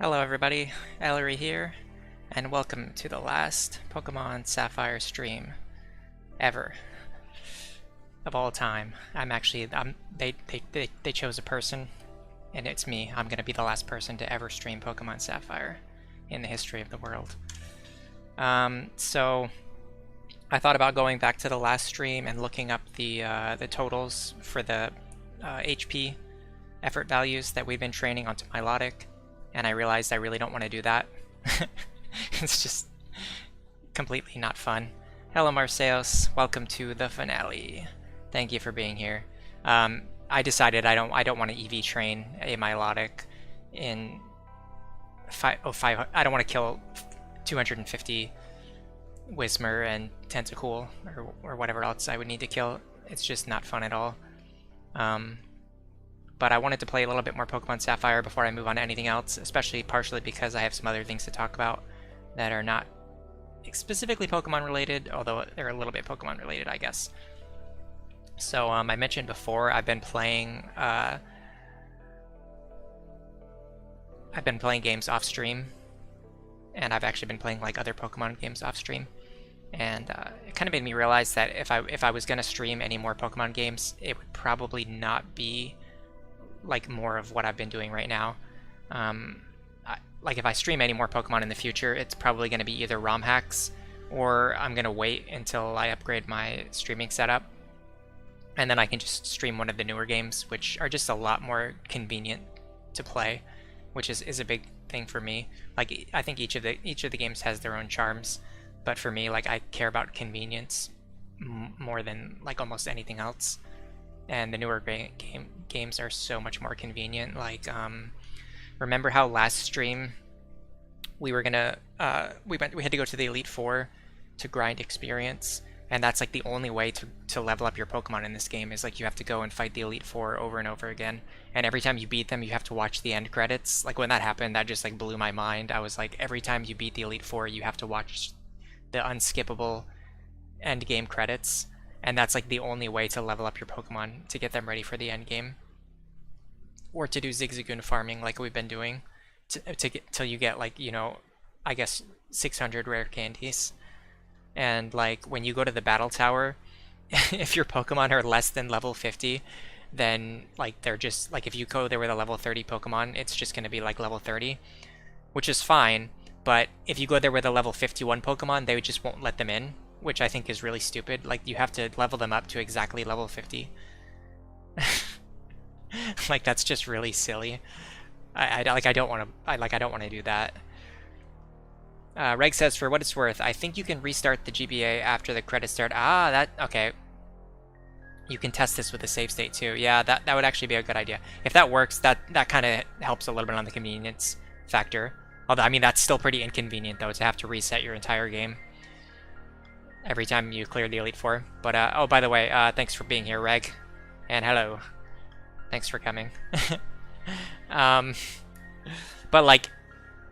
Hello everybody, Ellery here, and welcome to the last Pokemon Sapphire stream ever of all time. They chose a person, and it's me. I'm gonna be the last person to ever stream Pokemon Sapphire in the history of the world. So I thought about going back to the last stream and looking up the totals for the HP effort values that we've been training onto Milotic. And I realized I really don't want to do that. It's just completely not fun. Hello Marseos, welcome to the finale. Thank you for being here. I decided I don't want to EV train a Milotic in I don't want to kill 250 Whismur and Tentacool or whatever else I would need to kill. It's just not fun at all. But I wanted to play a little bit more Pokemon Sapphire before I move on to anything else, especially partially because I have some other things to talk about that are not specifically Pokemon related, although they're a little bit Pokemon related, I guess. So I mentioned before I've been playing games off stream, and I've actually been playing like other Pokemon games off stream, and it kind of made me realize that if I was gonna stream any more Pokemon games, it would probably not be like more of what I've been doing right now. Like if I stream any more Pokemon in the future, it's probably going to be either ROM hacks, or I'm going to wait until I upgrade my streaming setup, and then I can just stream one of the newer games, which are just a lot more convenient to play, which is a big thing for me. Like I think each of the games has their own charms, but for me, like I care about convenience more than like almost anything else. And the newer games are so much more convenient. Like, remember how last stream we were gonna we had to go to the Elite Four to grind experience, and that's like the only way to level up your Pokemon in this game is like you have to go and fight the Elite Four over and over again. And every time you beat them, you have to watch the end credits. Like when that happened, that just like blew my mind. I was like, every time you beat the Elite Four, you have to watch the unskippable end game credits. And that's like the only way to level up your Pokemon to get them ready for the end game, or to do Zigzagoon farming like we've been doing to get till you get like, you know, I guess 600 rare candies. And like when you go to the battle tower, if your Pokemon are less than level 50, then like they're just like, if you go there with a level 30 Pokemon, it's just going to be like level 30, which is fine. But if you go there with a level 51 Pokemon, they just won't let them in, which I think is really stupid. Like you have to level them up to exactly level 50. Like that's just really silly. I don't want to do that. Reg says, for what it's worth, I think you can restart the GBA after the credits start. Okay. You can test this with the save state too. Yeah, that would actually be a good idea. If that works, that kind of helps a little bit on the convenience factor. Although I mean that's still pretty inconvenient though, to have to reset your entire game every time you clear the Elite Four. But oh, by the way, thanks for being here, Reg, and hello. Thanks for coming. But like,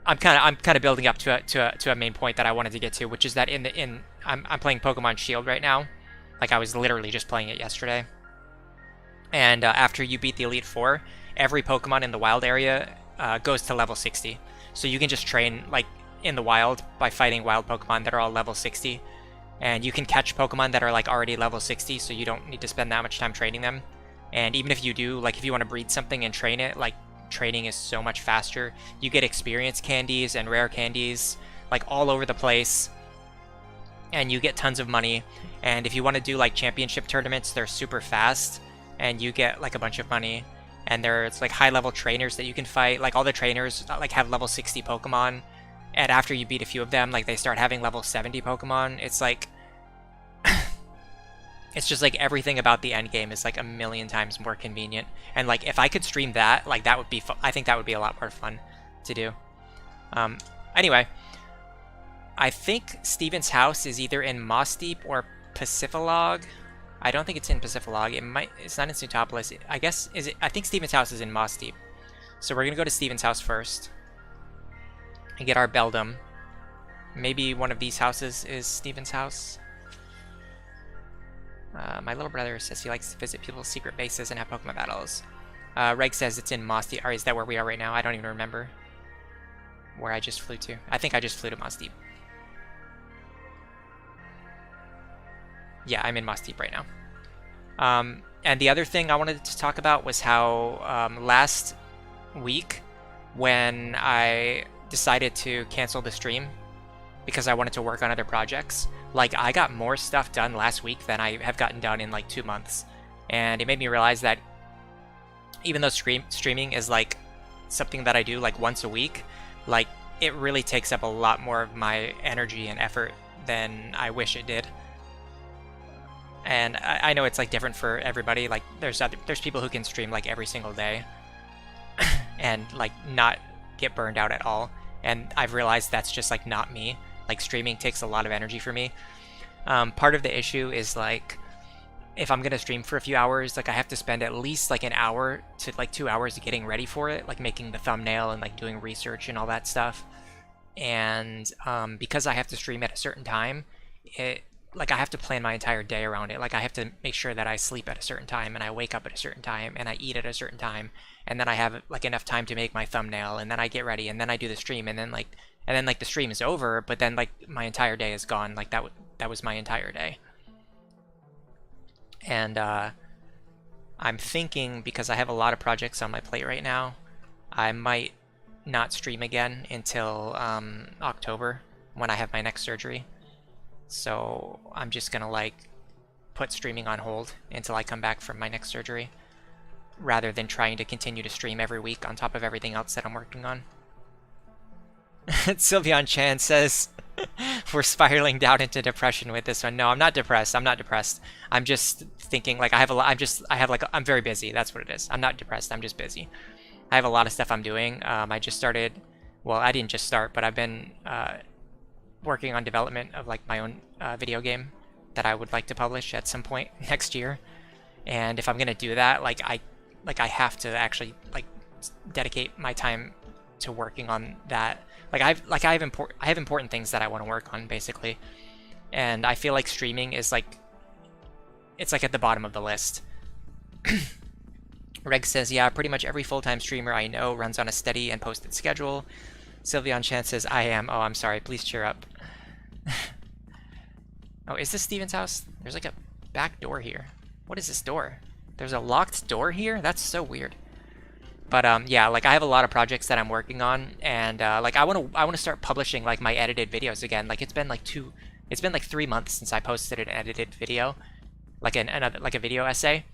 I'm kind of building up to a main point that I wanted to get to, which is that I'm playing Pokemon Shield right now. Like I was literally just playing it yesterday. And after you beat the Elite Four, every Pokemon in the wild area goes to level 60. So you can just train like in the wild by fighting wild Pokemon that are all level 60. And you can catch Pokemon that are like already level 60, so you don't need to spend that much time training them. And even if you do, like if you want to breed something and train it, like training is so much faster. You get experience candies and rare candies like all over the place, and you get tons of money. And if you want to do like championship tournaments, they're super fast and you get like a bunch of money. And there's like high level trainers that you can fight. Like all the trainers like have level 60 Pokemon. And after you beat a few of them, like they start having level 70 Pokemon. It's like, it's just like everything about the end game is like a million times more convenient. And like if I could stream that, like that would be I think that would be a lot more fun to do. Anyway, I think Steven's house is either in Moss Deep or Pacifilog. I don't think it's in Pacifilog. It's not in Sutopolis. I guess I think Steven's house is in Moss Deep. So we're gonna go to Steven's house first and get our Beldum. Maybe one of these houses is Steven's house. My little brother says he likes to visit people's secret bases and have Pokemon battles. Reg says it's in Moss Deep. Or is that where we are right now? I don't even remember. where I just flew to. I think I just flew to Moss Deep. Yeah, I'm in Moss Deep right now. And the other thing I wanted to talk about was how last week when I decided to cancel the stream because I wanted to work on other projects, like I got more stuff done last week than I have gotten done in like 2 months. And it made me realize that even though streaming is like something that I do like once a week, like it really takes up a lot more of my energy and effort than I wish it did. And I know it's like different for everybody. Like there's people who can stream like every single day and like not get burned out at all. And I've realized that's just like not me. Like streaming takes a lot of energy for me. Part of the issue is like if I'm gonna stream for a few hours, like I have to spend at least like an hour to like 2 hours getting ready for it, like making the thumbnail and like doing research and all that stuff. And because I have to stream at a certain time, like I have to plan my entire day around it. Like I have to make sure that I sleep at a certain time and I wake up at a certain time and I eat at a certain time, and then I have like enough time to make my thumbnail, and then I get ready and then I do the stream, and then like the stream is over, but then like my entire day is gone. Like that was my entire day. And I'm thinking, because I have a lot of projects on my plate right now, I might not stream again until October when I have my next surgery. So I'm just gonna like put streaming on hold until I come back from my next surgery, rather than trying to continue to stream every week on top of everything else that I'm working on. Sylveon Chan says we're spiraling down into depression with this one. No, I'm not depressed. I'm not depressed. I'm just thinking like I'm very busy. That's what it is. I'm not depressed. I'm just busy. I have a lot of stuff I'm doing. I just started. Well, I didn't just start, but I've been working on development of like my own video game that I would like to publish at some point next year. And if I'm gonna do that, like I have to actually like dedicate my time to working on that. I have important things that I want to work on, basically. And I feel like streaming is like it's like at the bottom of the list. Reg says, yeah, pretty much every full-time streamer I know runs on a steady and posted schedule. Sylveon Chan says, I am. Oh, I'm sorry. Please cheer up. Oh, is this Steven's house? There's like a back door here. What is this door? There's a locked door here? That's so weird. But yeah, like I have a lot of projects that I'm working on, and like I want to start publishing like my edited videos again. Like it's been like 3 months since I posted an edited video, like a video essay.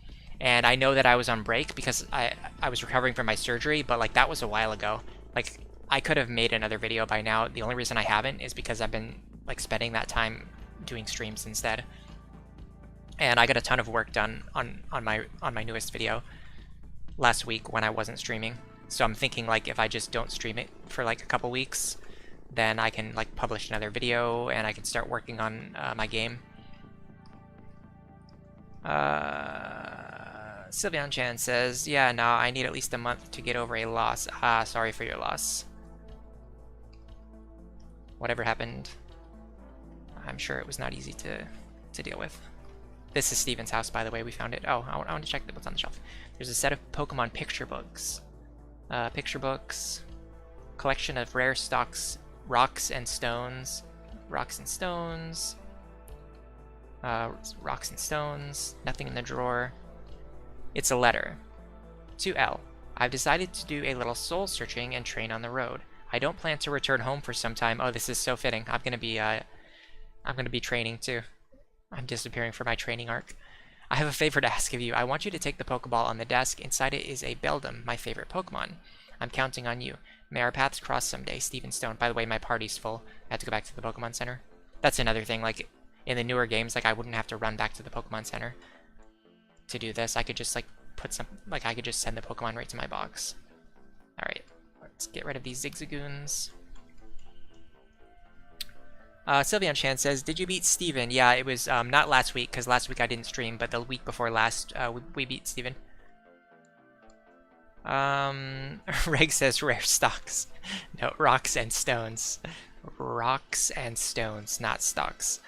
And I know that I was on break because I was recovering from my surgery, but like that was a while ago. Like I could have made another video by now. The only reason I haven't is because I've been like spending that time doing streams instead. And I got a ton of work done on my newest video last week when I wasn't streaming. So I'm thinking like if I just don't stream it for like a couple weeks, then I can like publish another video and I can start working on my game. Sylveon Chan says, yeah, no, I need at least a month to get over a loss. Ah, sorry for your loss. Whatever happened, I'm sure it was not easy to deal with. This is Steven's house, by the way. We found it. Oh, I want to check what's on the shelf. There's a set of Pokemon picture books. Picture books. Collection of rare stocks, rocks and stones. Rocks and stones. Rocks and stones. Nothing in the drawer. It's a letter. To L. I've decided to do a little soul searching and train on the road. I don't plan to return home for some time. Oh, this is so fitting. I'm gonna be training too. I'm disappearing for my training arc. I have a favor to ask of you. I want you to take the Pokeball on the desk. Inside it is a Beldum, my favorite Pokemon. I'm counting on you. May our paths cross someday, Steven Stone. By the way, my party's full. I have to go back to the Pokemon Center. That's another thing, like, in the newer games, like, I wouldn't have to run back to the Pokemon Center to do this. I could just, like, I could just send the Pokemon right to my box. Alright, let's get rid of these Zigzagoons. Sylveon Chan says, did you beat Steven? Yeah, it was not last week, because last week I didn't stream, but the week before last, we beat Steven. Reg says rare stocks. No, rocks and stones. Rocks and stones, not stocks.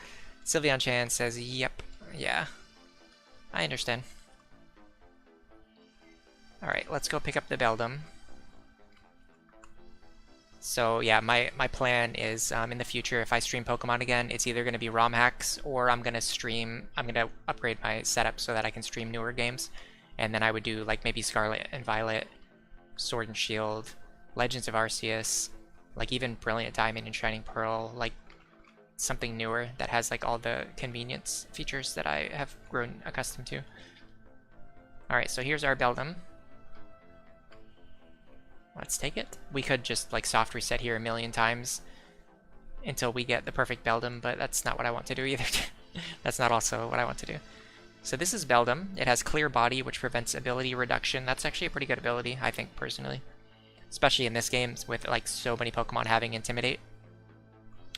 Sylveon Chan says, yep, yeah. I understand. Alright, let's go pick up the Beldum. So yeah, my plan is in the future, if I stream Pokemon again, it's either going to be ROM hacks or I'm going to upgrade my setup so that I can stream newer games. And then I would do like maybe Scarlet and Violet, Sword and Shield, Legends of Arceus, like even Brilliant Diamond and Shining Pearl, like something newer that has like all the convenience features that I have grown accustomed to. Alright, so here's our Beldum. Let's take it. We could just like soft reset here a million times until we get the perfect Beldum, but that's not what I want to do either. That's not also what I want to do. So this is Beldum. It has Clear Body, which prevents ability reduction. That's actually a pretty good ability, I think, personally. Especially in this game with like so many Pokemon having Intimidate.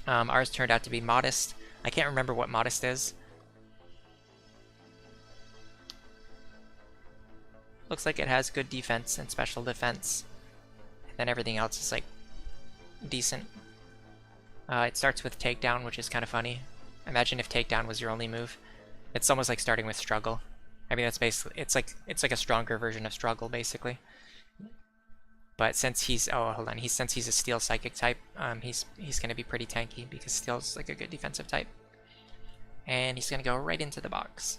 Ours turned out to be Modest. I can't remember what Modest is. Looks like it has good defense and special defense. Then everything else is like decent. It starts with Takedown, which is kind of funny. Imagine if Takedown was your only move. It's almost like starting with Struggle. I mean, that's basically it's like a stronger version of Struggle, basically. But since he's since he's a Steel Psychic type, he's gonna be pretty tanky because Steel's like a good defensive type. And he's gonna go right into the box.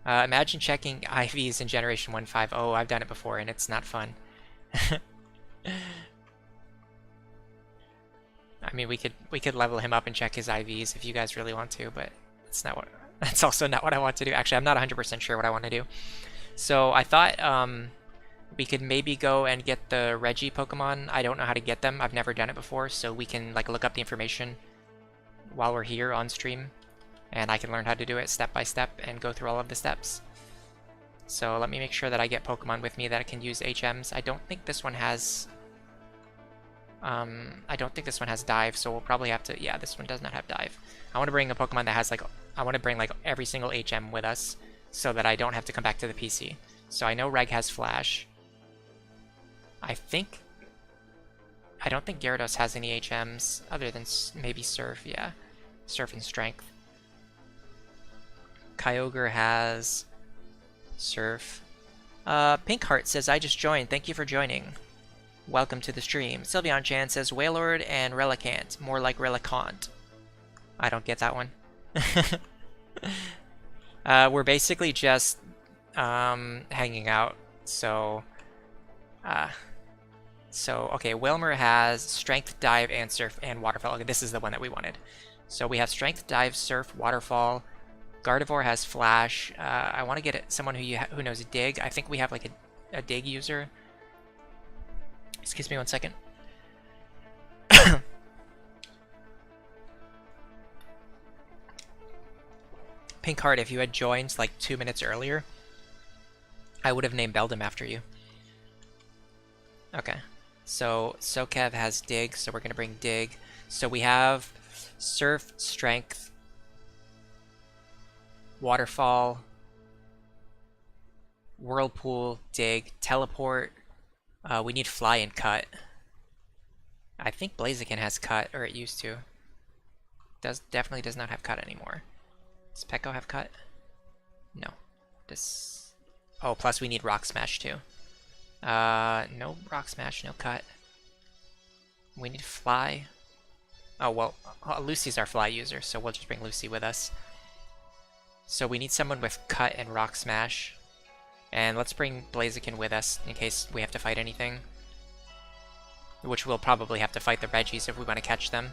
Imagine checking IVs in Generation 1.5. Oh, I've done it before, and it's not fun. I mean, we could level him up and check his IVs if you guys really want to, but that's also not what I want to do. Actually, I'm not 100% sure what I want to do. So I thought we could maybe go and get the Reggie Pokemon. I don't know how to get them. I've never done it before, so we can like look up the information while we're here on stream, and I can learn how to do it step by step and go through all of the steps. So let me make sure that I get Pokemon with me that can use HMs. I don't think this one has Dive, so we'll probably have to, yeah, this one does not have Dive. I want to bring a Pokemon that has like, I want to bring like every single HM with us so that I don't have to come back to the PC. So I know Reg has Flash. I don't think Gyarados has any HMs other than maybe Surf, yeah. Surf and Strength. Kyogre has Surf. Pinkheart says, I just joined. Thank you for joining. Welcome to the stream. Sylveon Chan says, Wailord and Relicanth. More like Relicanth. I don't get that one. We're basically just hanging out. So, okay, Wilmer has Strength, Dive, and Surf, and Waterfall. Okay, this is the one that we wanted. So we have Strength, Dive, Surf, Waterfall. Gardevoir has Flash. I want to get someone who knows Dig. I think we have like a Dig user. Excuse me one second. Pinkheart, if you had joined like 2 minutes earlier, I would have named Beldum after you. Okay, so Sokev has Dig, so we're going to bring Dig. So we have Surf, Strength, Waterfall, Whirlpool, Dig, Teleport. We need Fly and Cut. I think Blaziken has Cut, or it used to. Definitely does not have Cut anymore. Does Pekko have Cut? No. Oh, plus we need Rock Smash too. No Rock Smash, no Cut. We need Fly. Oh, well, Lucy's our Fly user, so we'll just bring Lucy with us. So we need someone with Cut and Rock Smash. And let's bring Blaziken with us in case we have to fight anything. Which we'll probably have to fight the Reggies if we want to catch them.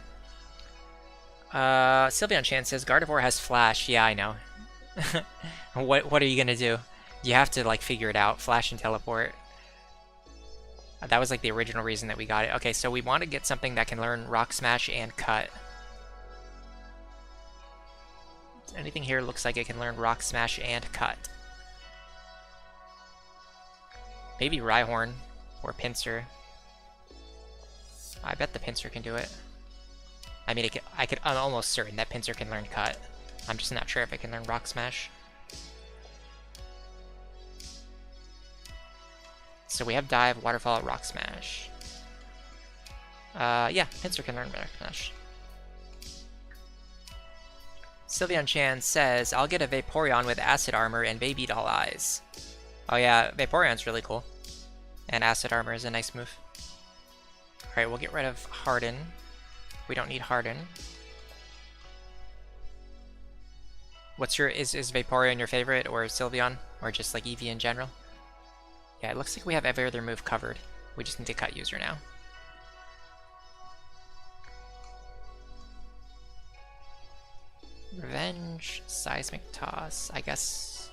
Sylveon Chan says, Gardevoir has Flash. Yeah, I know. What are you gonna do? You have to, like, figure it out. Flash and Teleport. That was, like, the original reason that we got it. Okay, so we want to get something that can learn Rock Smash and Cut. Anything here looks like it can learn Rock Smash and Cut. Maybe Rhyhorn or Pinsir. I bet the Pinsir can do it. I mean, I'm almost certain that Pinsir can learn Cut. I'm just not sure if it can learn Rock Smash. So we have Dive, Waterfall, Rock Smash. Yeah, Pinsir can learn Rock Smash. Sylveon Chan says, I'll get a Vaporeon with Acid Armor and Baby Doll Eyes. Oh yeah, Vaporeon's really cool. And Acid Armor is a nice move. Alright, we'll get rid of Harden. We don't need Harden. What's your, is Vaporeon your favorite, or Sylveon, or just like Eevee in general? Yeah, it looks like we have every other move covered. We just need to cut user now. Revenge, Seismic Toss, I guess.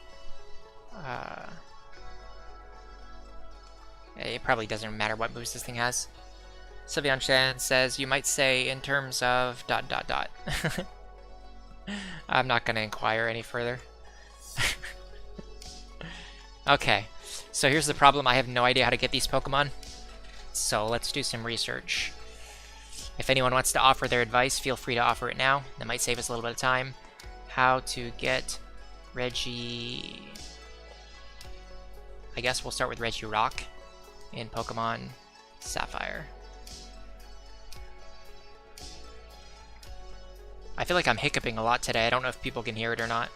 It probably doesn't matter what moves this thing has. Sylveon Shan says, you might say in terms of ... I'm not going to inquire any further. Okay, so here's the problem. I have no idea how to get these Pokemon. So let's do some research. If anyone wants to offer their advice, feel free to offer it now. That might save us a little bit of time. How to get Reggie... I guess we'll start with Regirock in Pokemon Sapphire. I feel like I'm hiccuping a lot today. I don't know if people can hear it or not.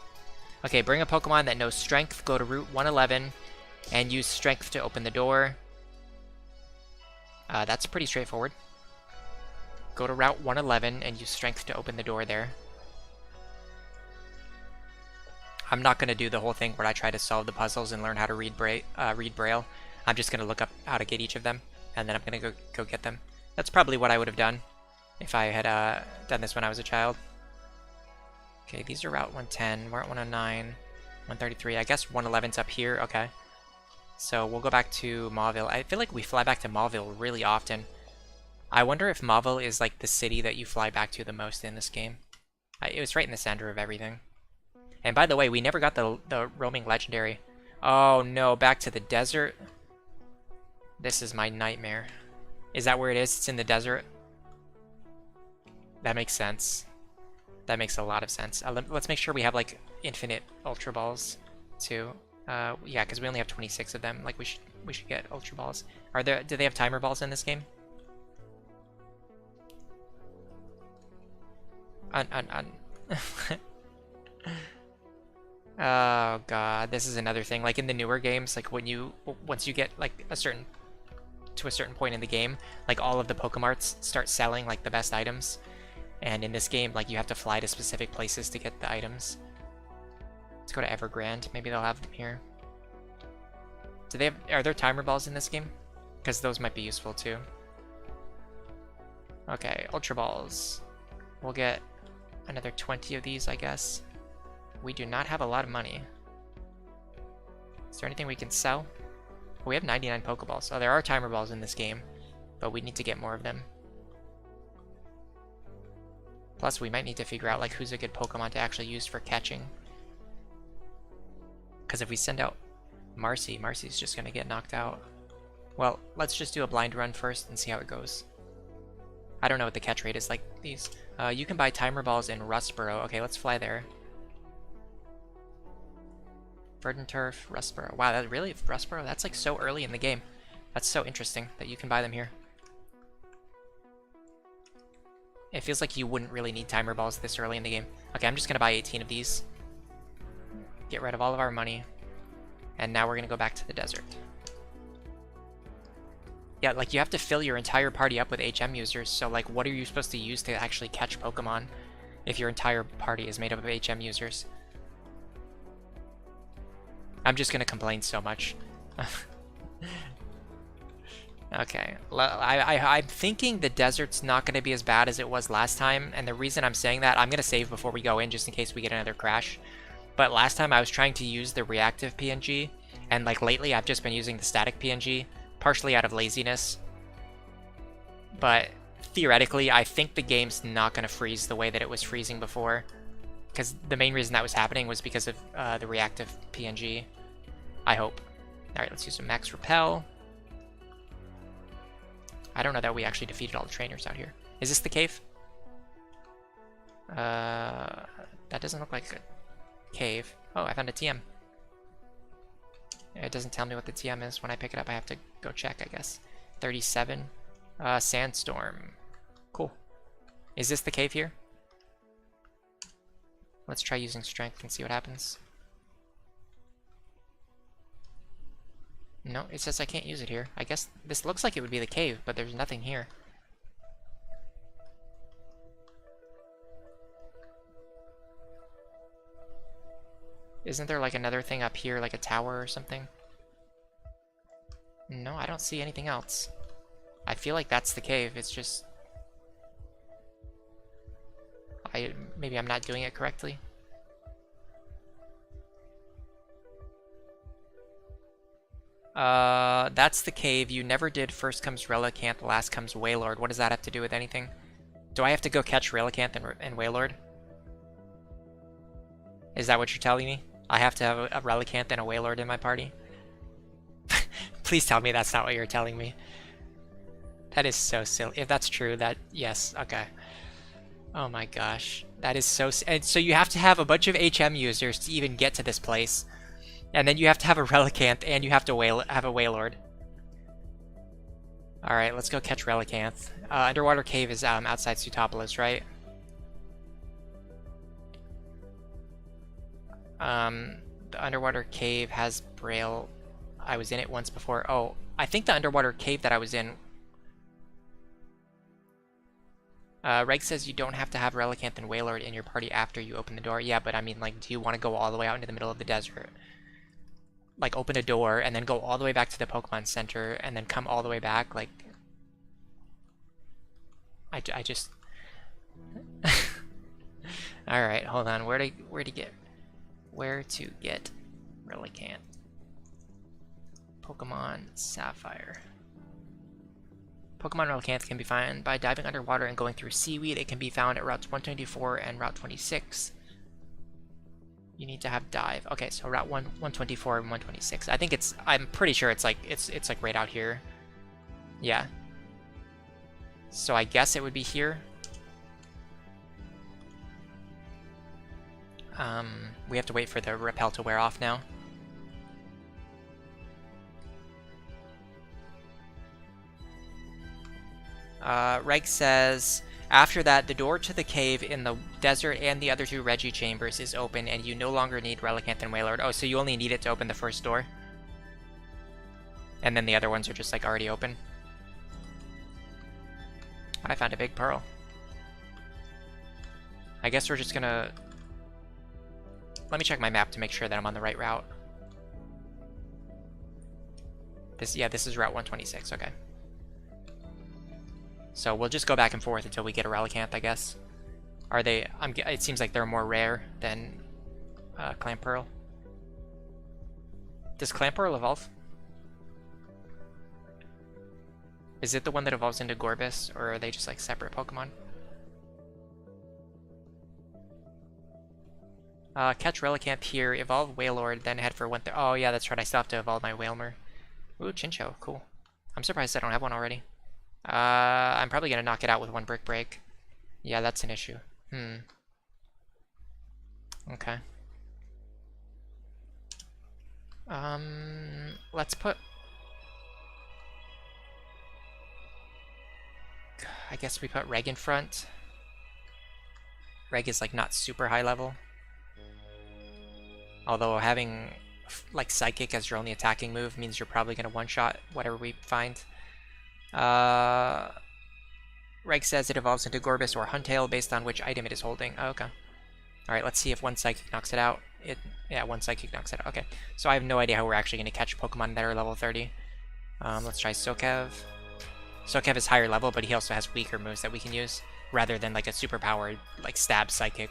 Okay, bring a Pokemon that knows Strength, go to Route 111, and use Strength to open the door. That's pretty straightforward. Go to Route 111 and use Strength to open the door there. I'm not going to do the whole thing where I try to solve the puzzles and learn how to read Braille. I'm just going to look up how to get each of them, and then I'm going to go get them. That's probably what I would have done if I had done this when I was a child. Okay, these are Route 110, we're at 109, 133. I guess 111's up here. Okay. So we'll go back to Mauville. I feel like we fly back to Mauville really often. I wonder if Mauville is like the city that you fly back to the most in this game. It was right in the center of everything. And by the way, we never got the roaming legendary. Oh no, back to the desert. This is my nightmare. Is that where it is? It's in the desert? That makes sense. That makes a lot of sense. Let's make sure we have like infinite Ultra Balls too. Yeah, because we only have 26 of them. Like we should get Ultra Balls. Do they have timer balls in this game? Oh god, this is another thing. Like in the newer games, like once you get like a certain point in the game, like all of the Pokemarts start selling like the best items. And in this game, like you have to fly to specific places to get the items. Let's go to Evergrande. Maybe they'll have them here. Are there timer balls in this game? Because those might be useful too. Okay, Ultra Balls. We'll get another 20 of these, I guess. We do not have a lot of money. Is there anything we can sell? We have 99 Pokeballs. So there are timer balls in this game, but we need to get more of them. Plus, we might need to figure out like who's a good Pokemon to actually use for catching. Because if we send out Marcy's just gonna get knocked out. Well, let's just do a blind run first and see how it goes. I don't know what the catch rate is like these. You can buy timer balls in Rustboro. Okay, let's fly there. Verdant Turf, Rustboro. Wow, that really Rustboro? That's like so early in the game. That's so interesting that you can buy them here. It feels like you wouldn't really need timer balls this early in the game. Okay, I'm just gonna buy 18 of these. Get rid of all of our money. And now we're gonna go back to the desert. Yeah, like you have to fill your entire party up with HM users, so like what are you supposed to use to actually catch Pokemon if your entire party is made up of HM users? I'm just gonna complain so much. Okay, I'm thinking the desert's not going to be as bad as it was last time, and the reason I'm saying that, I'm going to save before we go in just in case we get another crash. But last time I was trying to use the reactive PNG, and like lately I've just been using the static PNG, partially out of laziness. But theoretically, I think the game's not going to freeze the way that it was freezing before, because the main reason that was happening was because of the reactive PNG. I hope. Alright, let's use some Max Repel. I don't know that we actually defeated all the trainers out here. Is this the cave? That doesn't look like a cave. Oh, I found a TM. It doesn't tell me what the TM is. When I pick it up, I have to go check, I guess. 37. Sandstorm. Cool. Is this the cave here? Let's try using Strength and see what happens. No, it says I can't use it here. I guess this looks like it would be the cave, but there's nothing here. Isn't there like another thing up here, like a tower or something? No, I don't see anything else. I feel like that's the cave. It's just... maybe I'm not doing it correctly. That's the cave. You never did first comes Relicanth, last comes Wailord. What does that have to do with anything? Do I have to go catch Relicanth and Wailord? Is that what you're telling me? I have to have a Relicanth and a Wailord in my party? Please tell me that's not what you're telling me. That is so silly. If that's true, that... yes, okay. Oh my gosh. That is so... and so you have to have a bunch of HM users to even get to this place. And then you have to have a Relicanth, and you have to have a Wailord. Alright, let's go catch Relicanth. Underwater Cave is outside Sutopolis, right? The Underwater Cave has Braille. I was in it once before. Oh, I think the Underwater Cave that I was in... Reg says you don't have to have Relicanth and Wailord in your party after you open the door. Yeah, but I mean, like, do you want to go all the way out into the middle of the desert? Like, open a door, and then go all the way back to the Pokemon Center, and then come all the way back? Like... I just... Alright, hold on. Where to get Relicanth? Pokemon Sapphire. Pokemon Relicanth can be found by diving underwater and going through seaweed. It can be found at routes 124 and Route 26. You need to have dive. Okay, so Route 124 and 126. I think it's... I'm pretty sure it's like right out here. Yeah. So I guess it would be here. We have to wait for the repel to wear off now. Reg says, after that, the door to the cave in the desert and the other two Reggie chambers is open, and you no longer need Relicanth and Wailord. Oh, so you only need it to open the first door? And then the other ones are just, like, already open? I found a big pearl. I guess we're just gonna... Let me check my map to make sure that I'm on the right route. Yeah, this is Route 126, okay. So we'll just go back and forth until we get a Relicanth, I guess. Are they... it seems like they're more rare than Clamperl. Does Clamperl evolve? Is it the one that evolves into Gorbis, or are they just like separate Pokemon? Catch Relicanth here, evolve Wailord, then head for oh yeah, that's right, I still have to evolve my Wailmer. Ooh, Chinchou, cool. I'm surprised I don't have one already. I'm probably gonna knock it out with one Brick Break. Yeah, that's an issue. Okay. Let's put... I guess we put Reg in front. Reg is like not super high level. Although having like Psychic as your only attacking move means you're probably gonna one-shot whatever we find. Reg says it evolves into Gorbis or Huntail based on which item it is holding. Oh, okay. Alright, let's see if one Psychic knocks it out. Yeah, one Psychic knocks it out. Okay. So I have no idea how we're actually going to catch Pokemon that are level 30. Let's try Sokev. Sokev is higher level, but he also has weaker moves that we can use, rather than like a super powered like Stab Psychic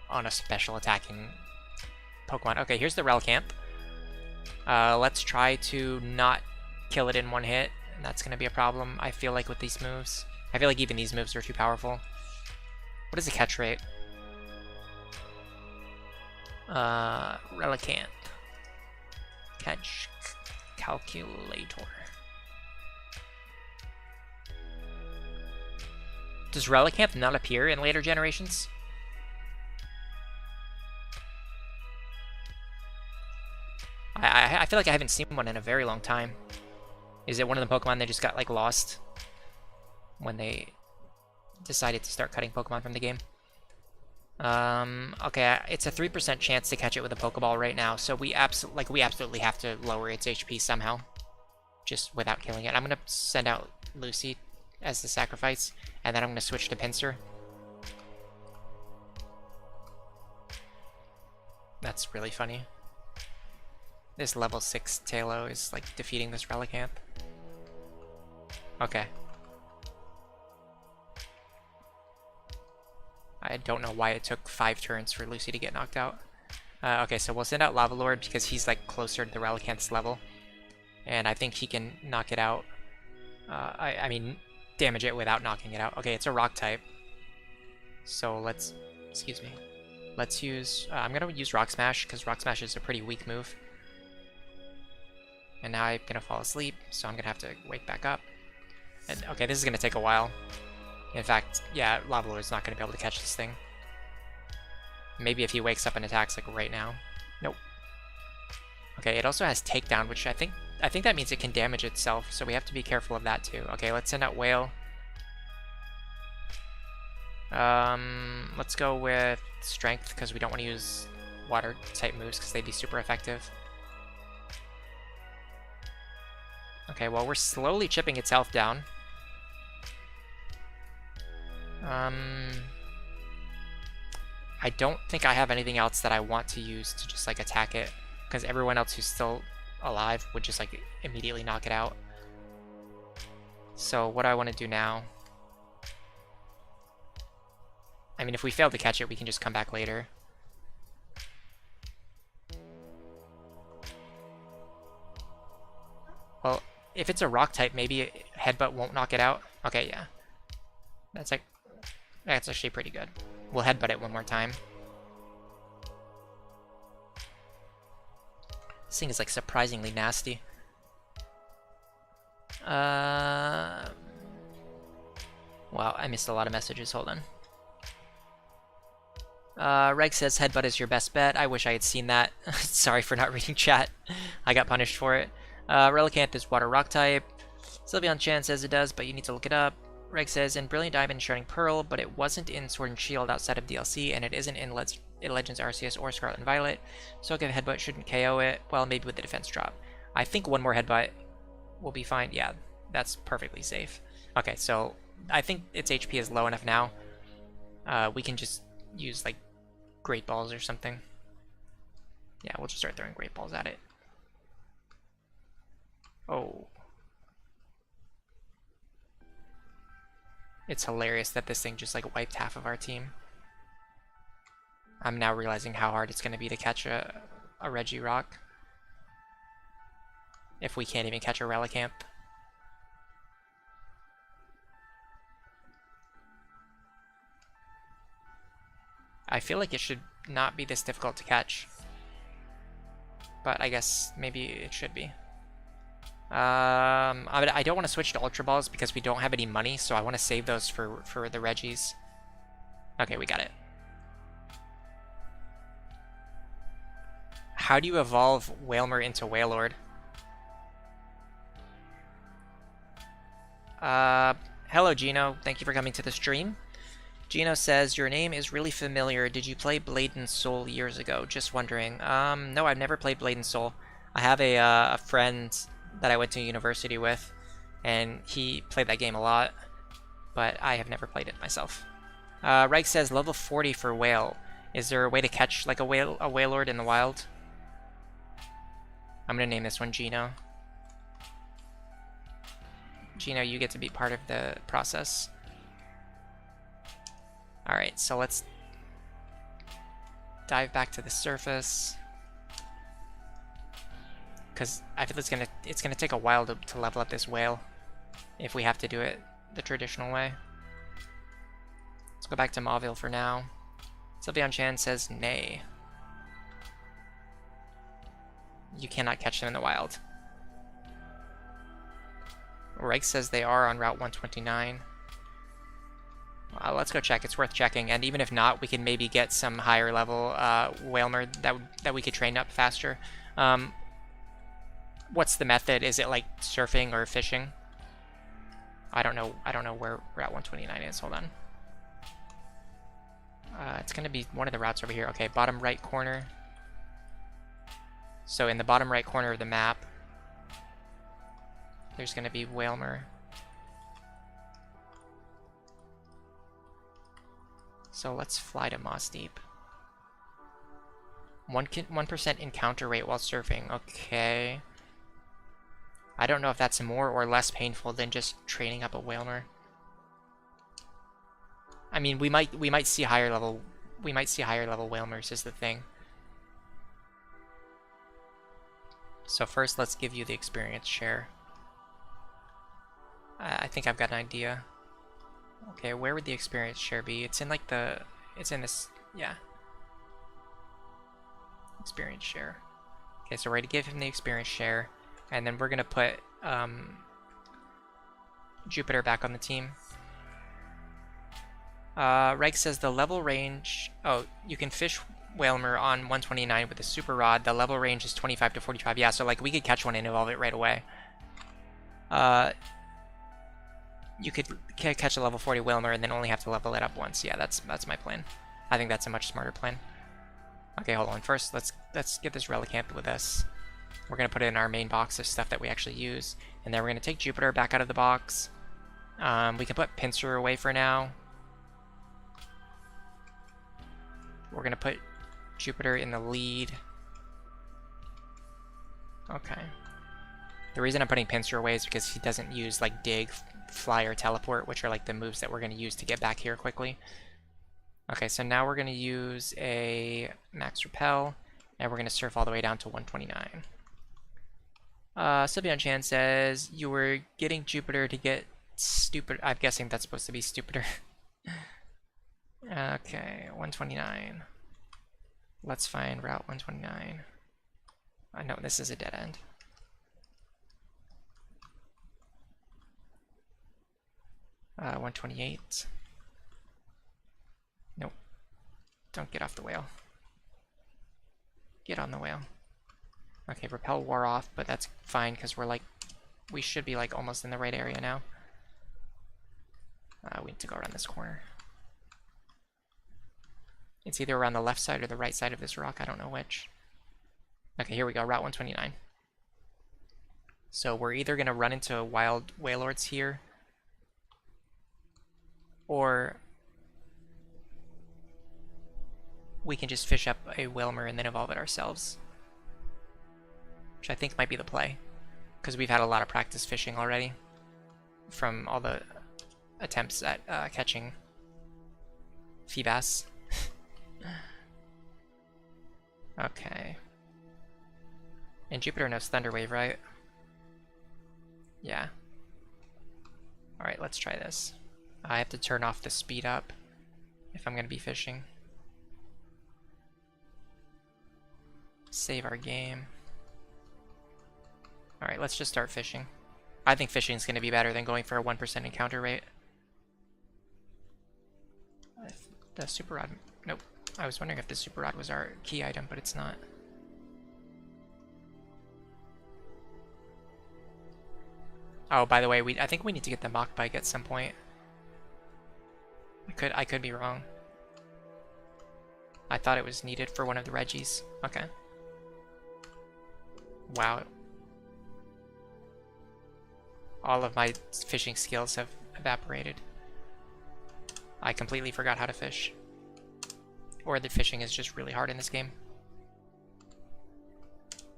on a special attacking Pokemon. Okay, here's the Relicanth. Let's try to not kill it in one hit. That's going to be a problem, I feel like, with these moves. I feel like even these moves are too powerful. What is the catch rate? Relicanth. Catch calculator. Does Relicanth not appear in later generations? I feel like I haven't seen one in a very long time. Is it one of the Pokemon that just got like lost when they decided to start cutting Pokemon from the game? Okay, it's a 3% chance to catch it with a Pokeball right now, so we absolutely have to lower its HP somehow, just without killing it. I'm gonna send out Lucy as the sacrifice, and then I'm gonna switch to Pinsir. That's really funny. This level 6 Talo is like defeating this Relicanth. Okay. I don't know why it took 5 turns for Lucy to get knocked out. Okay, so we'll send out Lava Lord because he's like closer to the Relicanth's level. And I think he can knock it out. I mean, damage it without knocking it out. Okay, it's a rock type. So let's, excuse me. Let's use, I'm gonna use Rock Smash because Rock Smash is a pretty weak move. And now I'm gonna fall asleep, so I'm gonna have to wake back up. And okay, this is gonna take a while. In fact, yeah, Lava Lord's not gonna be able to catch this thing. Maybe if he wakes up and attacks like right now. Nope. Okay, it also has Takedown, which I think that means it can damage itself, so we have to be careful of that too. Okay, let's send out Whale. Let's go with Strength, because we don't want to use water type moves because they'd be super effective. Okay, well, we're slowly chipping its health down. I don't think I have anything else that I want to use to just like attack it, because everyone else who's still alive would just like immediately knock it out. So what do I want to do now? I mean, if we fail to catch it, we can just come back later. Well, if it's a rock type, maybe Headbutt won't knock it out. Okay, yeah. That's actually pretty good. We'll Headbutt it one more time. This thing is like surprisingly nasty. Wow, I missed a lot of messages. Hold on. Reg says Headbutt is your best bet. I wish I had seen that. Sorry for not reading chat. I got punished for it. Relicanth is water rock type. Sylveon Chan says it does, but you need to look it up. Reg says in Brilliant Diamond and Shining Pearl, but it wasn't in Sword and Shield outside of DLC, and it isn't in Legends Arceus or Scarlet and Violet. So if Headbutt shouldn't KO it. Well, maybe with the defense drop. I think one more Headbutt will be fine. Yeah, that's perfectly safe. Okay, so I think its HP is low enough now. We can just use like Great Balls or something. Yeah, we'll just start throwing Great Balls at it. Oh. It's hilarious that this thing just like wiped half of our team. I'm now realizing how hard it's going to be to catch a Regirock. If we can't even catch a Relicanth. I feel like it should not be this difficult to catch. But I guess maybe it should be. I don't want to switch to Ultra Balls because we don't have any money, so I want to save those for the Regis. Okay, we got it. How do you evolve Wailmer into Wailord? Hello Gino, thank you for coming to the stream. Gino says, your name is really familiar. Did you play Blade and Soul years ago? Just wondering. No, I've never played Blade and Soul. I have a friend that I went to university with, and he played that game a lot, but I have never played it myself. Reich says, level 40 for Whale. Is there a way to catch like a Wailord in the wild? I'm gonna name this one Gino. Gino, you get to be part of the process. Alright, so let's dive back to the surface. Because I feel it's gonna take a while to level up this whale if we have to do it the traditional way. Let's go back to Mauville for now. Sylveon Chan says nay. You cannot catch them in the wild. Reich says they are on Route 129. Let's go check. It's worth checking. And even if not, we can maybe get some higher level Wailmer that we could train up faster. What's the method? Is it like surfing or fishing? I don't know. I don't know where Route 129 is. Hold on. It's gonna be one of the routes over here. Okay, bottom right corner. So in the bottom right corner of the map, there's gonna be Wailmer. So let's fly to Moss Deep. 1% encounter rate while surfing. Okay. I don't know if that's more or less painful than just training up a whaler. I mean, we might see higher level whalers is the thing. So first, let's give you the experience share. I think I've got an idea. Okay, where would the experience share be? It's in like it's in this, yeah. Experience share. Okay, so we're going to give him the experience share, and then we're going to put Jupiter back on the team. Reg says the level range... Oh, you can fish Whalmer on 129 with a super rod. The level range is 25 to 45. Yeah, so like we could catch one and evolve it right away. You could catch a level 40 Whalmer and then only have to level it up once. Yeah, that's my plan. I think that's a much smarter plan. Okay, hold on. First, let's get this Relicanth with us. We're gonna put it in our main box of stuff that we actually use, and then we're gonna take Jupiter back out of the box. We can put Pinsir away for now. We're gonna put Jupiter in the lead. Okay. The reason I'm putting Pinsir away is because he doesn't use like Dig, Fly, or Teleport, which are like the moves that we're gonna use to get back here quickly. Okay, so now we're gonna use a Max Repel, and we're gonna surf all the way down to 129. Sylveon Chan says you were getting Jupiter to get stupid. I'm guessing that's supposed to be stupider. Okay, 129. Let's find Route 129. I know this is a dead end. Uh, 128. Nope. Don't get off the whale. Get on the whale. Okay, Repel wore off, but that's fine because we should be like almost in the right area now. We need to go around this corner. It's either around the left side or the right side of this rock, I don't know which. Okay, here we go, Route 129. So we're either gonna run into wild Wailords here, or we can just fish up a Whalmer and then evolve it ourselves. Which I think might be the play, because we've had a lot of practice fishing already from all the attempts at catching Feebas. Okay. And Jupiter knows Thunder Wave, right? Yeah. Alright, let's try this. I have to turn off the speed up if I'm going to be fishing. Save our game. Alright, let's just start fishing. I think fishing is going to be better than going for a 1% encounter rate. The Super Rod... Nope. I was wondering if the Super Rod was our key item, but it's not. Oh, by the way, I think we need to get the Mach Bike at some point. I could be wrong. I thought it was needed for one of the Reggies. Okay. Wow. All of my fishing skills have evaporated. I completely forgot how to fish. Or that fishing is just really hard in this game.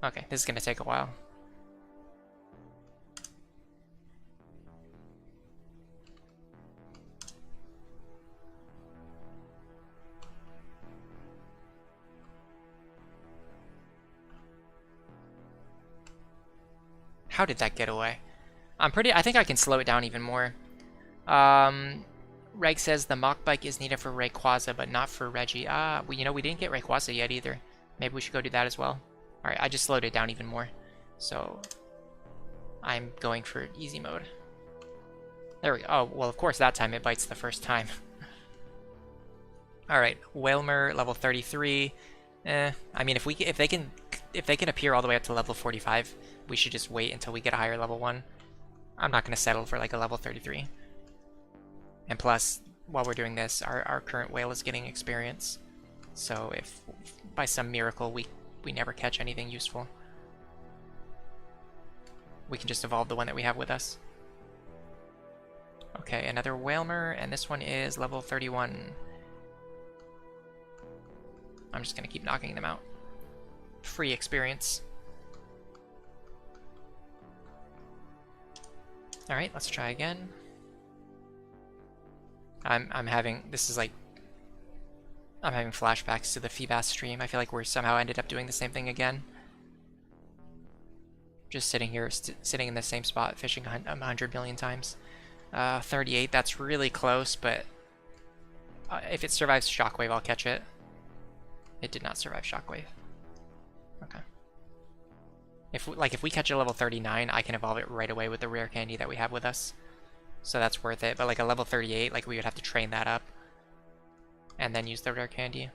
Okay, this is gonna take a while. How did that get away? I think I can slow it down even more. Reg says the Mach Bike is needed for Rayquaza, but not for Reggie. We didn't get Rayquaza yet either. Maybe we should go do that as well. Alright, I just slowed it down even more. So, I'm going for easy mode. There we go. Oh, well, of course that time it bites the first time. Alright, Whalmer, level 33. I mean, if they can appear all the way up to level 45, we should just wait until we get a higher level one. I'm not going to settle for like a level 33. And plus, while we're doing this, our current whale is getting experience. So if by some miracle we never catch anything useful, we can just evolve the one that we have with us. Okay, another Whalmer, and this one is level 31. I'm just going to keep knocking them out. free experience. Alright, let's try again. I'm having flashbacks to the Feebas stream. I feel like we're somehow ended up doing the same thing again. Just sitting here, sitting in the same spot, fishing 100 million times. 38, that's really close, but if it survives Shockwave, I'll catch it. It did not survive Shockwave. Okay. If we catch a level 39, I can evolve it right away with the rare candy that we have with us. So that's worth it. But like a level 38, like we would have to train that up and then use the rare candy.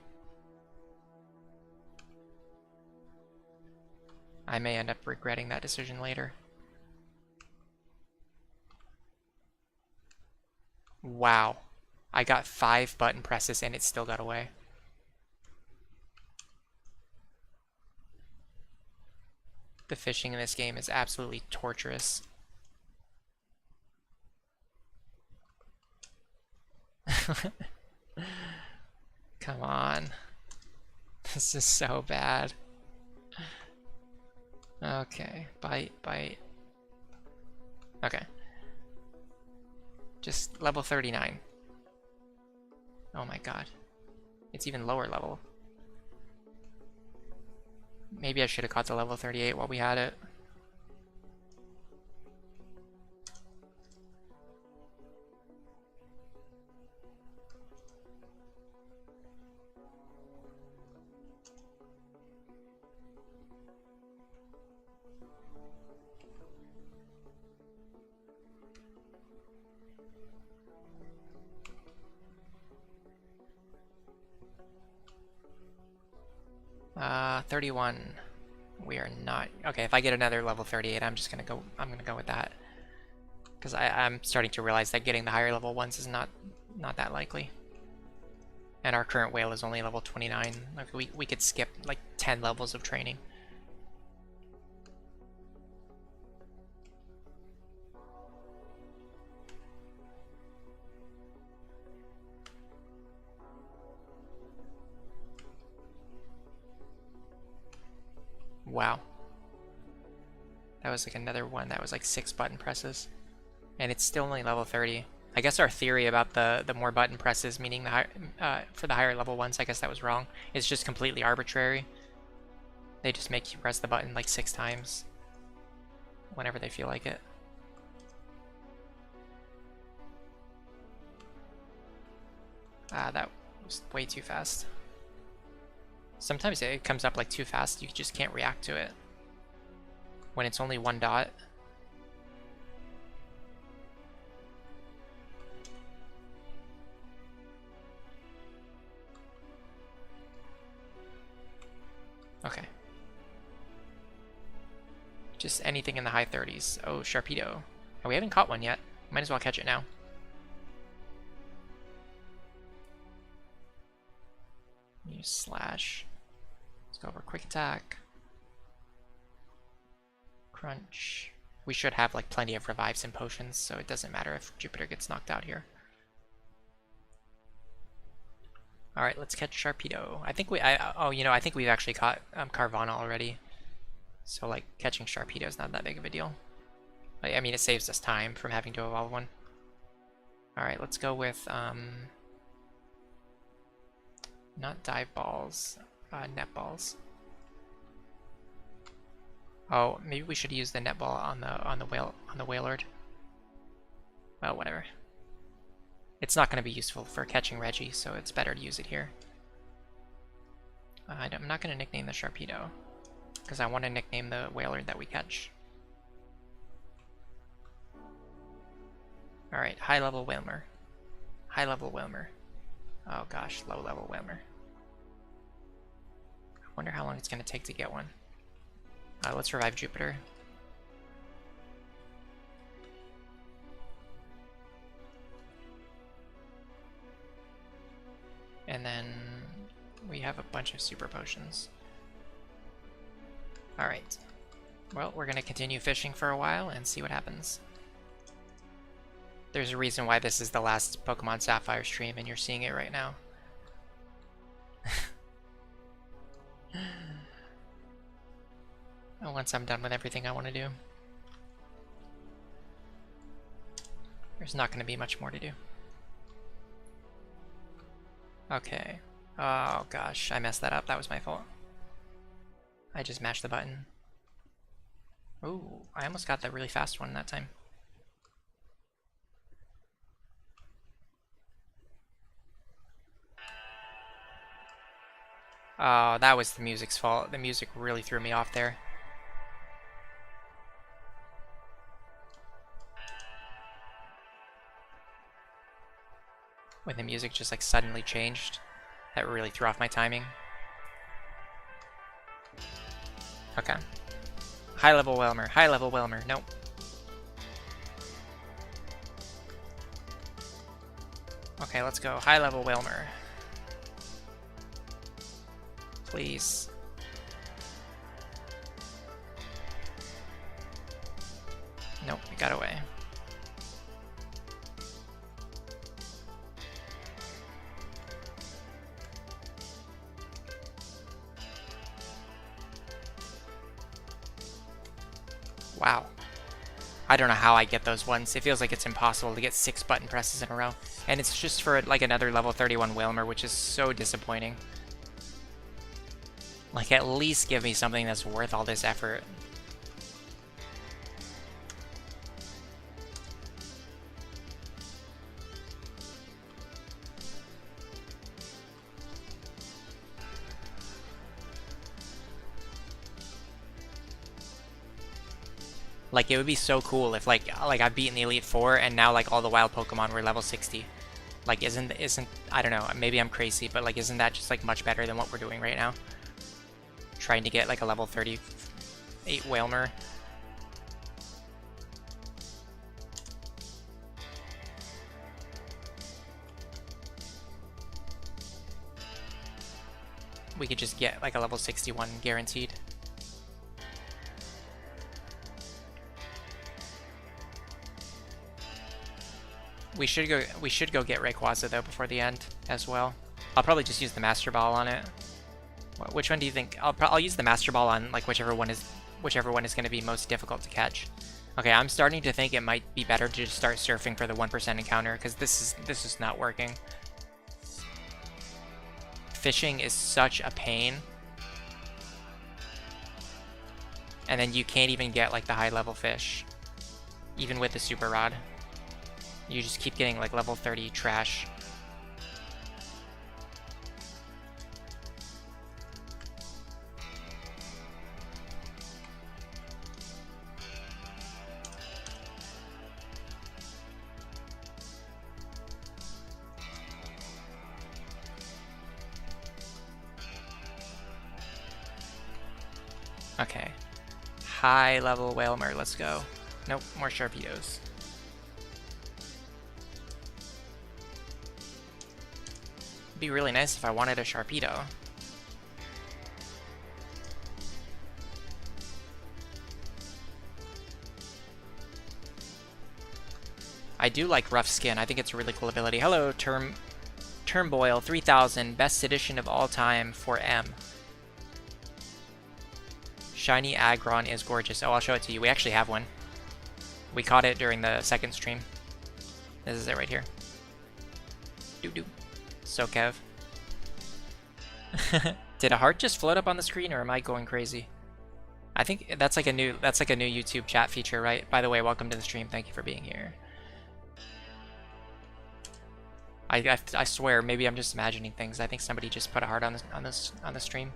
I may end up regretting that decision later. Wow. I got 5 button presses and it still got away. The fishing in this game is absolutely torturous. Come on. This is so bad. Okay, bite, bite. Okay. Just level 39. Oh my god. It's even lower level. Maybe I should have caught the level 38 while we had it. Uh, 31. We are not. Okay, if I get another level 38, I'm gonna go with that. Because I'm starting to realize that getting the higher level ones is not that likely. And our current whale is only level 29. Like we could skip like 10 levels of training. Wow. That was like another one that was like 6 button presses. And it's still only level 30. I guess our theory about the more button presses, meaning the high, for the higher level ones, I guess that was wrong. It's just completely arbitrary. They just make you press the button like 6 times whenever they feel like it. Ah, that was way too fast. Sometimes it comes up like too fast, you just can't react to it. When it's only 1 dot. Okay. Just anything in the high 30s. Oh, Sharpedo. Oh, we haven't caught one yet. Might as well catch it now. Use slash. Let's go over quick attack. Crunch. We should have like plenty of revives and potions, so it doesn't matter if Jupiter gets knocked out here. Alright, let's catch Sharpedo. I think I think we've actually caught Carvana already. So like catching Sharpedo is not that big of a deal. I mean, it saves us time from having to evolve one. Alright, let's go with not dive balls, net balls. Oh, maybe we should use the net ball on the Wailord. Well, whatever. It's not going to be useful for catching Reggie, so it's better to use it here. I'm not going to nickname the Sharpedo, because I want to nickname the Wailord that we catch. Alright, high level Wilmer. High level Wilmer. Oh gosh, low level Wilmer. I wonder how long it's going to take to get one. Let's revive Jupiter. And then we have a bunch of super potions. Alright. Well, we're going to continue fishing for a while and see what happens. There's a reason why this is the last Pokemon Sapphire stream and you're seeing it right now. once I'm done with everything I want to do. There's not going to be much more to do. Okay. Oh gosh, I messed that up. That was my fault. I just mashed the button. Ooh, I almost got the really fast one that time. Oh, that was the music's fault. The music really threw me off there. When the music just like suddenly changed, that really threw off my timing. Okay. High level Whelmer, high level Whelmer, nope. Okay, let's go. High level Whelmer. Please. Nope, it got away. Wow. I don't know how I get those ones. It feels like it's impossible to get 6 button presses in a row. And it's just for like another level 31 Whalmer, which is so disappointing. Like, at least give me something that's worth all this effort. Like, it would be so cool if like I've beaten the Elite Four and now like all the wild Pokemon were level 60. Like, isn't I don't know, maybe I'm crazy, but like isn't that just like much better than what we're doing right now? Trying to get like a level 38 Whalmer. We could just get like a level 61 guaranteed. We should go get Rayquaza though before the end as well. I'll probably just use the Master Ball on it. Which one do you think? I'll use the Master Ball on like whichever one is going to be most difficult to catch. Okay, I'm starting to think it might be better to just start surfing for the 1% encounter because this is not working. Fishing is such a pain. And then you can't even get like the high level fish even with the Super Rod. You just keep getting like level 30 trash. Okay. High level Whalmer, let's go. Nope, more Sharpedos. It'd be really nice if I wanted a Sharpedo. I do like Rough Skin. I think it's a really cool ability. Hello, Turmoil 3000, best edition of all time for M. Shiny Aggron is gorgeous. Oh, I'll show it to you. We actually have one. We caught it during the second stream. This is it right here. Doo-doo. So Kev. Did a heart just float up on the screen, or am I going crazy? I think that's like a new YouTube chat feature, right? By the way, welcome to the stream. Thank you for being here. I swear, maybe I'm just imagining things. I think somebody just put a heart on the stream.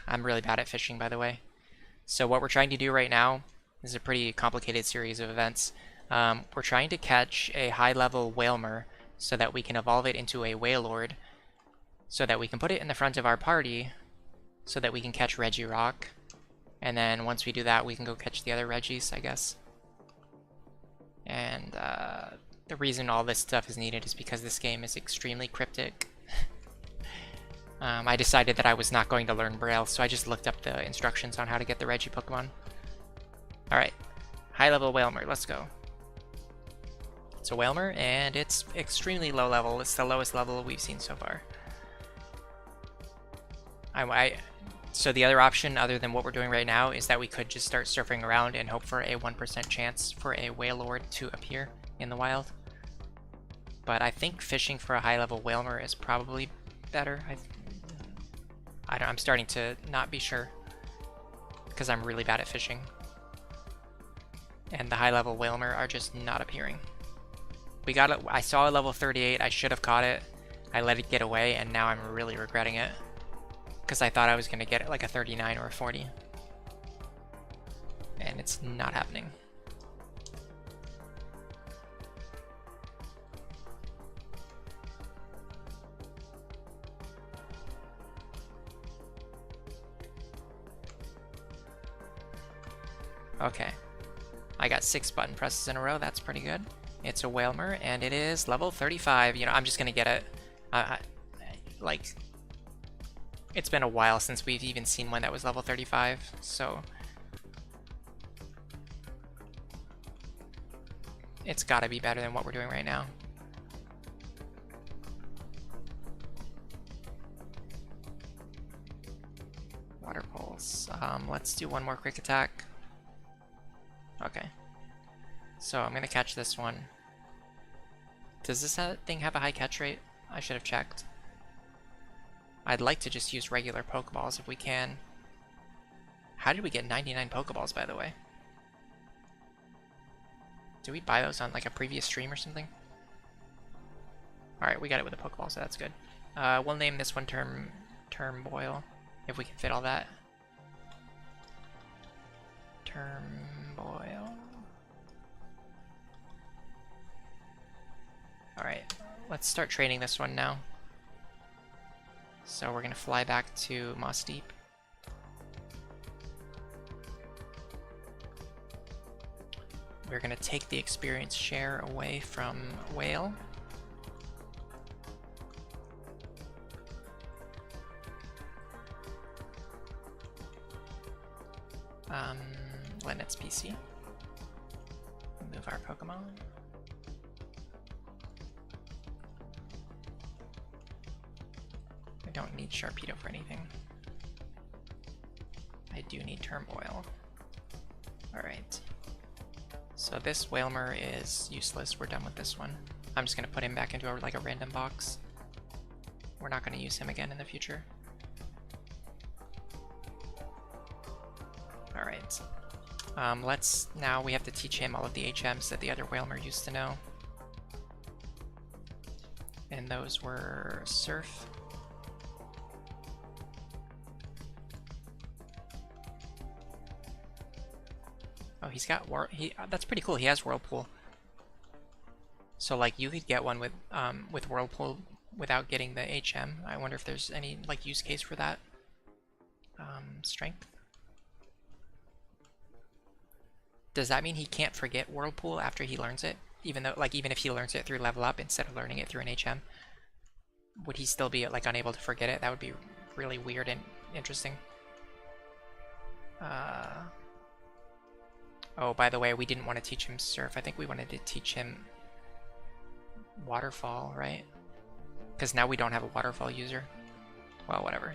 I'm really bad at fishing, by the way. So what we're trying to do right now is a pretty complicated series of events. We're trying to catch a high-level Whalmer so that we can evolve it into a Wailord, so that we can put it in the front of our party, so that we can catch Regirock. And then once we do that, we can go catch the other Regis, I guess. And the reason all this stuff is needed is because this game is extremely cryptic. I decided that I was not going to learn Braille, so I just looked up the instructions on how to get the Regi Pokemon. Alright, high level Whalmer, let's go. It's a Whalmer, and it's extremely low level. It's the lowest level we've seen so far. So the other option, other than what we're doing right now, is that we could just start surfing around and hope for a 1% chance for a Whale Lord to appear in the wild. But I think fishing for a high-level Whalmer is probably better. I'm starting to not be sure, because I'm really bad at fishing. And the high-level Whalmer are just not appearing. I saw a level 38, I should have caught it. I let it get away, and now I'm really regretting it. Because I thought I was going to get it like a 39 or a 40. And it's not happening. Okay. I got 6 button presses in a row, that's pretty good. It's a Whalmer, and it is level 35. You know, I'm just gonna get it. Like, it's been a while since we've even seen one that was level 35, so it's gotta be better than what we're doing right now. Water pulse. Let's do one more quick attack. Okay. So I'm gonna catch this one. Does this thing have a high catch rate? I should have checked. I'd like to just use regular Pokeballs if we can. How did we get 99 Pokeballs, by the way? Did we buy those on like a previous stream or something? Alright, we got it with a Pokeball, so that's good. We'll name this one Turmoil, if we can fit all that. Turmoil. Alright, let's start training this one now. So we're gonna fly back to Moss Deep. We're gonna take the experience share away from Whale. Limits PC. Move our Pokemon. I don't need Sharpedo for anything. I do need Turmoil. Alright. So this Whalmer is useless. We're done with this one. I'm just gonna put him back into like a random box. We're not gonna use him again in the future. Alright. Now we have to teach him all of the HMs that the other Whalmer used to know. And those were Surf. Oh, he's got that's pretty cool. He has Whirlpool. So like you could get one with Whirlpool without getting the HM. I wonder if there's any like use case for that. Strength. Does that mean he can't forget Whirlpool after he learns it? Even if he learns it through level up instead of learning it through an HM? Would he still be like unable to forget it? That would be really weird and interesting. Oh, by the way, we didn't want to teach him Surf. I think we wanted to teach him Waterfall, right? Because now we don't have a Waterfall user. Well, whatever.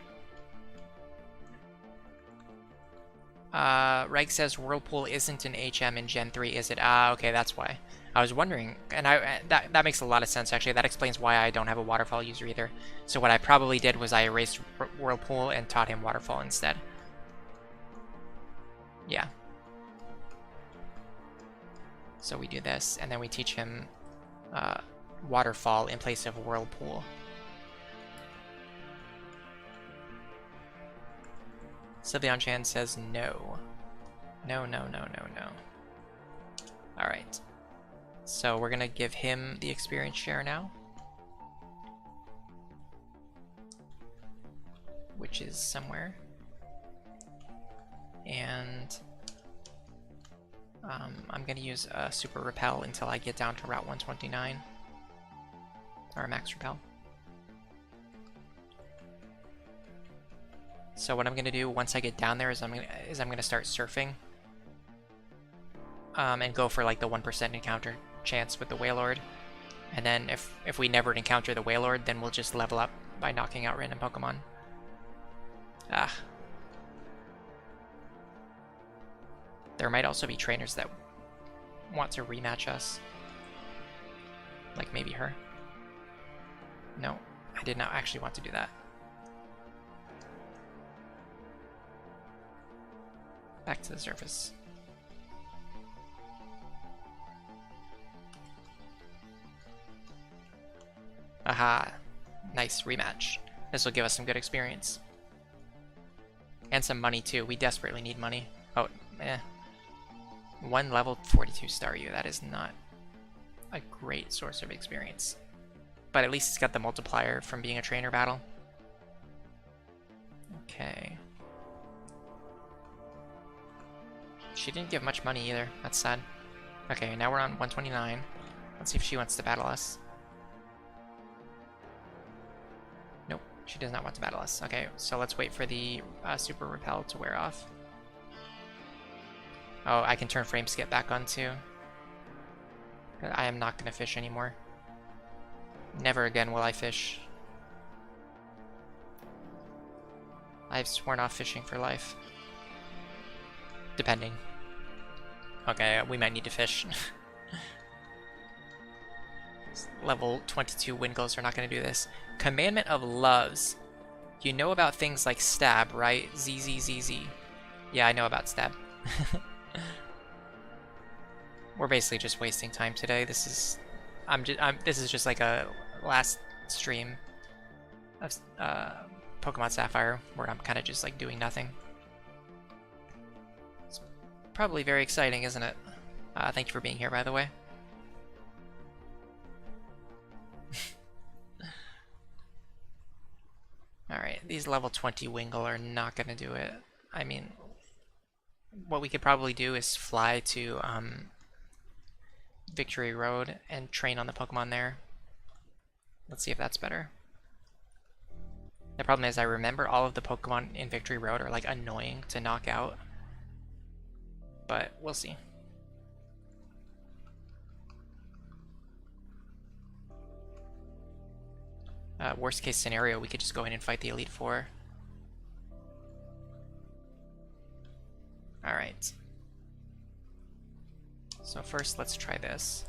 Reg says Whirlpool isn't an HM in Gen 3, is it? Ah, okay, that's why. I was wondering, and that makes a lot of sense, actually. That explains why I don't have a Waterfall user either. So what I probably did was I erased Whirlpool and taught him Waterfall instead. Yeah. So we do this, and then we teach him Waterfall in place of Whirlpool. Sylveon Chan says no. No, no, no, no, no. Alright. So we're gonna give him the experience share now. Which is somewhere. And I'm gonna use a Super Repel until I get down to Route 129. Or Max Repel. So what I'm gonna do once I get down there is I'm gonna start surfing. And go for like the 1% encounter chance with the Wailord. And then if we never encounter the Wailord, then we'll just level up by knocking out random Pokemon. Ah. There might also be trainers that want to rematch us. Like maybe her. No, I did not actually want to do that. Back to the surface. Aha. Nice rematch. This will give us some good experience. And some money too. We desperately need money. Oh, eh. One level 42 Staryu. That is not a great source of experience. But at least it's got the multiplier from being a trainer battle. Okay. She didn't give much money either. That's sad. Okay, now we're on 129. Let's see if she wants to battle us. Nope, she does not want to battle us. Okay, so let's wait for the Super Repel to wear off. Oh, I can turn Frame Skip back on too. I am not going to fish anymore. Never again will I fish. I've sworn off fishing for life. Depending. Okay, we might need to fish. Level 22 Wingles are not going to do this. Commandment of Loves. You know about things like Stab, right? ZZZZ. Yeah, I know about Stab. We're basically just wasting time today. This is this is just like a last stream of Pokemon Sapphire where I'm kind of just like doing nothing. It's probably very exciting, isn't it? Thank you for being here, by the way. Alright, these level 20 Wingull are not gonna do it. I mean, what we could probably do is fly to Victory Road and train on the Pokemon there. Let's see if that's better. The problem is I remember all of the Pokemon in Victory Road are like annoying to knock out. But we'll see. Worst case scenario, we could just go in and fight the Elite Four. Alright. So first, let's try this.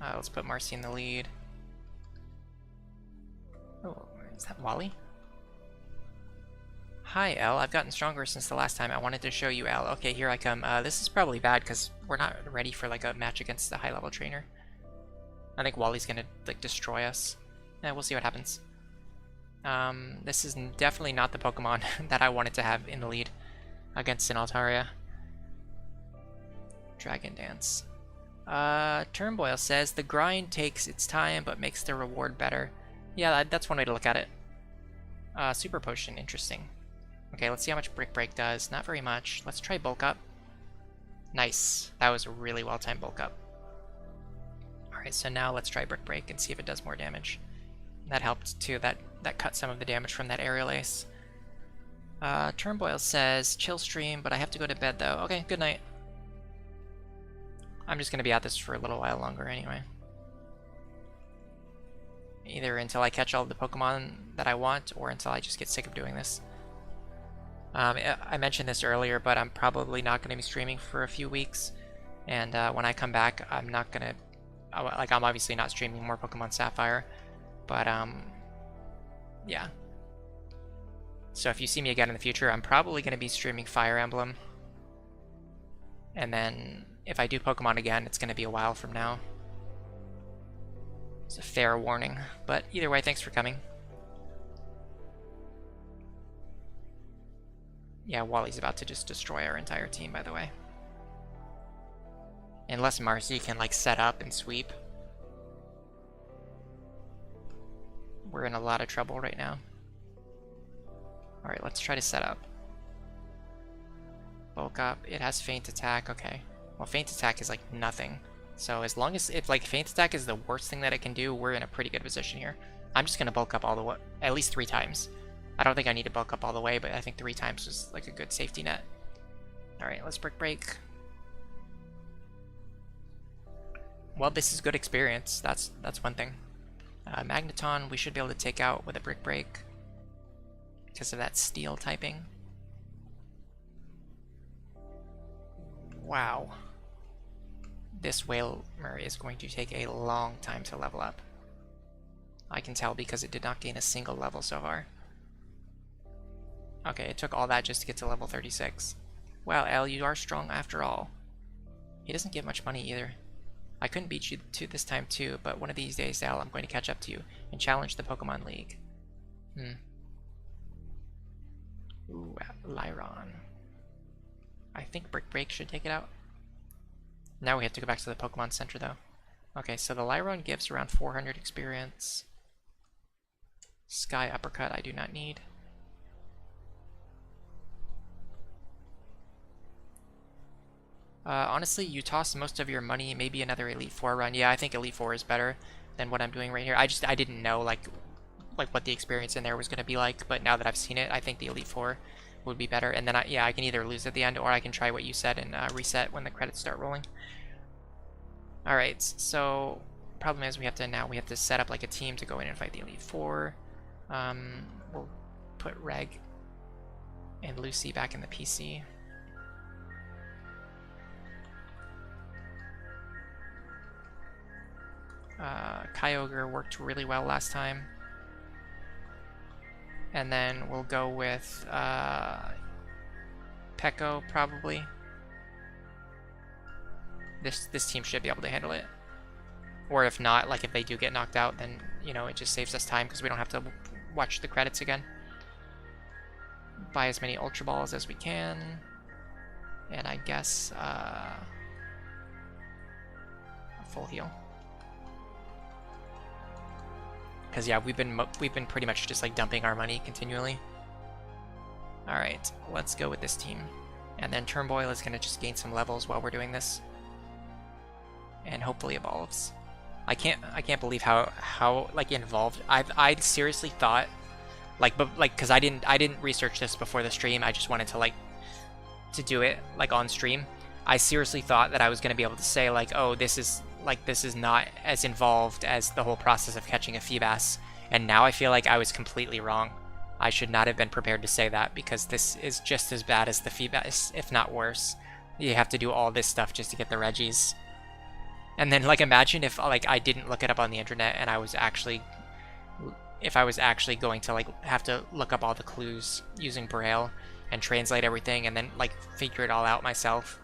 Let's put Marcy in the lead. Oh, is that Wally? Hi, Elle. I've gotten stronger since the last time. I wanted to show you, Elle. Okay, here I come. This is probably bad because we're not ready for like a match against the high-level trainer. I think Wally's gonna like destroy us. Yeah, we'll see what happens. This is definitely not the Pokemon that I wanted to have in the lead against an Altaria. Dragon Dance. Turnboil says, the grind takes its time but makes the reward better. Yeah, that's one way to look at it. Super Potion, interesting. Okay, let's see how much Brick Break does. Not very much. Let's try Bulk Up. Nice. That was a really well-timed Bulk Up. Alright, so now let's try Brick Break and see if it does more damage. That helped too. That cut some of the damage from that Aerial Ace. Turnboil says, chill stream, but I have to go to bed though. Okay, good night. I'm just going to be at this for a little while longer anyway. Either until I catch all the Pokemon that I want, or until I just get sick of doing this. I mentioned this earlier, but I'm probably not going to be streaming for a few weeks. And when I come back, I'm not going to... I'm obviously not streaming more Pokemon Sapphire. But, yeah. So if you see me again in the future, I'm probably going to be streaming Fire Emblem. And then, if I do Pokemon again, it's going to be a while from now. It's a fair warning. But either way, thanks for coming. Yeah, Wally's about to just destroy our entire team, by the way. Unless Marcy can, like, set up and sweep. We're in a lot of trouble right now. Alright, let's try to set up. Bulk Up. It has Feint Attack. Okay. Well, Feint Attack is, like, nothing. So as long as, if, like, Feint Attack is the worst thing that it can do, we're in a pretty good position here. I'm just going to bulk up all the way, at least 3 times. I don't think I need to bulk up all the way, but I think 3 times was, like, a good safety net. Alright, let's Brick Break. Well, this is good experience. That's one thing. Magneton, we should be able to take out with a Brick Break because of that steel typing. Wow. This Whalmer is going to take a long time to level up. I can tell because it did not gain a single level so far. Okay, it took all that just to get to level 36. Wow, L, you are strong after all. He doesn't give much money either. I couldn't beat you to this time too, but one of these days, L, I'm going to catch up to you and challenge the Pokemon League. Ooh, Lyron. I think Brick Break should take it out. Now we have to go back to the Pokemon Center though. Okay, so the Lyron gives around 400 experience. Sky Uppercut I do not need. Honestly, you toss most of your money, maybe another Elite Four run. Yeah, I think Elite Four is better than what I'm doing right here. I didn't know like what the experience in there was gonna be like, but now that I've seen it, I think the Elite Four would be better. And then I can either lose at the end or I can try what you said and reset when the credits start rolling. All right, so problem is we have to set up like a team to go in and fight the Elite Four. We'll put Reg and Lucy back in the PC. Kyogre worked really well last time. And then we'll go with Peko probably. This team should be able to handle it. Or if not, like if they do get knocked out, then you know it just saves us time because we don't have to watch the credits again. Buy as many Ultra Balls as we can, and I guess a full heal. Because yeah, we've been pretty much just like dumping our money continually. All right, let's go with this team, and then Turnboil is gonna just gain some levels while we're doing this, and hopefully evolves. I can't believe how like involved I seriously thought because I didn't research this before the stream. I just wanted to do it like on stream. I seriously thought that I was gonna be able to say like, oh, this is not as involved as the whole process of catching a Feebas, and now I feel like I was completely wrong. I should not have been prepared to say that because this is just as bad as the Feebas, if not worse. You have to do all this stuff just to get the Reggies. And then like imagine if like I didn't look it up on the internet and I was actually going to like have to look up all the clues using Braille and translate everything and then like figure it all out myself.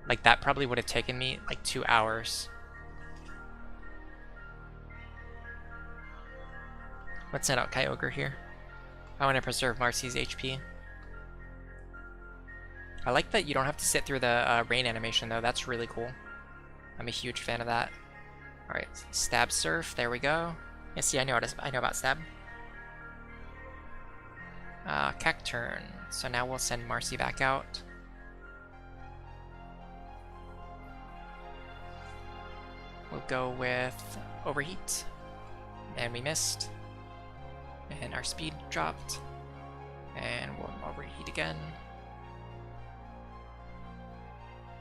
Like that probably would have taken me like 2 hours. Let's send out Kyogre here. I want to preserve Marcy's HP. I like that you don't have to sit through the rain animation though. That's really cool. I'm a huge fan of that. Alright, Stab Surf, there we go. Yeah, see, I know about Stab. Cacturn. So now we'll send Marcy back out. We'll go with Overheat. And we missed. And our speed dropped. And we'll overheat again.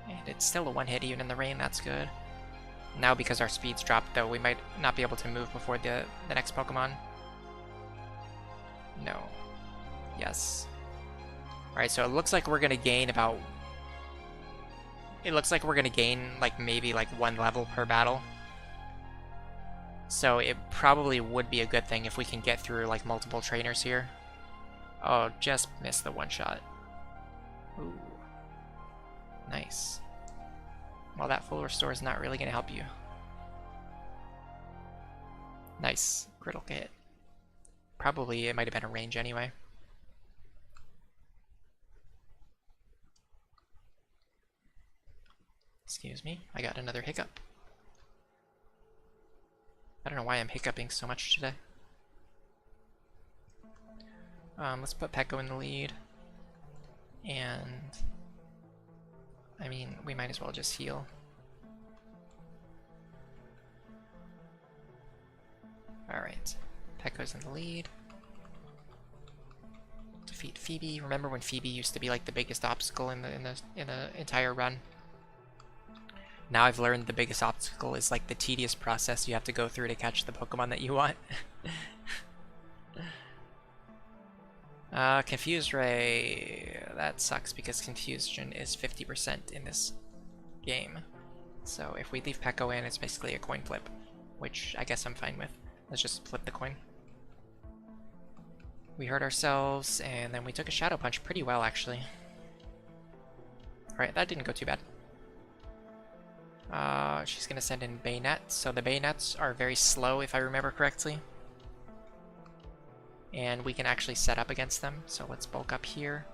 And it's still a one-hit even in the rain, that's good. Now because our speed's dropped though, we might not be able to move before the next Pokemon. No. Yes. Alright, so it looks like we're gonna gain about... It looks like we're gonna gain like maybe like 1 level per battle. So it probably would be a good thing if we can get through like multiple trainers here. Oh, just missed the one shot. Ooh. Nice. Well, that full restore is not really going to help you. Nice. Critical hit. Probably it might have been a range anyway. Excuse me, I got another hiccup. I don't know why I'm hiccuping so much today. Let's put Peko in the lead. And... I mean, we might as well just heal. Alright. Peko's in the lead. Defeat Phoebe. Remember when Phoebe used to be like the biggest obstacle in the entire run? Now I've learned the biggest obstacle is like the tedious process you have to go through to catch the Pokemon that you want. Confuse Ray. That sucks because confusion is 50% in this game. So if we leave Pekko in, it's basically a coin flip, which I guess I'm fine with. Let's just flip the coin. We hurt ourselves, and then we took a Shadow Punch pretty well, actually. Alright, that didn't go too bad. She's gonna send in Bayonet, so the Bayonets are very slow, if I remember correctly. And we can actually set up against them, so let's bulk up here.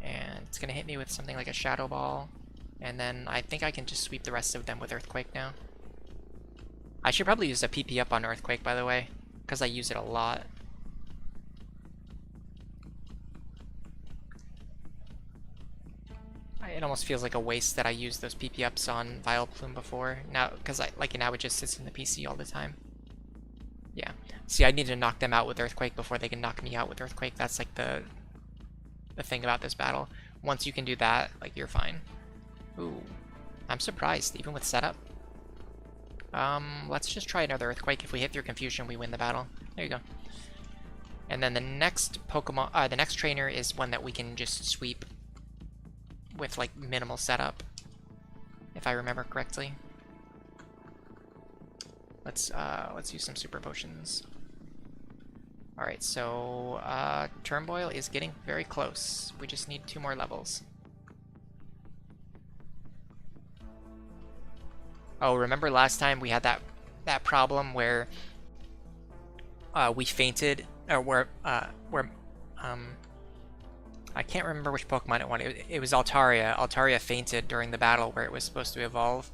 And it's gonna hit me with something like a Shadow Ball, and then I think I can just sweep the rest of them with Earthquake now. I should probably use a PP up on Earthquake, by the way, because I use it a lot. It almost feels like a waste that I used those PP ups on Vileplume before. Now, because now it just sits in the PC all the time. Yeah. See, I need to knock them out with Earthquake before they can knock me out with Earthquake. That's like the thing about this battle. Once you can do that, like, you're fine. Ooh. I'm surprised, even with setup. Let's just try another Earthquake. If we hit through Confusion, we win the battle. There you go. And then the next Pokemon, the next trainer is one that we can just sweep with like minimal setup, if I remember correctly. Let's use some super potions. Alright, so Turmoil is getting very close. We just need 2 more levels. Oh, remember last time we had that problem where we fainted, or where I can't remember which Pokemon it wanted. It was Altaria. Altaria fainted during the battle where it was supposed to evolve,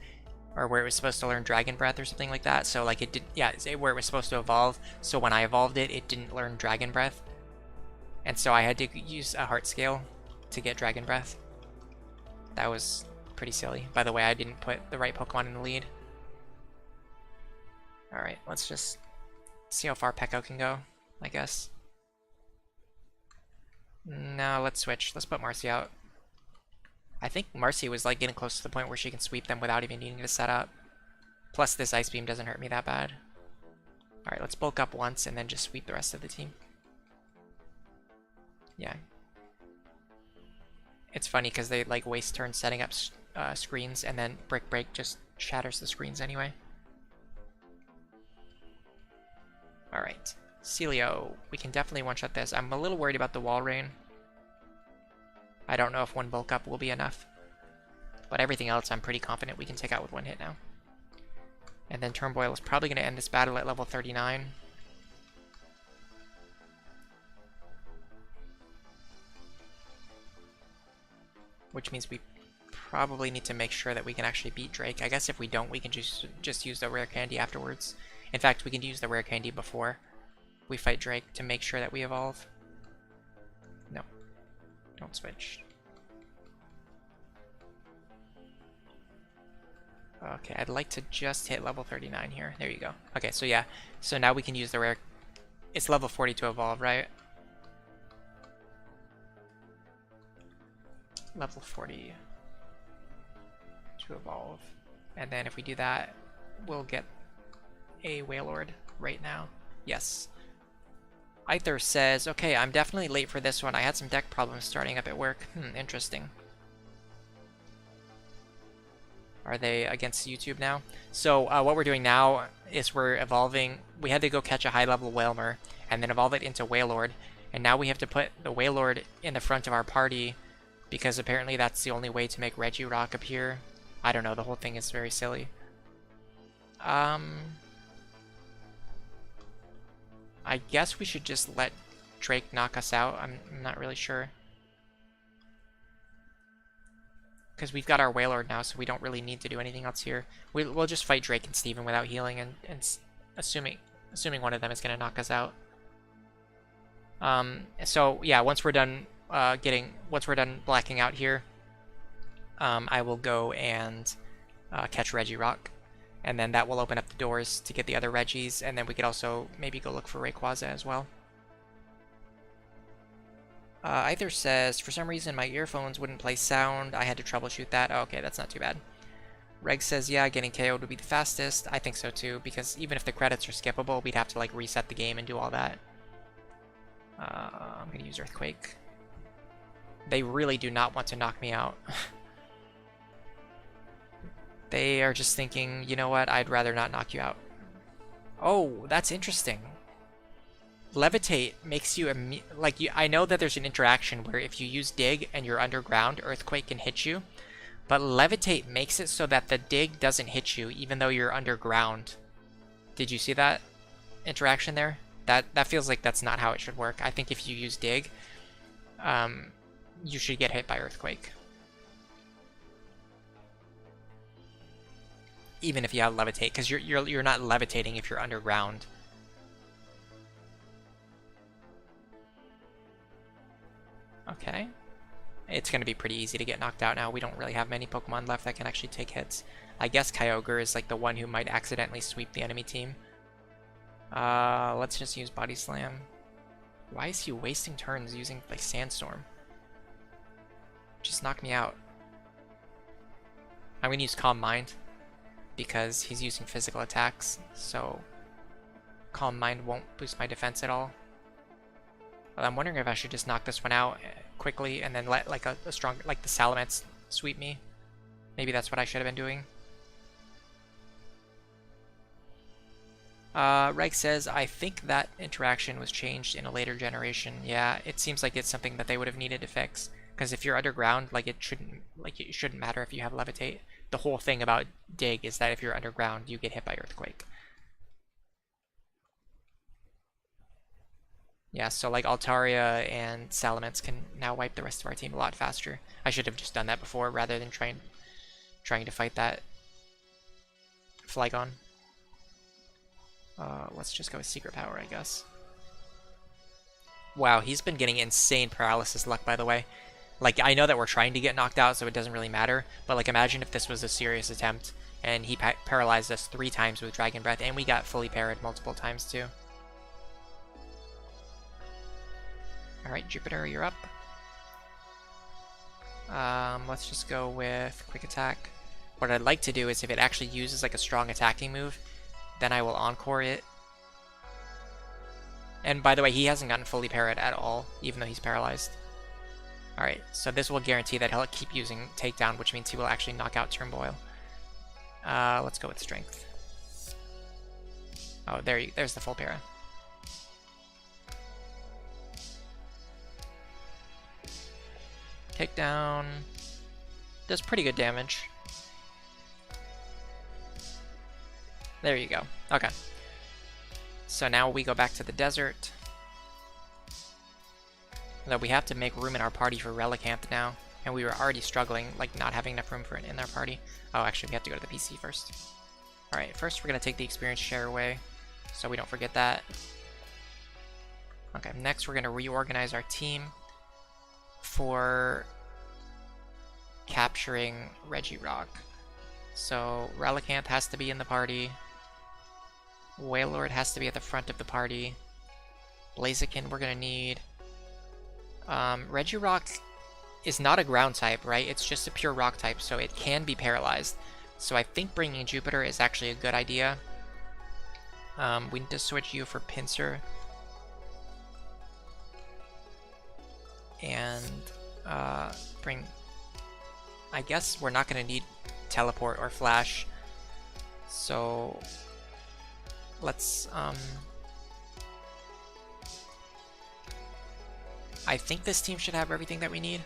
or where it was supposed to learn Dragon Breath or something like that. So like it did, yeah, where it was supposed to evolve. So when I evolved it, it didn't learn Dragon Breath, and so I had to use a Heart Scale to get Dragon Breath. That was pretty silly. By the way, I didn't put the right Pokemon in the lead. All right, let's just see how far Pekko can go, I guess. No, let's switch. Let's put Marcy out. I think Marcy was like getting close to the point where she can sweep them without even needing to set up. Plus this Ice Beam doesn't hurt me that bad. Alright, let's bulk up once and then just sweep the rest of the team. Yeah. It's funny because they like waste turns setting up screens, and then Brick Break just shatters the screens anyway. Alright. Celio, we can definitely one-shot this. I'm a little worried about the Wall Rain. I don't know if 1 bulk up will be enough. But everything else I'm pretty confident we can take out with 1 hit now. And then Turmoil is probably going to end this battle at level 39. Which means we probably need to make sure that we can actually beat Drake. I guess if we don't, we can just use the Rare Candy afterwards. In fact, we can use the Rare Candy before we fight Drake to make sure that we evolve. No. Don't switch. Okay, I'd like to just hit level 39 here. There you go. Okay, so yeah. So now we can use the rare... It's level 40 to evolve, right? Level 40 to evolve. And then if we do that, we'll get a Wailord right now. Yes. Aether says, okay, I'm definitely late for this one. I had some deck problems starting up at work. Interesting. Are they against YouTube now? So what we're doing now is we're evolving. We had to go catch a high-level Wailmer and then evolve it into Wailord. And now we have to put the Wailord in the front of our party because apparently that's the only way to make Regirock appear. I don't know, the whole thing is very silly. I guess we should just let Drake knock us out. I'm not really sure. Because we've got our Wailord now, so we don't really need to do anything else here. We'll just fight Drake and Steven without healing, and assuming one of them is going to knock us out. So yeah, once we're done blacking out here, I will go and catch Regirock. And then that will open up the doors to get the other Regis, and then we could also maybe go look for Rayquaza as well. Either says, for some reason my earphones wouldn't play sound. I had to troubleshoot that. Oh, okay, that's not too bad. Reg says, yeah, getting KO'd would be the fastest. I think so too, because even if the credits are skippable, we'd have to like reset the game and do all that. I'm gonna use Earthquake. They really do not want to knock me out. They are just thinking, you know what, I'd rather not knock you out. Oh, that's interesting. Levitate makes you, I know that there's an interaction where if you use Dig and you're underground, Earthquake can hit you. But Levitate makes it so that the Dig doesn't hit you even though you're underground. Did you see that interaction there? That feels like that's not how it should work. I think if you use Dig, you should get hit by Earthquake. Even if you have Levitate, because you're not levitating if you're underground. Okay. It's going to be pretty easy to get knocked out now. We don't really have many Pokemon left that can actually take hits. I guess Kyogre is like the one who might accidentally sweep the enemy team. Let's just use Body Slam. Why is he wasting turns using like Sandstorm? Just knock me out. I'm going to use Calm Mind because he's using physical attacks, so Calm Mind won't boost my defense at all. Well, I'm wondering if I should just knock this one out quickly and then let like a strong, like the Salamence sweep me. Maybe that's what I should have been doing. Reg says, I think that interaction was changed in a later generation. Yeah, it seems like it's something that they would have needed to fix. Because if you're underground, it shouldn't matter if you have Levitate. The whole thing about Dig is that if you're underground, you get hit by Earthquake. Yeah, so like Altaria and Salamence can now wipe the rest of our team a lot faster. I should have just done that before rather than trying to fight that Flygon. Let's just go with Secret Power, I guess. Wow, he's been getting insane paralysis luck, by the way. Like, I know that we're trying to get knocked out, so it doesn't really matter, but like, imagine if this was a serious attempt, and he paralyzed us 3 times with Dragon Breath, and we got fully parried multiple times, too. Alright, Jupiter, you're up. Let's just go with Quick Attack. What I'd like to do is if it actually uses like a strong attacking move, then I will Encore it. And by the way, he hasn't gotten fully parried at all, even though he's paralyzed. Alright, so this will guarantee that he'll keep using Takedown, which means he will actually knock out Turmoil. Let's go with Strength. Oh, there's the full para. Takedown does pretty good damage. There you go. Okay. So now we go back to the desert. Though we have to make room in our party for Relicanth now. And we were already struggling, like not having enough room for it in our party. Oh, actually we have to go to the PC first. Alright, first we're going to take the experience share away, so we don't forget that. Okay, next we're going to reorganize our team for capturing Regirock. So Relicanth has to be in the party. Wailord has to be at the front of the party. Blaziken we're gonna need. Regirock is not a ground type, right? It's just a pure rock type, so it can be paralyzed. So I think bringing Jupiter is actually a good idea. We need to switch you for Pinsir. And bring... I guess we're not going to need Teleport or Flash. So let's... I think this team should have everything that we need.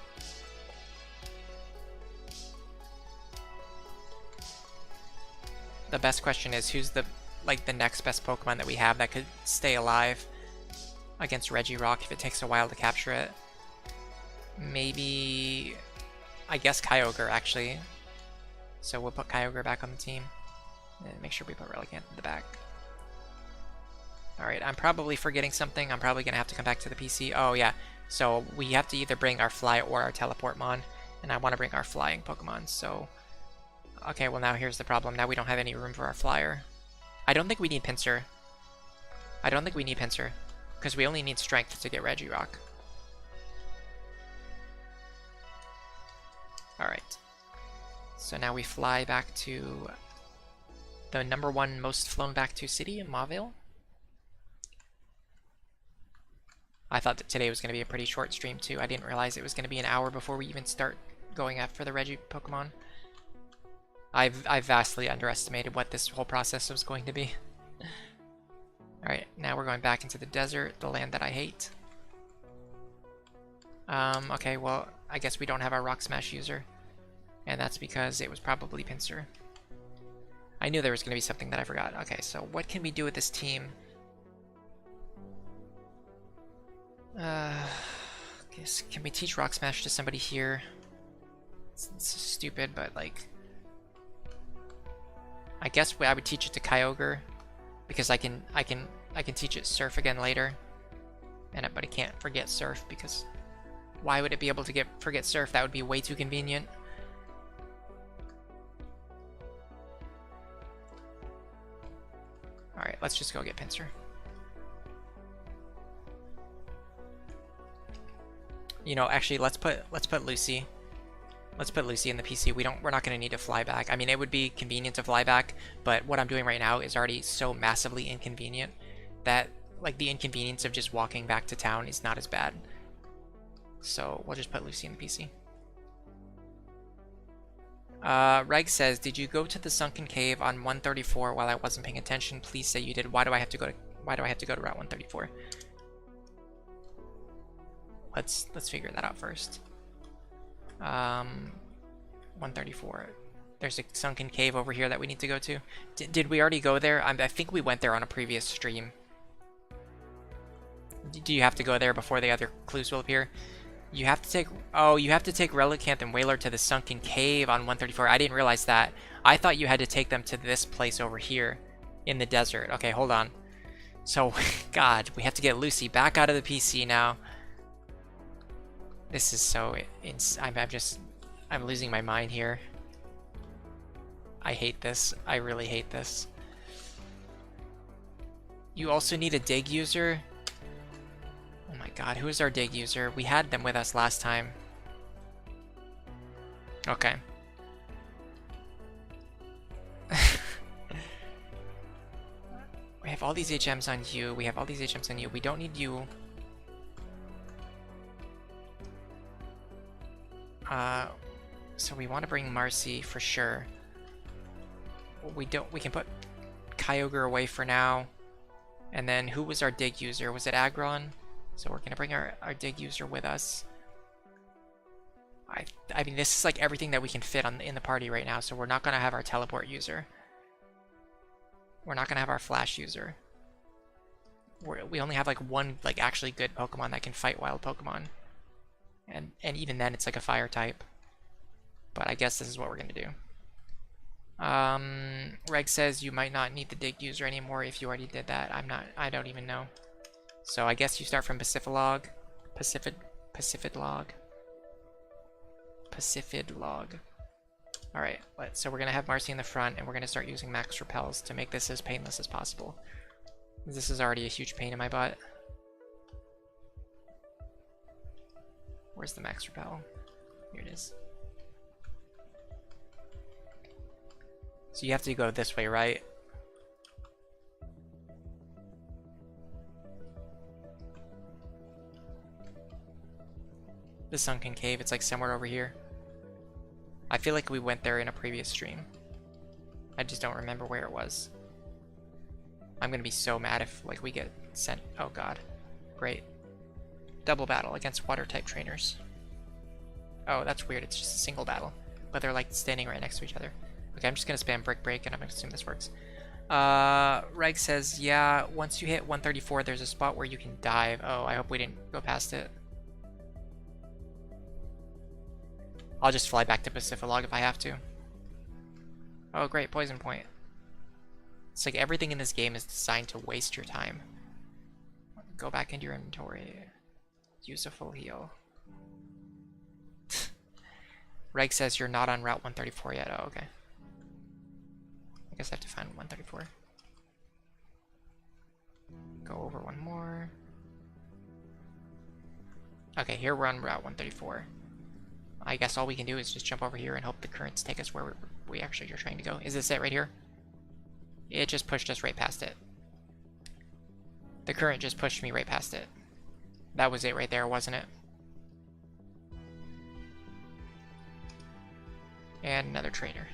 The best question is who's the next best Pokemon that we have that could stay alive against Regirock if it takes a while to capture it. Maybe, I guess Kyogre actually. So we'll put Kyogre back on the team and make sure we put Relicanth in the back. Alright, I'm probably forgetting something. I'm probably going to have to come back to the PC. Oh yeah, so we have to either bring our Fly or our Teleportmon, and I want to bring our Flying Pokemon, so... Okay, well now here's the problem. Now we don't have any room for our Flyer. I don't think we need Pinsir. I don't think we need Pinsir, because we only need Strength to get Regirock. Alright. So now we fly back to the #1 most flown back to city in Mauville. I thought that today was going to be a pretty short stream too. I didn't realize it was going to be an hour before we even start going after the Regi Pokemon. I've vastly underestimated what this whole process was going to be. Alright, now we're going back into the desert, the land that I hate. Okay, well, I guess we don't have our Rock Smash user. And that's because it was probably Pinsir. I knew there was going to be something that I forgot. Okay, so what can we do with this team? Guess, can we teach Rock Smash to somebody here? It's stupid, but like... I guess I would teach it to Kyogre, because I can teach it Surf again later. But I can't forget Surf, because why would it be able to forget Surf? That would be way too convenient. Alright, let's just go get Pinsir. You know, actually, let's put Lucy. Let's put Lucy in the PC. We're not going to need to fly back. I mean, it would be convenient to fly back, but what I'm doing right now is already so massively inconvenient that like the inconvenience of just walking back to town is not as bad. So we'll just put Lucy in the PC. Reg says, did you go to the sunken cave on 134 while I wasn't paying attention? Please say you did. Why do I have to go to Route 134? Let's figure that out first. 134. There's a sunken cave over here that we need to go to. Did we already go there? I think we went there on a previous stream. Do you have to go there before the other clues will appear? You have to take... Oh, you have to take Relicanth and Whaler to the sunken cave on 134. I didn't realize that. I thought you had to take them to this place over here in the desert. Okay, hold on. So, God, we have to get Lucy back out of the PC now. This is so... I'm losing my mind here. I hate this. I really hate this. You also need a dig user? Oh my god, who is our dig user? We had them with us last time. Okay. We have all these HMs on you. We have all these HMs on you. We don't need you. So we want to bring Marcy for sure. We can put Kyogre away for now. And then who was our dig user? Was it Aggron? So we're gonna bring our dig user with us. I mean, this is like everything that we can fit in the party right now, so we're not gonna have our teleport user. We're not gonna have our flash user. We only have like one like actually good Pokemon that can fight wild Pokemon. And even then it's like a fire type. But I guess this is what we're gonna do. Reg says you might not need the dig user anymore if you already did that. I don't even know. So I guess you start from Pacifidlog. Alright, so we're gonna have Marcy in the front and we're gonna start using Max Repels to make this as painless as possible. This is already a huge pain in my butt. Where's the Max Repel? Here it is. So you have to go this way, right? The sunken cave, it's like somewhere over here. I feel like we went there in a previous stream. I just don't remember where it was. I'm gonna be so mad if like we get sent. Oh god. Great. Double battle against water type trainers. Oh, that's weird. It's just a single battle. But they're like standing right next to each other. Okay, I'm just gonna spam Brick Break and I'm gonna assume this works. Reg says, yeah, once you hit 134, there's a spot where you can dive. Oh, I hope we didn't go past it. I'll just fly back to Pacifidlog if I have to. Oh, great, Poison Point. It's like everything in this game is designed to waste your time. Go back into your inventory. Use a full heal. Reg says you're not on Route 134 yet. Oh, okay. I guess I have to find 134. Go over one more. Okay, here we're on Route 134. I guess all we can do is just jump over here and hope the currents take us where we actually are trying to go. Is this it right here? It just pushed us right past it. The current just pushed me right past it. That was it right there, wasn't it? And another trader.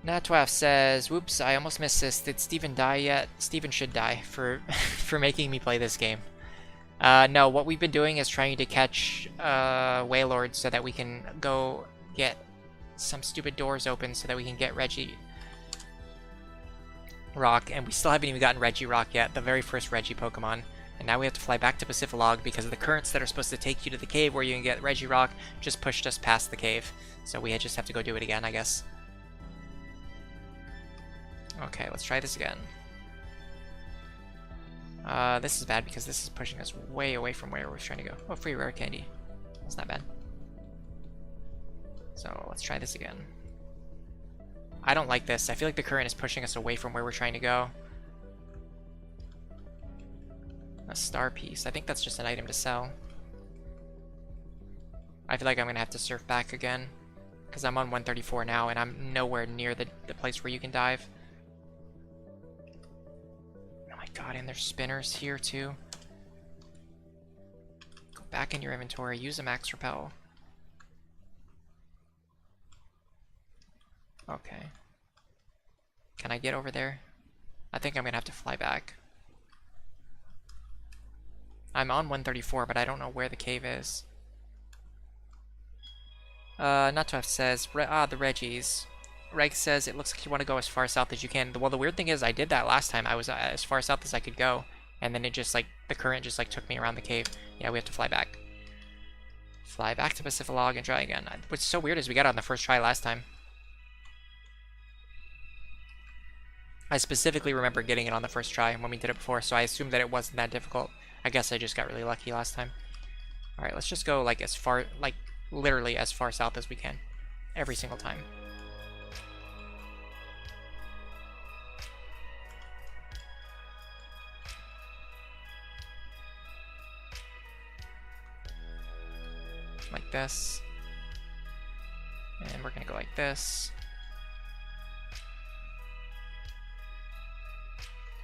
Natwaf says, whoops, I almost missed this. Did Steven die yet? Steven should die for for making me play this game. No, what we've been doing is trying to catch Wailords so that we can go get some stupid doors open so that we can get Reggie Rock, and we still haven't even gotten Reggie Rock yet, the very first Reggie Pokemon. And now we have to fly back to Pacifilog because the currents that are supposed to take you to the cave where you can get Reggie Rock just pushed us past the cave. So we just have to go do it again, I guess. Okay, let's try this again. This is bad because this is pushing us way away from where we're trying to go. Oh, free rare candy. That's not bad. So let's try this again. I don't like this. I feel like the current is pushing us away from where we're trying to go. A star piece. I think that's just an item to sell. I feel like I'm going to have to surf back again because I'm on 134 now and I'm nowhere near the place where you can dive. Oh my god, and there's spinners here too. Go back in your inventory. Use a max repel. Okay. Can I get over there? I think I'm gonna have to fly back. I'm on 134, but I don't know where the cave is. Natwaf says, the Reggies. Reg says, it looks like you want to go as far south as you can. Well, the weird thing is, I did that last time. I was as far south as I could go, and then it just, like, the current just, like, took me around the cave. Yeah, we have to fly back. Fly back to Pacifilog and try again. What's so weird is we got it on the first try last time. I specifically remember getting it on the first try when we did it before, so I assumed that it wasn't that difficult. I guess I just got really lucky last time. Alright, let's just go, like, as far, like, literally as far south as we can. Every single time. Like this. And we're gonna go like this.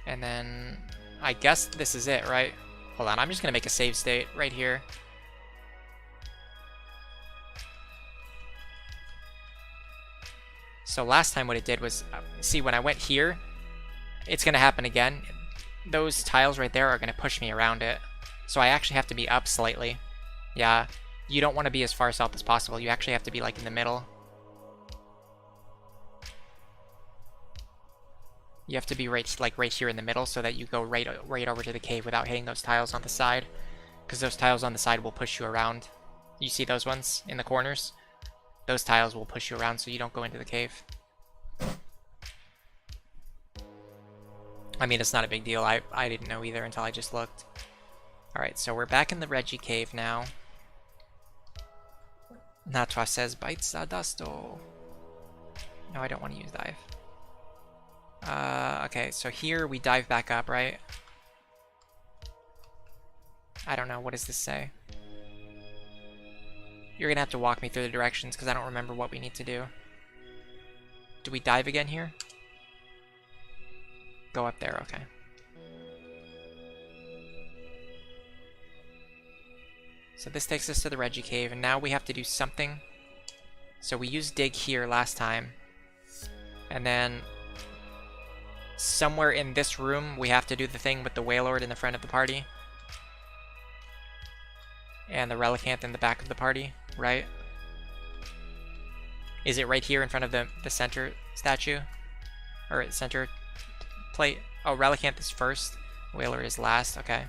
And then, I guess this is it, right? Hold on, I'm just gonna make a save state right here. So last time what it did was, see when I went here, it's gonna happen again. Those tiles right there are gonna push me around it. So I actually have to be up slightly. Yeah, you don't want to be as far south as possible. You actually have to be like in the middle. You have to be right here in the middle so that you go right over to the cave without hitting those tiles on the side. Because those tiles on the side will push you around. You see those ones in the corners? Those tiles will push you around so you don't go into the cave. I mean, it's not a big deal. I didn't know either until I just looked. Alright, so we're back in the Reggie cave now. Natwa says, bites Adasto. No, I don't want to use dive. Okay, so here we dive back up, right? I don't know, what does this say? You're gonna have to walk me through the directions because I don't remember what we need to do. Do we dive again here? Go up there, okay. So this takes us to the Reggie cave, and now we have to do something. So we used dig here last time. And then somewhere in this room we have to do the thing with the Wailord in the front of the party. And the Relicanth in the back of the party, right? Is it right here in front of the center statue? Or center plate? Oh, Relicanth is first. Wailord is last, okay.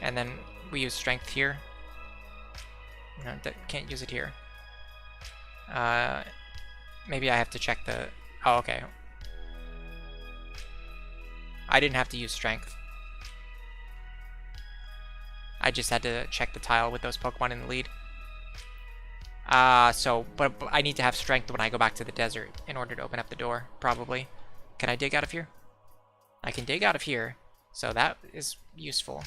And then we use strength here. No, can't use it here. Maybe I have to check the... Oh, okay. I didn't have to use strength. I just had to check the tile with those Pokemon in the lead. But I need to have strength when I go back to the desert in order to open up the door, probably. Can I dig out of here? I can dig out of here, so that is useful.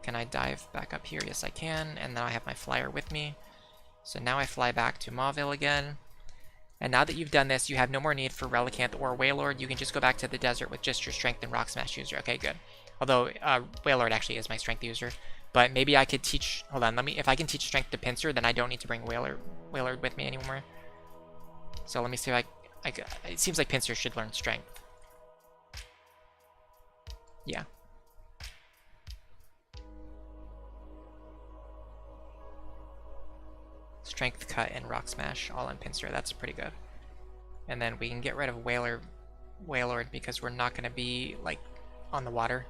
Can I dive back up here? Yes, I can. And now I have my flyer with me. So now I fly back to Mauville again. And now that you've done this, you have no more need for Relicanth or Wailord. You can just go back to the desert with just your Strength and Rock Smash user. Okay, good. Although Wailord actually is my Strength user. But maybe I could teach... Hold on, if I can teach Strength to Pinsir, then I don't need to bring Wailord with me anymore. So let me see if it seems like Pinsir should learn Strength. Yeah. Strength, Cut, and Rock Smash all on Pinsir. That's pretty good. And then we can get rid of Wailord because we're not going to be like on the water.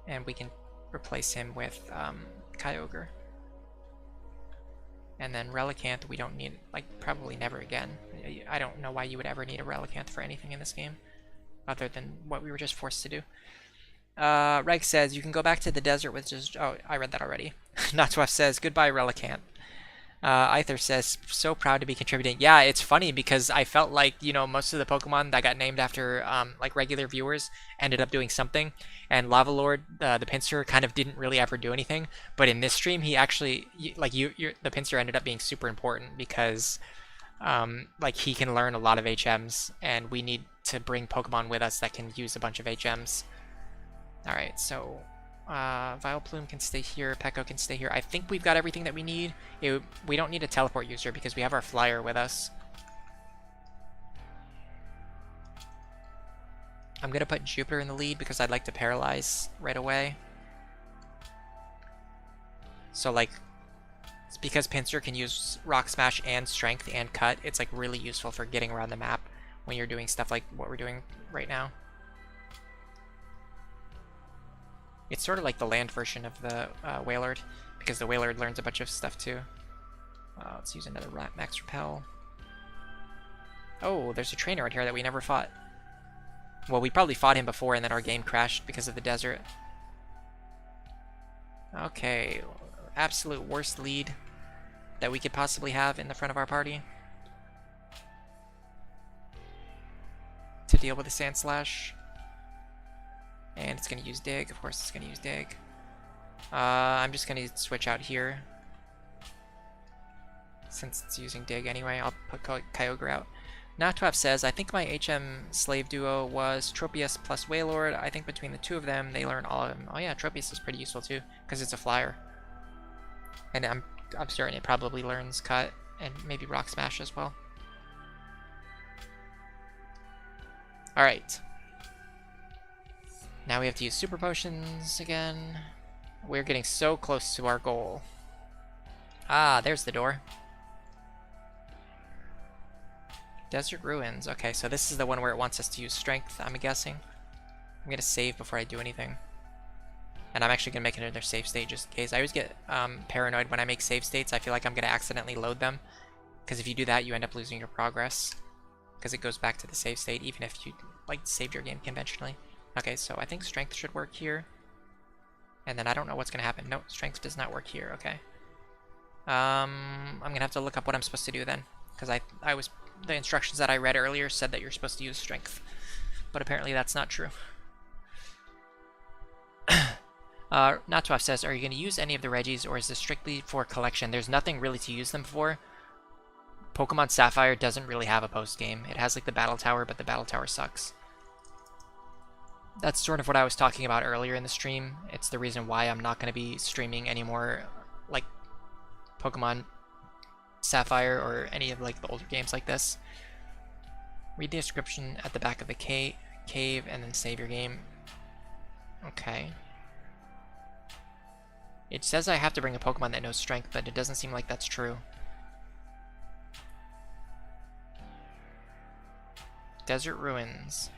And we can replace him with Kyogre. And then Relicanth we don't need, like, probably never again. I don't know why you would ever need a Relicanth for anything in this game, other than what we were just forced to do. Reg says, you can go back to the desert with just... Oh, I read that already. Notwaf says, goodbye Relicanth. Aether says, so proud to be contributing. Yeah, it's funny because I felt like, you know, most of the Pokemon that got named after, like, regular viewers ended up doing something. And Lavalord, the Pinsir, kind of didn't really ever do anything. But in this stream, he actually, like, the Pinsir ended up being super important because, like, he can learn a lot of HMs. And we need to bring Pokemon with us that can use a bunch of HMs. Alright, so... Vileplume can stay here, Pekka can stay here. I think we've got everything that we need. We don't need a teleport user because we have our flyer with us. I'm going to put Jupiter in the lead because I'd like to paralyze right away. So, like, it's because Pinsir can use Rock Smash and Strength and Cut. It's, like, really useful for getting around the map when you're doing stuff like what we're doing right now. It's sort of like the land version of the Wailord, because the Wailord learns a bunch of stuff too. Let's use another Max Repel. Oh, there's a trainer right here that we never fought. Well, we probably fought him before and then our game crashed because of the desert. Okay, absolute worst lead that we could possibly have in the front of our party to deal with the Sand Slash. And it's going to use Dig. Of course it's going to use Dig. I'm just going to switch out here. Since it's using Dig anyway, I'll put Kyogre out. Natwaf says, I think my HM slave duo was Tropius plus Wailord. I think between the two of them, they learn all of them. Oh yeah, Tropius is pretty useful too, because it's a flyer. And I'm certain it probably learns Cut and maybe Rock Smash as well. Alright. Now we have to use Super Potions again. We're getting so close to our goal. Ah, there's the door. Desert Ruins. Okay, so this is the one where it wants us to use Strength, I'm guessing. I'm going to save before I do anything. And I'm actually going to make another save state just in case. I always get paranoid when I make save states. I feel like I'm going to accidentally load them. Because if you do that, you end up losing your progress. Because it goes back to the save state, even if you, like, saved your game conventionally. Okay, so I think Strength should work here. And then I don't know what's going to happen. No, Strength does not work here. Okay. I'm going to have to look up what I'm supposed to do then. Because the instructions that I read earlier said that you're supposed to use Strength. But apparently that's not true. Natwaf says, are you going to use any of the Regis or is this strictly for collection? There's nothing really to use them for. Pokemon Sapphire doesn't really have a post-game. It has like the Battle Tower, but the Battle Tower sucks. That's sort of what I was talking about earlier in the stream. It's the reason why I'm not going to be streaming any more, like, Pokemon Sapphire or any of, like, the older games like this. Read the description at the back of the cave and then save your game. Okay. It says I have to bring a Pokemon that knows Strength, but it doesn't seem like that's true. Desert Ruins.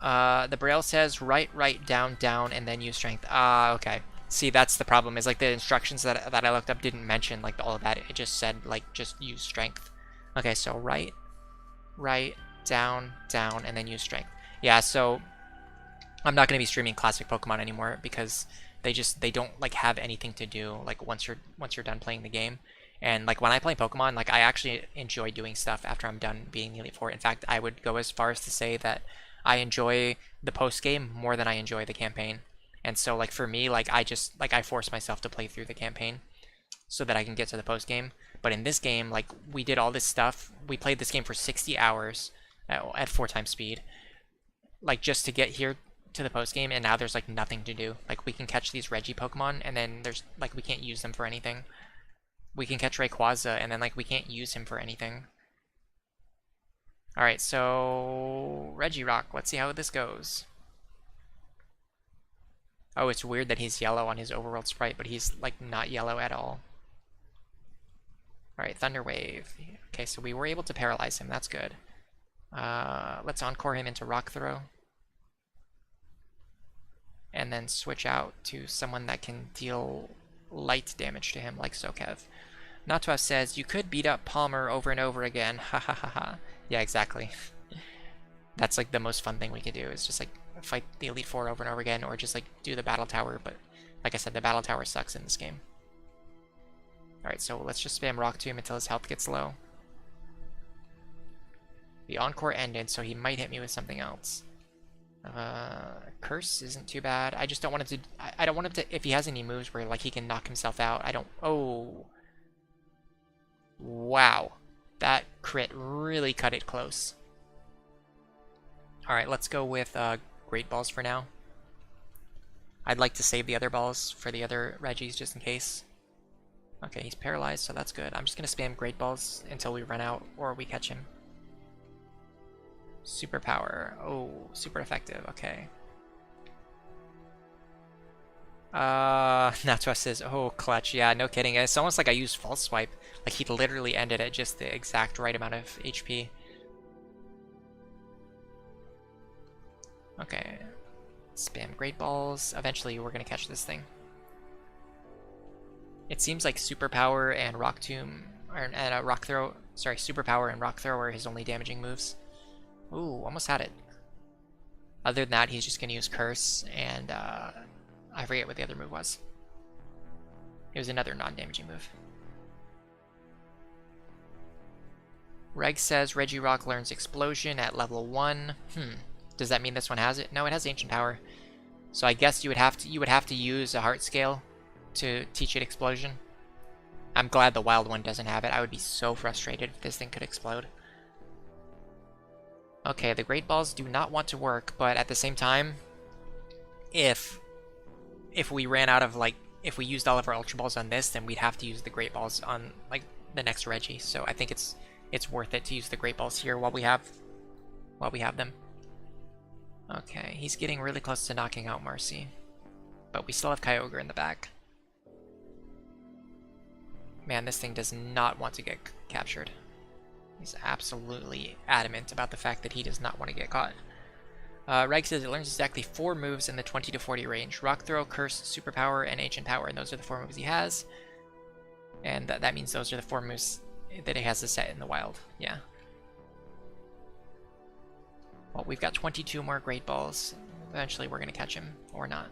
The Braille says right, down, and then use Strength. Ah, okay. See, that's the problem, is like the instructions that I looked up didn't mention like all of that. It just said like just use Strength. Okay, so right, down, and then use Strength. Yeah, so I'm not going to be streaming classic Pokemon anymore because they don't like have anything to do like once you're done playing the game. And like when I play Pokemon, like I actually enjoy doing stuff after I'm done being the Elite Four. In fact, I would go as far as to say that I enjoy the post game more than I enjoy the campaign. And so like for me, like I force myself to play through the campaign so that I can get to the post game. But in this game, like we did all this stuff. We played this game for 60 hours at 4 times speed, like just to get here to the post game, and now there's like nothing to do. Like we can catch these Reggie Pokemon, and then there's like we can't use them for anything. We can catch Rayquaza, and then like we can't use him for anything. All right, so Regirock. Let's see how this goes. Oh, it's weird that he's yellow on his overworld sprite, but he's like not yellow at all. All right, Thunder Wave. Okay, so we were able to paralyze him. That's good. Let's Encore him into Rock Throw. And then switch out to someone that can deal light damage to him, like Sokev. Natwa says, you could beat up Palmer over and over again. Ha ha ha ha. Yeah, exactly. That's like the most fun thing we could do, is just like fight the Elite Four over and over again, or just like do the Battle Tower, but like I said, the Battle Tower sucks in this game. Alright, so let's just spam Rock Tomb until his health gets low. The Encore ended, so he might hit me with something else. Curse isn't too bad. I just don't want him to... I don't want him to... If he has any moves where like he can knock himself out, I don't... Oh. Wow. That crit really cut it close. Alright, let's go with Great Balls for now. I'd like to save the other balls for the other Reggies just in case. Okay, he's paralyzed, so that's good. I'm just going to spam Great Balls until we run out or we catch him. Superpower. Oh, super effective. Okay. Natwa says, oh, clutch. Yeah, no kidding. It's almost like I used False Swipe. Like, he literally ended at just the exact right amount of HP. Okay. Spam Great Balls. Eventually, we're going to catch this thing. It seems like Superpower and Rock Tomb, and Rock Throw, sorry, Superpower and Rock Throw are his only damaging moves. Ooh, almost had it. Other than that, he's just going to use Curse, and I forget what the other move was. It was another non-damaging move. Reg says Regirock learns Explosion at level 1. Does that mean this one has it? No, it has Ancient Power. So I guess you would have to use a Heart Scale to teach it Explosion. I'm glad the wild one doesn't have it. I would be so frustrated if this thing could explode. Okay, the Great Balls do not want to work, but at the same time, if we ran out of, like, if we used all of our Ultra Balls on this, then we'd have to use the Great Balls on, like, the next Reggie. So I think it's worth it to use the Great Balls here while we have them. Okay, he's getting really close to knocking out Marcy, but we still have Kyogre in the back. Man, this thing does not want to get captured. He's absolutely adamant about the fact that he does not want to get caught. Reg says it learns exactly 4 moves in the 20 to 40 range. Rock Throw, Curse, Superpower, and Ancient Power, and those are the 4 moves he has. And that means those are the 4 moves that he has to set in the wild. Yeah. Well, we've got 22 more Great Balls. Eventually we're going to catch him, or not.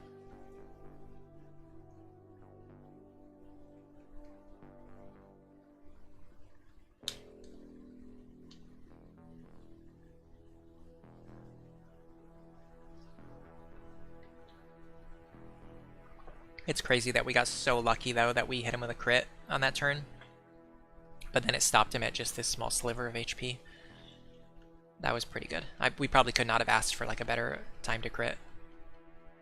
It's crazy that we got so lucky, though, that we hit him with a crit on that turn. But then it stopped him at just this small sliver of HP. That was pretty good. We probably could not have asked for like a better time to crit.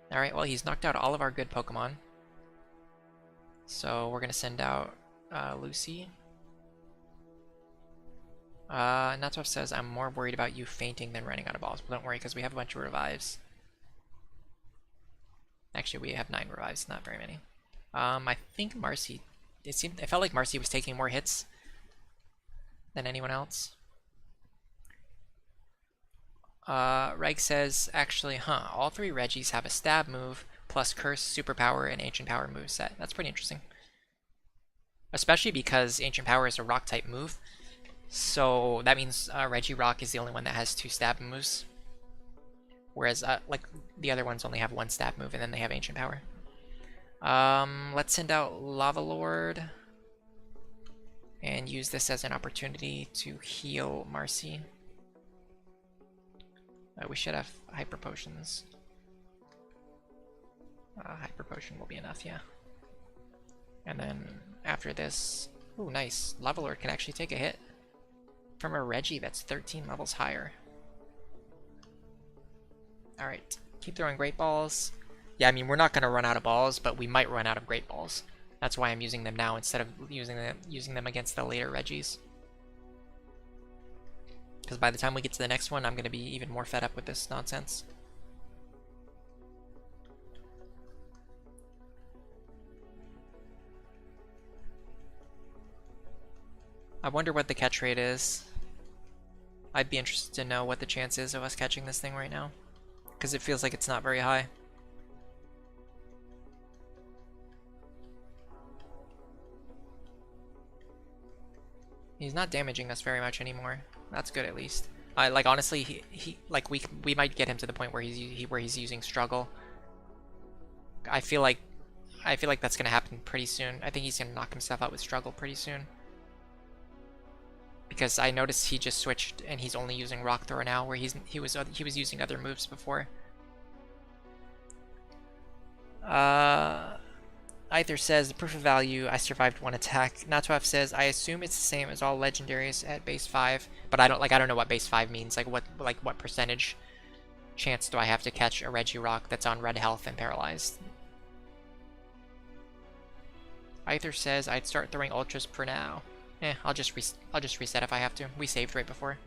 Alright, well, he's knocked out all of our good Pokemon. So we're going to send out Lucy. Natsuv says, I'm more worried about you fainting than running out of balls. But don't worry, because we have a bunch of revives. Actually, we have 9 revives, not very many. I think Marcy... It felt like Marcy was taking more hits than anyone else. Reg says, actually, all 3 Reggies have a stab move, plus Curse, Superpower, and Ancient Power moveset. That's pretty interesting. Especially because Ancient Power is a Rock-type move. So that means Regirock is the only one that has 2 stab moves. Whereas, like, the other ones only have 1 stab move, and then they have Ancient Power. Let's send out Lava Lord. and use this as an opportunity to heal Marcy. We should have hyper potions. Hyper potion will be enough, yeah. And then after this, ooh, nice. Leveler can actually take a hit from a Reggie that's 13 levels higher. Alright, keep throwing Great Balls. Yeah, I mean, we're not going to run out of balls, but we might run out of Great Balls. That's why I'm using them now instead of using them against the later Reggies. Because by the time we get to the next one, I'm going to be even more fed up with this nonsense. I wonder what the catch rate is. I'd be interested to know what the chance is of us catching this thing right now. Because it feels like it's not very high. He's not damaging us very much anymore. That's good at least. Like honestly, we might get him to the point where he's using struggle. I feel like that's gonna happen pretty soon. I think he's gonna knock himself out with struggle pretty soon. Because I noticed he just switched and he's only using rock throw now, where he was using other moves before. Either says the proof of value, I survived one attack. Natwaf says I assume it's the same as all legendaries at base 5, but I don't know what base 5 means. Like what percentage chance do I have to catch a Regirock that's on red health and paralyzed? Either says I'd start throwing ultras for now. I'll just reset if I have to. We saved right before.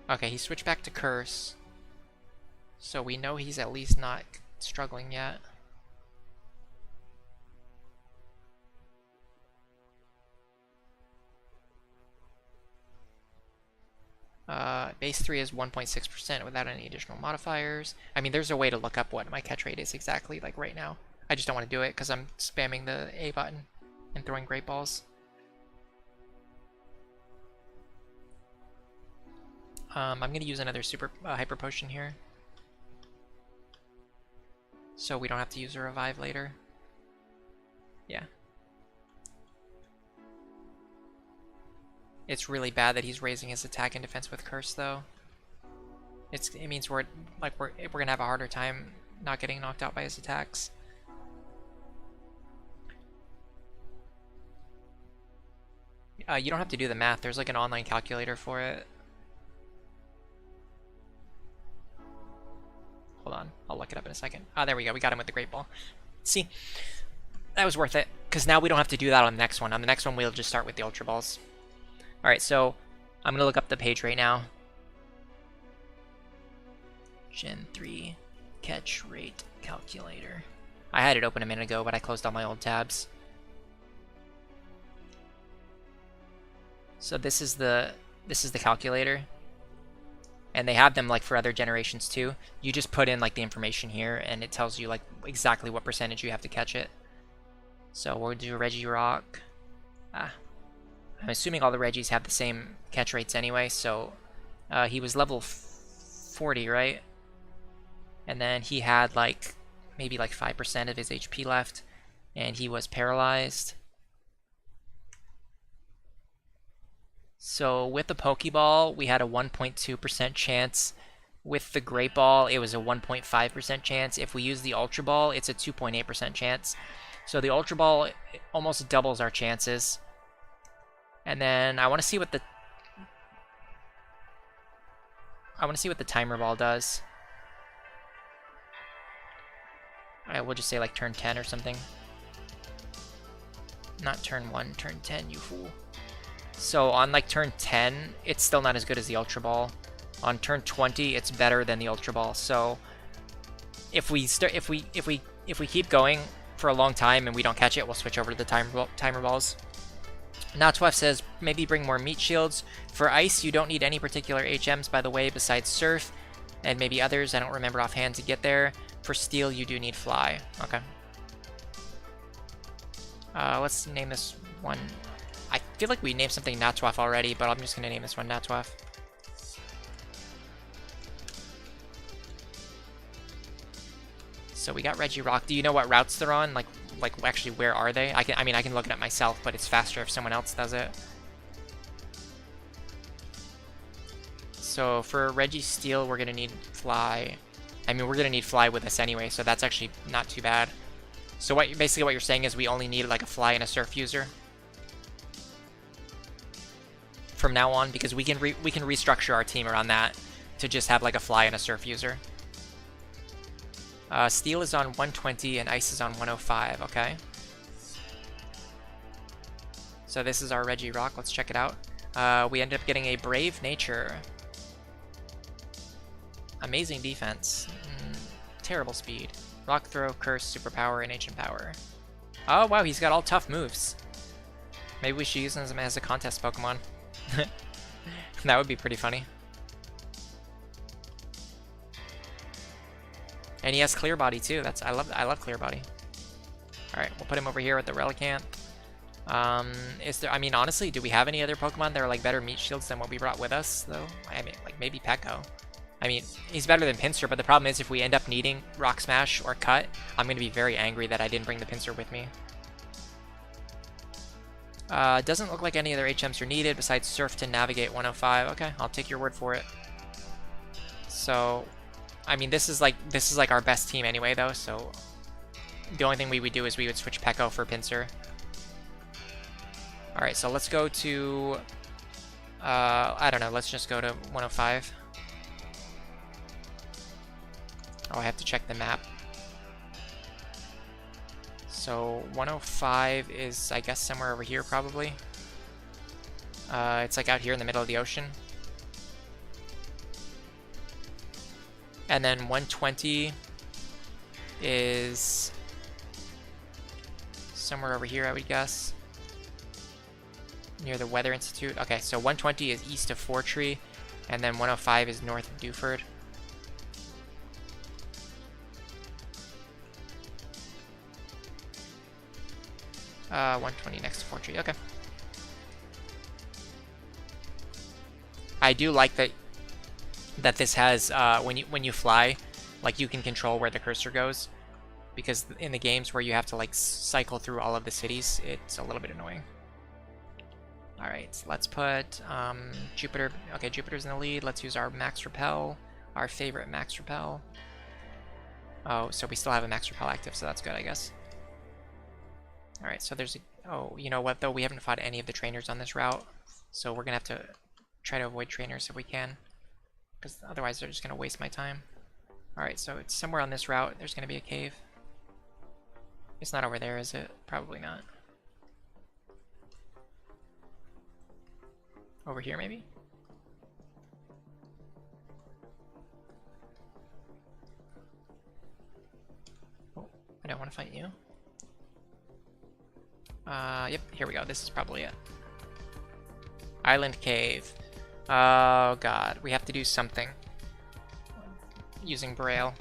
Okay, he switched back to Curse. So we know he's at least not struggling yet. Base 3 is 1.6% without any additional modifiers. I mean, there's a way to look up what my catch rate is exactly, like right now. I just don't want to do it because I'm spamming the A button and throwing Great Balls. I'm going to use another super hyper potion here, so we don't have to use a revive later. Yeah. It's really bad that he's raising his attack and defense with Curse, though. It means we're gonna have a harder time not getting knocked out by his attacks. You don't have to do the math. There's like an online calculator for it. Hold on, I'll look it up in a second. Ah, there we go. We got him with the Great Ball. See, that was worth it, because now we don't have to do that on the next one. On the next one, we'll just start with the Ultra Balls. Alright, so I'm going to look up the page right now. Gen 3 catch rate calculator. I had it open a minute ago, but I closed all my old tabs. So this is the calculator. And they have them like for other generations too. You just put in like the information here and it tells you like exactly what percentage you have to catch it. So we'll do Regirock. I'm assuming all the Reggies have the same catch rates anyway, so he was level 40, right? And then he had like maybe like 5% of his HP left, and he was paralyzed. So with the Pokeball, we had a 1.2% chance. With the Great Ball, it was a 1.5% chance. If we use the Ultra Ball, it's a 2.8% chance. So the Ultra Ball almost doubles our chances. And then I want to see what the Timer Ball does. Alright, we'll just say like turn 10 or something. Not turn 1, turn 10, you fool. So on like turn 10, it's still not as good as the Ultra Ball. On turn 20, it's better than the Ultra Ball. So if we keep going for a long time and we don't catch it, we'll switch over to the Timer Balls. Natwef says, maybe bring more meat shields. For ice, you don't need any particular HMs, by the way, besides surf, and maybe others. I don't remember offhand to get there. For steel, you do need fly. Okay. Let's name this one. I feel like we named something Natwef already, but I'm just going to name this one Natwef. So we got Regirock. Do you know what routes they're on? Like actually, where are they? I mean, I can look it up myself, but it's faster if someone else does it. So for Registeel, we're gonna need Fly. I mean, we're gonna need Fly with us anyway, so that's actually not too bad. So basically what you're saying is we only need like a Fly and a Surf user from now on, because we can restructure our team around that to just have like a Fly and a Surf user. Steel is on 120 and Ice is on 105. Okay. So this is our Regirock. Let's check it out. We ended up getting a Brave Nature. Amazing defense. Terrible speed. Rock Throw, Curse, Superpower, and Ancient Power. Oh wow, he's got all tough moves. Maybe we should use him as a contest Pokemon. That would be pretty funny. And he has Clear Body too. I love Clear Body. All right, we'll put him over here with the Relicanth. Is there? I mean, honestly, do we have any other Pokemon that are like better meat shields than what we brought with us, though? I mean, like maybe Pekko. I mean, he's better than Pinsir, but the problem is if we end up needing Rock Smash or Cut, I'm going to be very angry that I didn't bring the Pinsir with me. Doesn't look like any other HMs are needed besides Surf to navigate 105. Okay, I'll take your word for it. So, I mean, this is like our best team anyway, though. So, the only thing we would do is we would switch Pekko for Pinsir. All right, so let's go to. I don't know. Let's just go to 105. Oh, I have to check the map. So 105 is, I guess, somewhere over here probably. It's like out here in the middle of the ocean. And then 120 is somewhere over here, I would guess. Near the Weather Institute. Okay, so 120 is east of Fortree, and then 105 is north of Dewford. 120 next to Fortree. Okay. I do like that this has when you fly, like you can control where the cursor goes, because in the games where you have to like cycle through all of the cities, it's a little bit annoying. All right, let's put Jupiter. Okay, Jupiter's in the lead. Let's use our Max Repel, our favorite Max Repel. Oh, so we still have a Max Repel active, so that's good, I guess. All right, so there's a, oh, you know what though? We haven't fought any of the trainers on this route, so we're gonna have to try to avoid trainers if we can, because otherwise they're just gonna waste my time. All right, so it's somewhere on this route. There's gonna be a cave. It's not over there, is it? Probably not. Over here, maybe? Oh, I don't want to fight you. Yep, here we go. This is probably it. Island Cave. Oh god, we have to do something. Using Braille.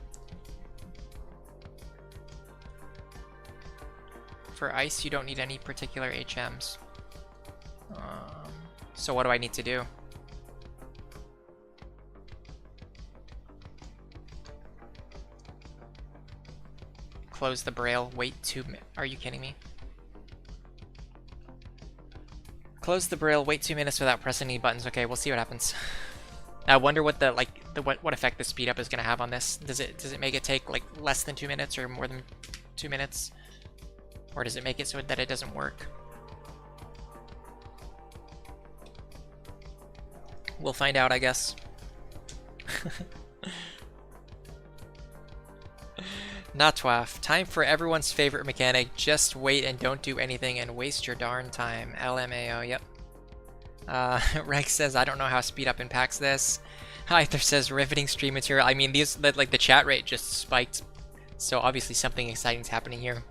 For ice, you don't need any particular HMs. So what do I need to do? Close the Braille, wait 2 minutes. Are you kidding me? Close the Braille, wait 2 minutes without pressing any buttons. Okay, we'll see what happens. I wonder what the what effect the speed up is gonna have on this. Does it make it take like less than 2 minutes or more than 2 minutes? Or does it make it so that it doesn't work? We'll find out, I guess. Natwaf, time for everyone's favorite mechanic. Just wait and don't do anything and waste your darn time. LMAO, yep. Rex says, I don't know how speed up impacts this. Hyther says, riveting stream material. I mean, these, like the chat rate just spiked. So obviously something exciting is happening here.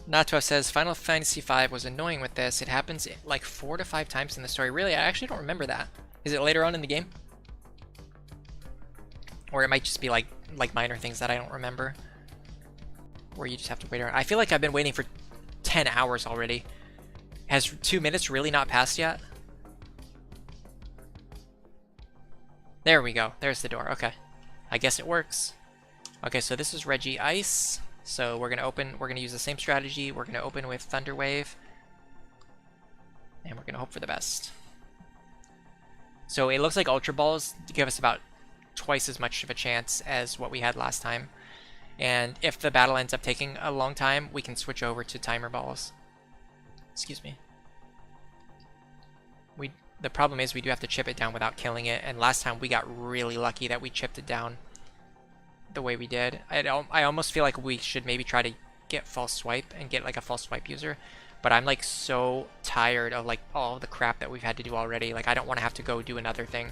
Natwaf says, Final Fantasy V was annoying with this. It happens like 4 to 5 times in the story. Really, I actually don't remember that. Is it later on in the game? Or it might just be like minor things that I don't remember. Where you just have to wait around. I feel like I've been waiting for 10 hours already. Has 2 minutes really not passed yet? There we go. There's the door. Okay. I guess it works. Okay, so this is Reggie Ice. So we're gonna use the same strategy. We're gonna open with Thunder Wave. And we're gonna hope for the best. So it looks like Ultra Balls give us about twice as much of a chance as what we had last time. And if the battle ends up taking a long time, we can switch over to Timer Balls. Excuse me. The problem is we do have to chip it down without killing it, and last time we got really lucky that we chipped it down the way we did. I almost feel like we should maybe try to get False Swipe and get like a False Swipe user, but I'm like so tired of like all the crap that we've had to do already. Like I don't want to have to go do another thing.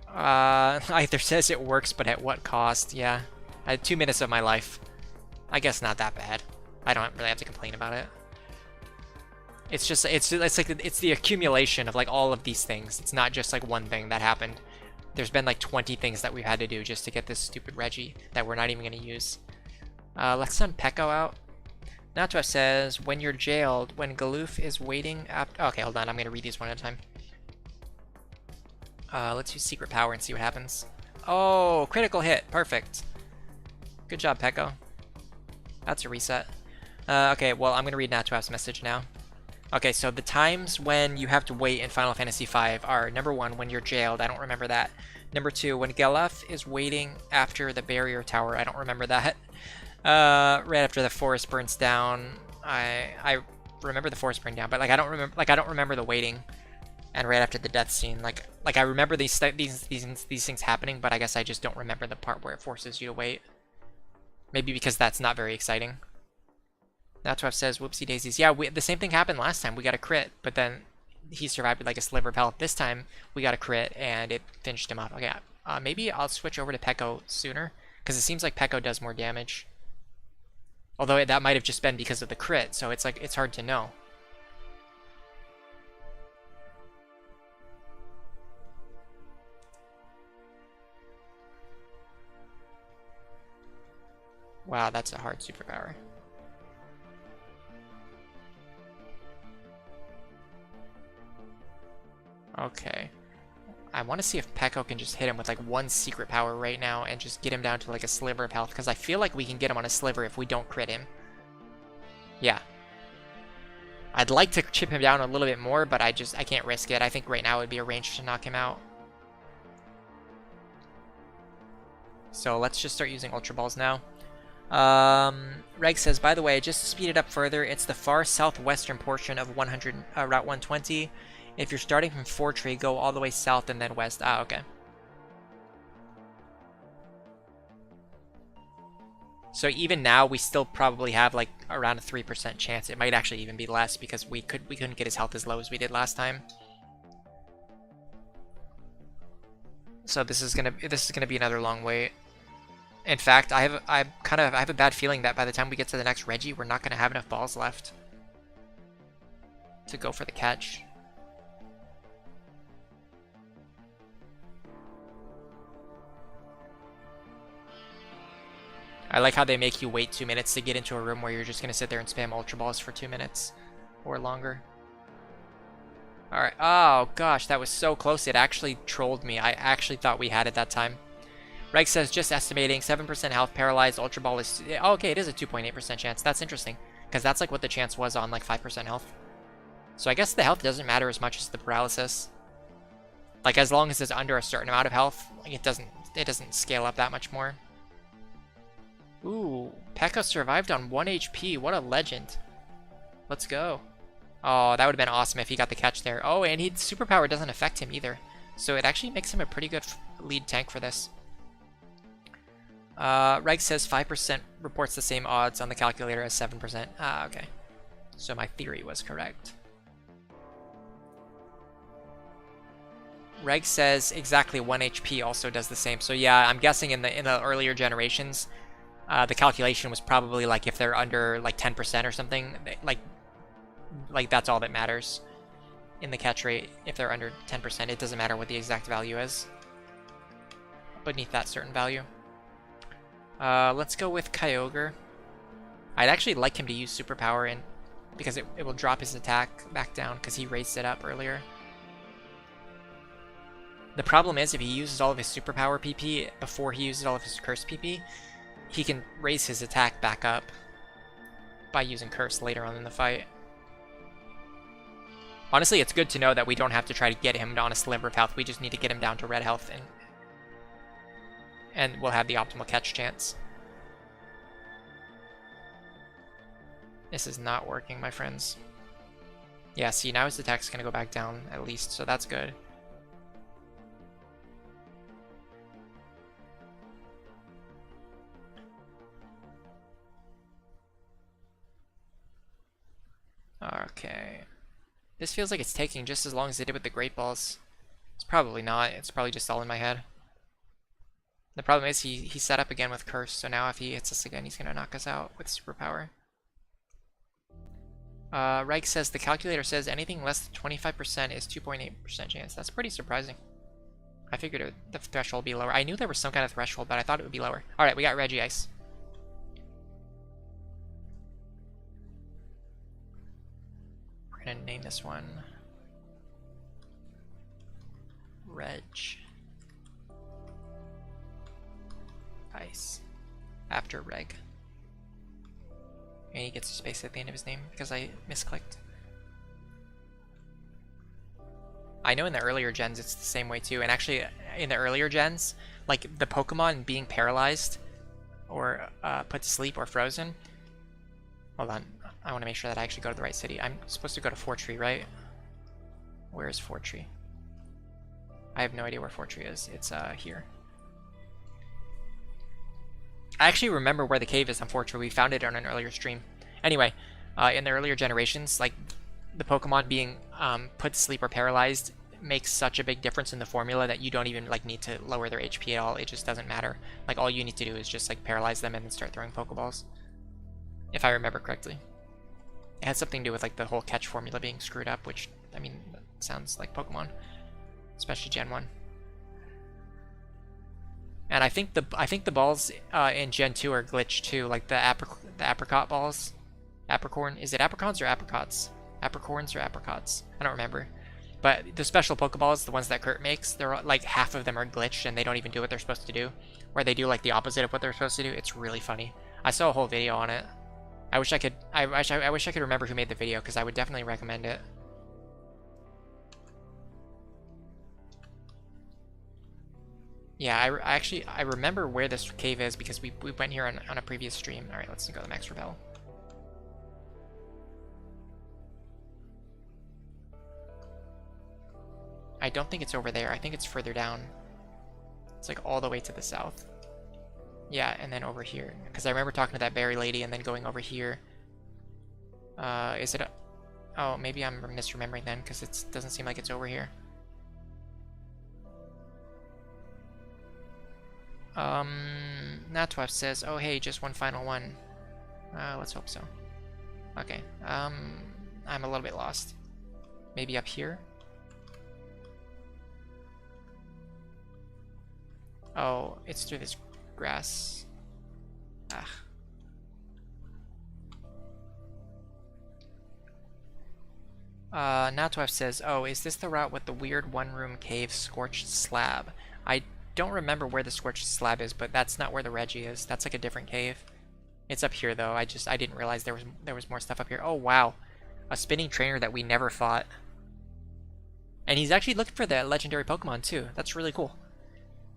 Either says it works, but at what cost? Yeah, I had 2 minutes of my life. I guess not that bad. I don't really have to complain about it. It's just it's the accumulation of like all of these things. It's not just like one thing that happened. There's been like 20 things that we've had to do just to get this stupid Reggie that we're not even going to use. Let's send Pekko out. Natwa says, when you're jailed, when Galoof is waiting after... Okay, hold on. I'm going to read these one at a time. Let's use Secret Power and see what happens. Oh, critical hit. Perfect. Good job, Pekko. That's a reset. Okay, well, I'm going to read Natwaf's message now. Okay, so the times when you have to wait in Final Fantasy V are, number 1, when you're jailed. I don't remember that. Number 2, when Galuf is waiting after the barrier tower. I don't remember that. Right after the forest burns down. I remember the forest burning down, but like I don't remember the waiting. And right after the death scene, like I remember these things happening, but I guess I just don't remember the part where it forces you to wait. Maybe because that's not very exciting. Natwaf says, whoopsie daisies. Yeah, the same thing happened last time. We got a crit, but then he survived with like a sliver of health. This time, we got a crit, and it finished him off. Okay, maybe I'll switch over to Pekko sooner, because it seems like Pekko does more damage. Although that might have just been because of the crit, so it's like it's hard to know. Wow, that's a hard superpower. Okay. I want to see if Pekko can just hit him with like one secret power right now and just get him down to like a sliver of health, because I feel like we can get him on a sliver if we don't crit him. Yeah. I'd like to chip him down a little bit more, but I can't risk it. I think right now it would be a range to knock him out. So let's just start using Ultra Balls now. Reg says, by the way, just to speed it up further, it's the far southwestern portion of Route 120. If you're starting from Fortree, go all the way south and then west. Ah, okay. So even now, we still probably have like around a 3% chance. It might actually even be less because we couldn't get his health as low as we did last time. So this is gonna be another long wait. In fact, I have a bad feeling that by the time we get to the next Reggie, we're not gonna have enough balls left to go for the catch. I like how they make you wait 2 minutes to get into a room where you're just going to sit there and spam Ultra Balls for 2 minutes or longer. Alright. Oh, gosh, that was so close. It actually trolled me. I actually thought we had it that time. Reg says, just estimating, 7% health, paralyzed, Ultra Ball is... Oh, okay, it is a 2.8% chance. That's interesting, because that's like what the chance was on like 5% health. So I guess the health doesn't matter as much as the paralysis. Like, as long as it's under a certain amount of health, like, it doesn't scale up that much more. Ooh, Pekka survived on 1 HP. What a legend. Let's go. Oh, that would have been awesome if he got the catch there. Oh, and superpower doesn't affect him either. So it actually makes him a pretty good lead tank for this. Reg says 5% reports the same odds on the calculator as 7%. Ah, okay. So my theory was correct. Reg says exactly 1 HP also does the same. So yeah, I'm guessing in the earlier generations, the calculation was probably like if they're under like 10% or something, like that's all that matters in the catch rate. If they're under 10%, it doesn't matter what the exact value is beneath that certain value. Let's go with Kyogre. I'd actually like him to use superpower because it will drop his attack back down because he raised it up earlier. The problem is if he uses all of his superpower PP before he uses all of his curse PP, he can raise his attack back up by using curse later on in the fight. Honestly, it's good to know that we don't have to try to get him on a sliver of health. We just need to get him down to red health, and we'll have the optimal catch chance. This is not working, my friends. Yeah, see, now his attack's gonna go back down at least, so that's good. Okay. This feels like it's taking just as long as it did with the Great Balls. It's probably not. It's probably just all in my head. The problem is he set up again with Curse, so now if he hits us again, he's going to knock us out with Superpower. Reich says, the calculator says anything less than 25% is 2.8% chance. That's pretty surprising. I figured the threshold would be lower. I knew there was some kind of threshold, but I thought it would be lower. Alright, we got Regice. We're going to name this one Reg Ice after Reg. And he gets a space at the end of his name because I misclicked. I know in the earlier gens it's the same way too, and actually in the earlier gens, like the Pokemon being paralyzed or put to sleep or frozen. Hold on, I want to make sure that I actually go to the right city. I'm supposed to go to Fortree, right? Where is Fortree? I have no idea where Fortree is. It's here. I actually remember where the cave is on Fortree. We found it on an earlier stream. Anyway, in the earlier generations, like the Pokemon being put to sleep or paralyzed makes such a big difference in the formula that you don't even like need to lower their HP at all. It just doesn't matter. Like all you need to do is just like paralyze them and then start throwing Pokeballs. If I remember correctly. It had something to do with like the whole catch formula being screwed up, which I mean that sounds like Pokemon, especially Gen 1. And I think the balls in Gen 2 are glitched too, like the apricot balls. Apricorn. Is it apricorns or apricots? Apricorns or apricots? I don't remember. But the special Pokeballs, the ones that Kurt makes, they're like half of them are glitched and they don't even do what they're supposed to do. Where they do like the opposite of what they're supposed to do. It's really funny. I saw a whole video on it. I wish I could remember who made the video because I would definitely recommend it. Yeah, I remember where this cave is because we went here on a previous stream. Alright, let's go to Max Rebel. I don't think it's over there. I think it's further down. It's like all the way to the south. Yeah, and then over here. Because I remember talking to that berry lady and then going over here. Is it oh, maybe I'm misremembering then because it doesn't seem like it's over here. Natwaf says, oh hey, just one final one. Let's hope so. Okay, I'm a little bit lost. Maybe up here? Oh, it's through this grass. Ah. Natwaf says, oh, is this the route with the weird one-room cave scorched slab? I don't remember where the scorched slab is, but that's not where the Reggie is. That's like a different cave. It's up here though. I didn't realize there was more stuff up here. Oh wow, a spinning trainer that we never fought, and he's actually looking for the legendary Pokemon too. That's really cool.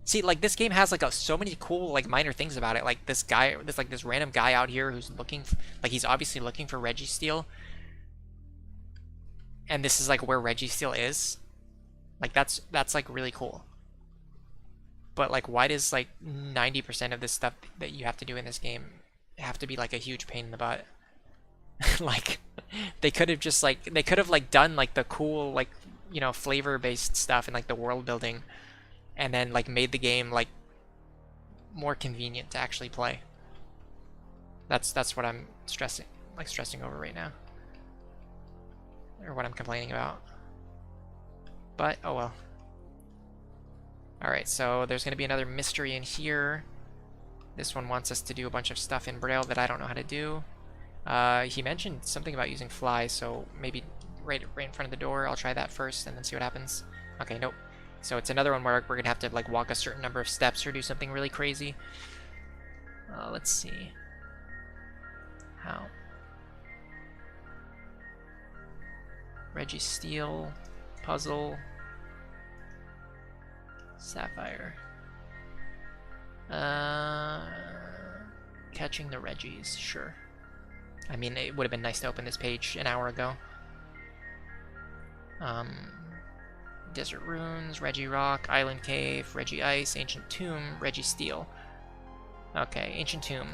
See, like this game has like so many cool like minor things about it. Like this random guy out here who's looking like he's obviously looking for Registeel, and this is like where Registeel is. Like that's like really cool. But like, why does like 90% of this stuff that you have to do in this game have to be like a huge pain in the butt? Like, they could have just like done like the cool like, you know, flavor-based stuff and like the world building, and then like made the game like more convenient to actually play. That's what I'm stressing over right now, or what I'm complaining about. But oh well. Alright, so there's going to be another mystery in here. This one wants us to do a bunch of stuff in Braille that I don't know how to do. He mentioned something about using fly, so maybe right in front of the door. I'll try that first and then see what happens. Okay, nope. So it's another one where we're gonna have to like walk a certain number of steps or do something really crazy. Let's see. How? Registeel, puzzle, Sapphire. Catching the Reggies, sure. I mean, it would have been nice to open this page an hour ago. Desert Runes, Reggie Rock, Island Cave, Reggie Ice, Ancient Tomb, Registeel. Okay, Ancient Tomb.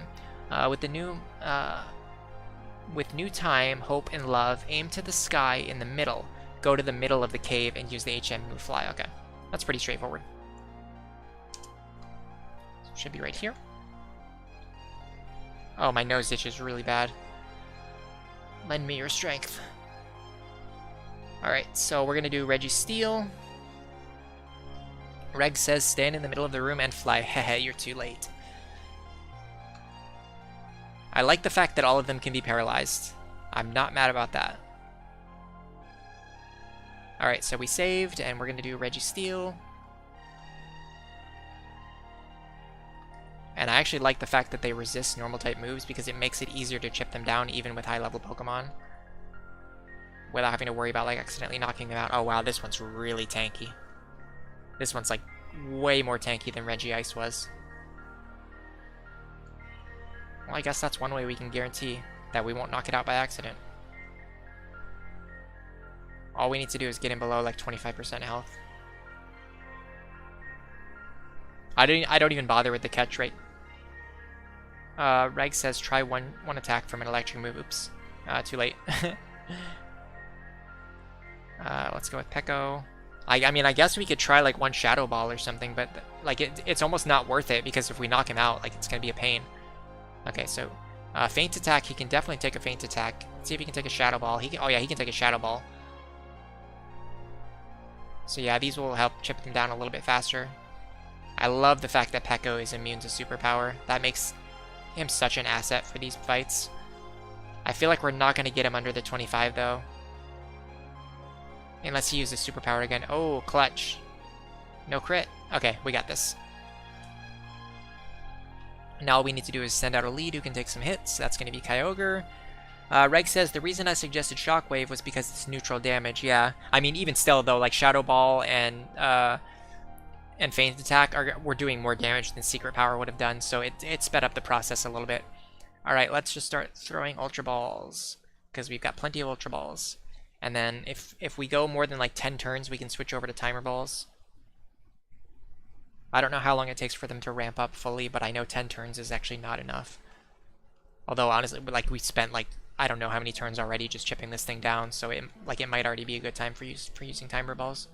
With new time, hope, and love, aim to the sky in the middle. Go to the middle of the cave and use the HM move fly. Okay, that's pretty straightforward. Should be right here. Oh, my nose itch is really bad. Lend me your strength. Alright, so we're gonna do Registeel. Reg says stand in the middle of the room and fly. Hehe, you're too late. I like the fact that all of them can be paralyzed. I'm not mad about that. Alright, so we saved, and we're gonna do Registeel. And I actually like the fact that they resist normal type moves because it makes it easier to chip them down even with high level Pokemon. Without having to worry about like accidentally knocking them out. Oh wow, this one's really tanky. This one's like way more tanky than Reggie Ice was. Well, I guess that's one way we can guarantee that we won't knock it out by accident. All we need to do is get him below like 25% health. I don't even bother with the catch rate. Reg says try one attack from an electric move. Oops. Too late. Let's go with Peko. I mean, I guess we could try like one Shadow Ball or something, but like it's almost not worth it because if we knock him out, like it's gonna be a pain. Okay, so feint attack. He can definitely take a feint attack. Let's see if he can take a Shadow Ball. He can. Oh yeah, he can take a Shadow Ball. So yeah, these will help chip them down a little bit faster. I love the fact that Peko is immune to Superpower. That makes him such an asset for these fights. I feel like we're not going to get him under the 25 though. Unless he uses Superpower again. Oh, clutch. No crit. Okay, we got this. Now all we need to do is send out a lead who can take some hits. That's going to be Kyogre. Reg says, the reason I suggested Shockwave was because it's neutral damage. Yeah, I mean, even still though, like Shadow Ball and Feint Attack were doing more damage than Secret Power would have done, so it sped up the process a little bit. Alright, let's just start throwing Ultra Balls, because we've got plenty of Ultra Balls. And then if we go more than like 10 turns, we can switch over to Timer Balls. I don't know how long it takes for them to ramp up fully, but I know 10 turns is actually not enough. Although honestly, like we spent like, I don't know how many turns already just chipping this thing down, so it might already be a good time for using Timer Balls.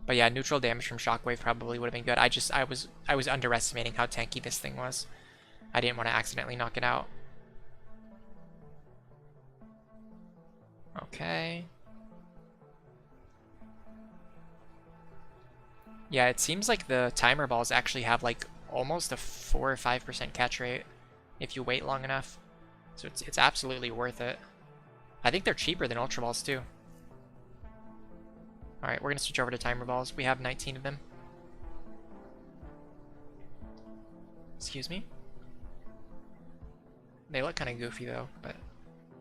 But yeah, neutral damage from Shockwave probably would have been good. I was underestimating how tanky this thing was. I didn't want to accidentally knock it out. Okay. Yeah, it seems like the Timer Balls actually have like almost a 4 or 5% catch rate if you wait long enough. So it's absolutely worth it. I think they're cheaper than Ultra Balls too. Alright, we're going to switch over to Timer Balls. We have 19 of them. Excuse me? They look kind of goofy though, but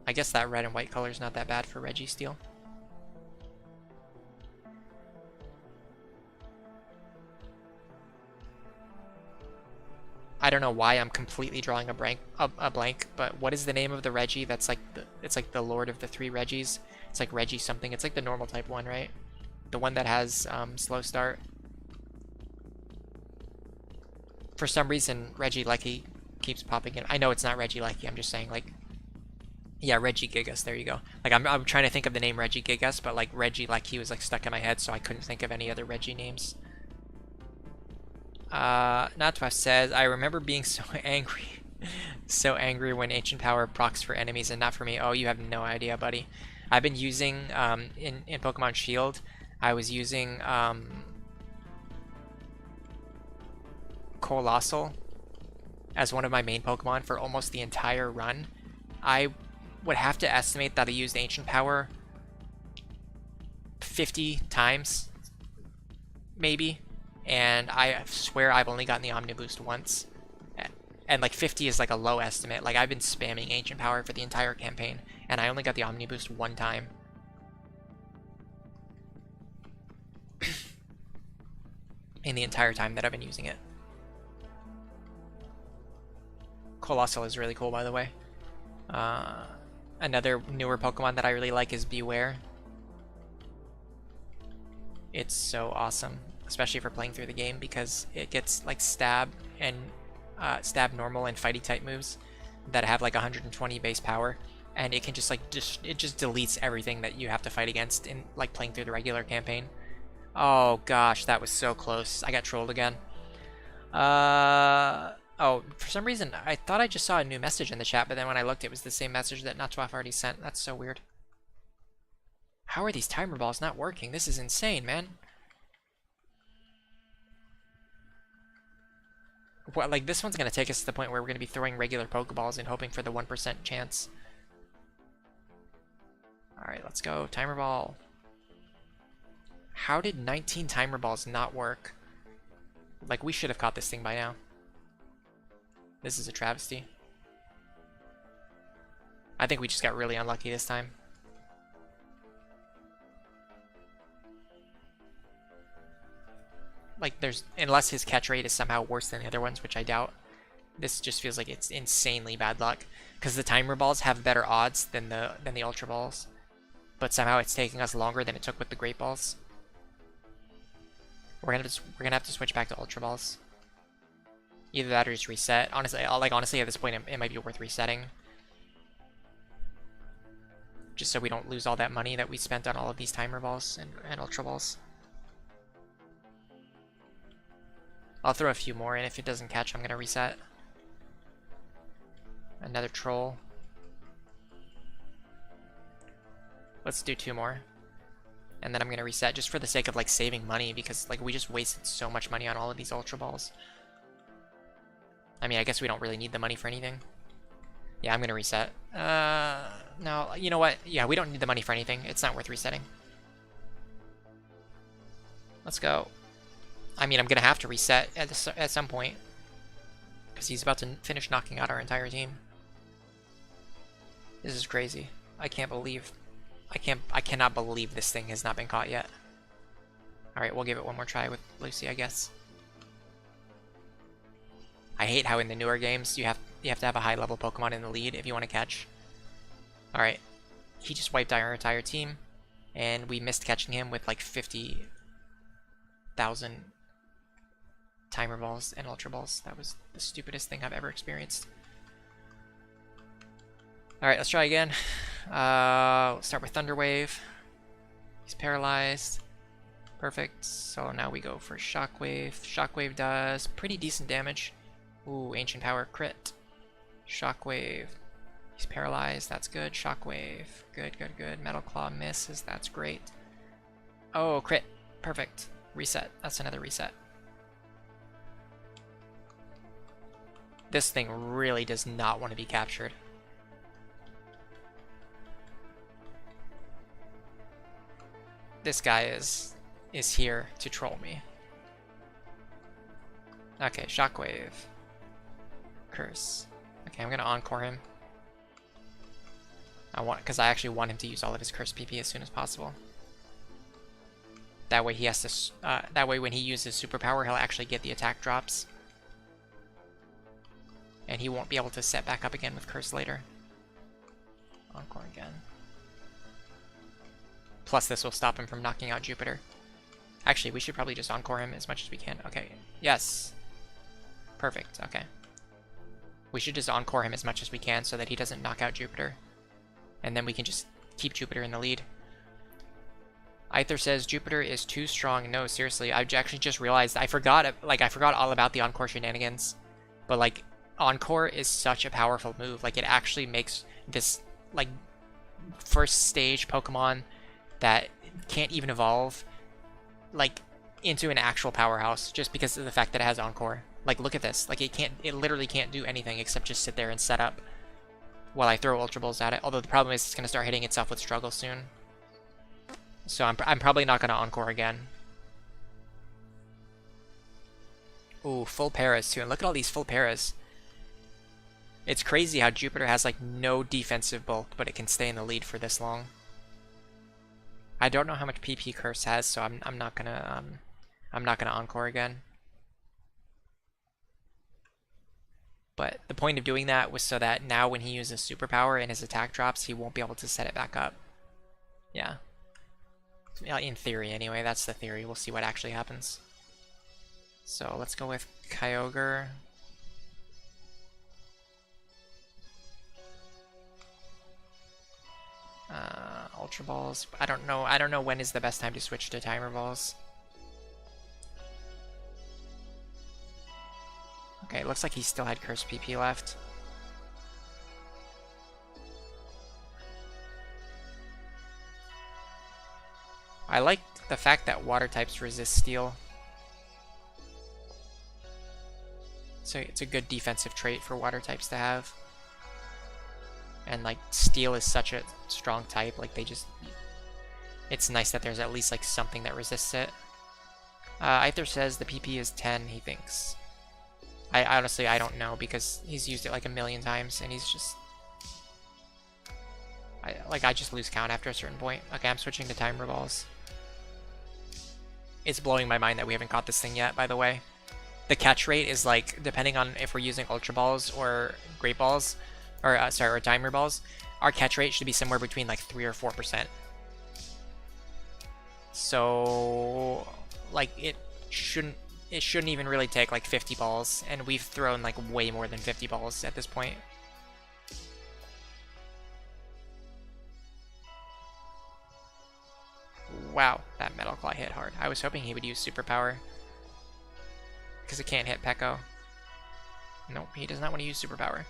I guess that red and white color is not that bad for Registeel. I don't know why I'm completely drawing a blank, but what is the name of the Reggie that's like it's like the Lord of the Three Reggies? It's like Reggie something. It's like the normal type one, right? The one that has slow start. For some reason, Regieleki keeps popping in. I know it's not Regieleki, I'm just saying like, yeah, Regigigas, there you go. Like I'm trying to think of the name Regigigas, but like Regieleki was like stuck in my head, so I couldn't think of any other Reggie names. Natwa says, I remember being so angry. So angry when Ancient Power procs for enemies and not for me. Oh, you have no idea, buddy. I've been using, in Pokemon Shield, I was using, Colossal as one of my main Pokemon for almost the entire run. I would have to estimate that I used Ancient Power 50 times maybe. And I swear I've only gotten the Omni Boost once. And like 50 is like a low estimate. Like I've been spamming Ancient Power for the entire campaign, and I only got the Omni Boost one time. In the entire time that I've been using it. Colossal is really cool, by the way. Another newer Pokemon that I really like is Beware. It's so awesome, especially for playing through the game, because it gets like stab and stab normal and fighty type moves that have like 120 base power, and it can just like it just deletes everything that you have to fight against in like playing through the regular campaign. Oh gosh, that was so close. I got trolled again. Oh, for some reason I thought I just saw a new message in the chat, but then when I looked it was the same message that Natwaf already sent. That's so weird. How are these timer balls not working? This is insane, man. What, like this one's gonna take us to the point where we're gonna be throwing regular Pokeballs and hoping for the 1% chance. Alright, let's go. Timer ball. How did 19 timer balls not work? Like, we should have caught this thing by now. This is a travesty. I think we just got really unlucky this time. Like, unless his catch rate is somehow worse than the other ones, which I doubt, this just feels like it's insanely bad luck. Because the timer balls have better odds than the Ultra Balls. But somehow it's taking us longer than it took with the Great Balls. We're gonna have to switch back to Ultra Balls. Either that or just reset. Honestly, honestly at this point it might be worth resetting. Just so we don't lose all that money that we spent on all of these timer balls and Ultra Balls. I'll throw a few more, and if it doesn't catch, I'm gonna reset. Another troll. Let's do 2 more. And then I'm gonna reset just for the sake of like saving money, because like we just wasted so much money on all of these Ultra Balls. I mean, I guess we don't really need the money for anything. Yeah, I'm gonna reset. No, you know what? Yeah, we don't need the money for anything. It's not worth resetting. Let's go. I mean, I'm gonna have to reset at some point, because he's about to finish knocking out our entire team. This is crazy. I cannot believe this thing has not been caught yet. Alright, we'll give it one more try with Lucy, I guess. I hate how in the newer games you have to have a high level Pokemon in the lead if you want to catch. Alright. He just wiped out our entire team, and we missed catching him with like 50,000 timer balls and Ultra Balls. That was the stupidest thing I've ever experienced. Alright, let's try again. Let's start with Thunder Wave. He's paralyzed. Perfect. So now we go for Shockwave. Shockwave does pretty decent damage. Ooh, Ancient Power crit. Shockwave. He's paralyzed. That's good. Shockwave. Good, good, good. Metal Claw misses. That's great. Oh, crit. Perfect. Reset. That's another reset. This thing really does not want to be captured. This guy is here to troll me. Okay, Shockwave. Curse. Okay, I'm gonna Encore him. Because I actually want him to use all of his Curse PP as soon as possible. That way he has to. That way when he uses Superpower, he'll actually get the attack drops, and he won't be able to set back up again with Curse later. Encore again. Plus this will stop him from knocking out Jupiter. Actually, we should probably just Encore him as much as we can. Okay, yes. Perfect, okay. We should just Encore him as much as we can so that he doesn't knock out Jupiter. And then we can just keep Jupiter in the lead. Aether says Jupiter is too strong. No, seriously, I actually just realized I forgot all about the Encore shenanigans. But like, Encore is such a powerful move. Like, it actually makes this like first stage Pokemon that can't even evolve like into an actual powerhouse just because of the fact that it has Encore. Like, look at this. Like, it literally can't do anything except just sit there and set up while I throw Ultra Balls at it. Although the problem is it's going to start hitting itself with Struggle soon. So I'm probably not going to Encore again. Ooh, full paras too. And look at all these full paras. It's crazy how Jupiter has like no defensive bulk, but it can stay in the lead for this long. I don't know how much PP Curse has, so I'm not gonna encore again. But the point of doing that was so that now when he uses superpower and his attack drops, he won't be able to set it back up. Yeah. In theory, anyway. That's the theory. We'll see what actually happens. So let's go with Kyogre. Ultra Balls. I don't know when is the best time to switch to Timer Balls. Okay, it looks like he still had Curse PP left. I like the fact that water types resist steel. So it's a good defensive trait for water types to have. And like steel is such a strong type, like they just, it's nice that there's at least like something that resists it. Aether says the PP is 10, he thinks. I honestly, I don't know because he's used it like a million times and he's just, I just lose count after a certain point. Okay, I'm switching to Timer Balls. It's blowing my mind that we haven't caught this thing yet, by the way. The catch rate is like, depending on if we're using Ultra Balls or Great Balls, or or Timer Balls, our catch rate should be somewhere between like 3 or 4%. So, like, it shouldn't even really take like 50 balls, and we've thrown like way more than 50 balls at this point. Wow, that Metal Claw hit hard. I was hoping he would use Superpower, because it can't hit Pekko. Nope, he does not want to use Superpower.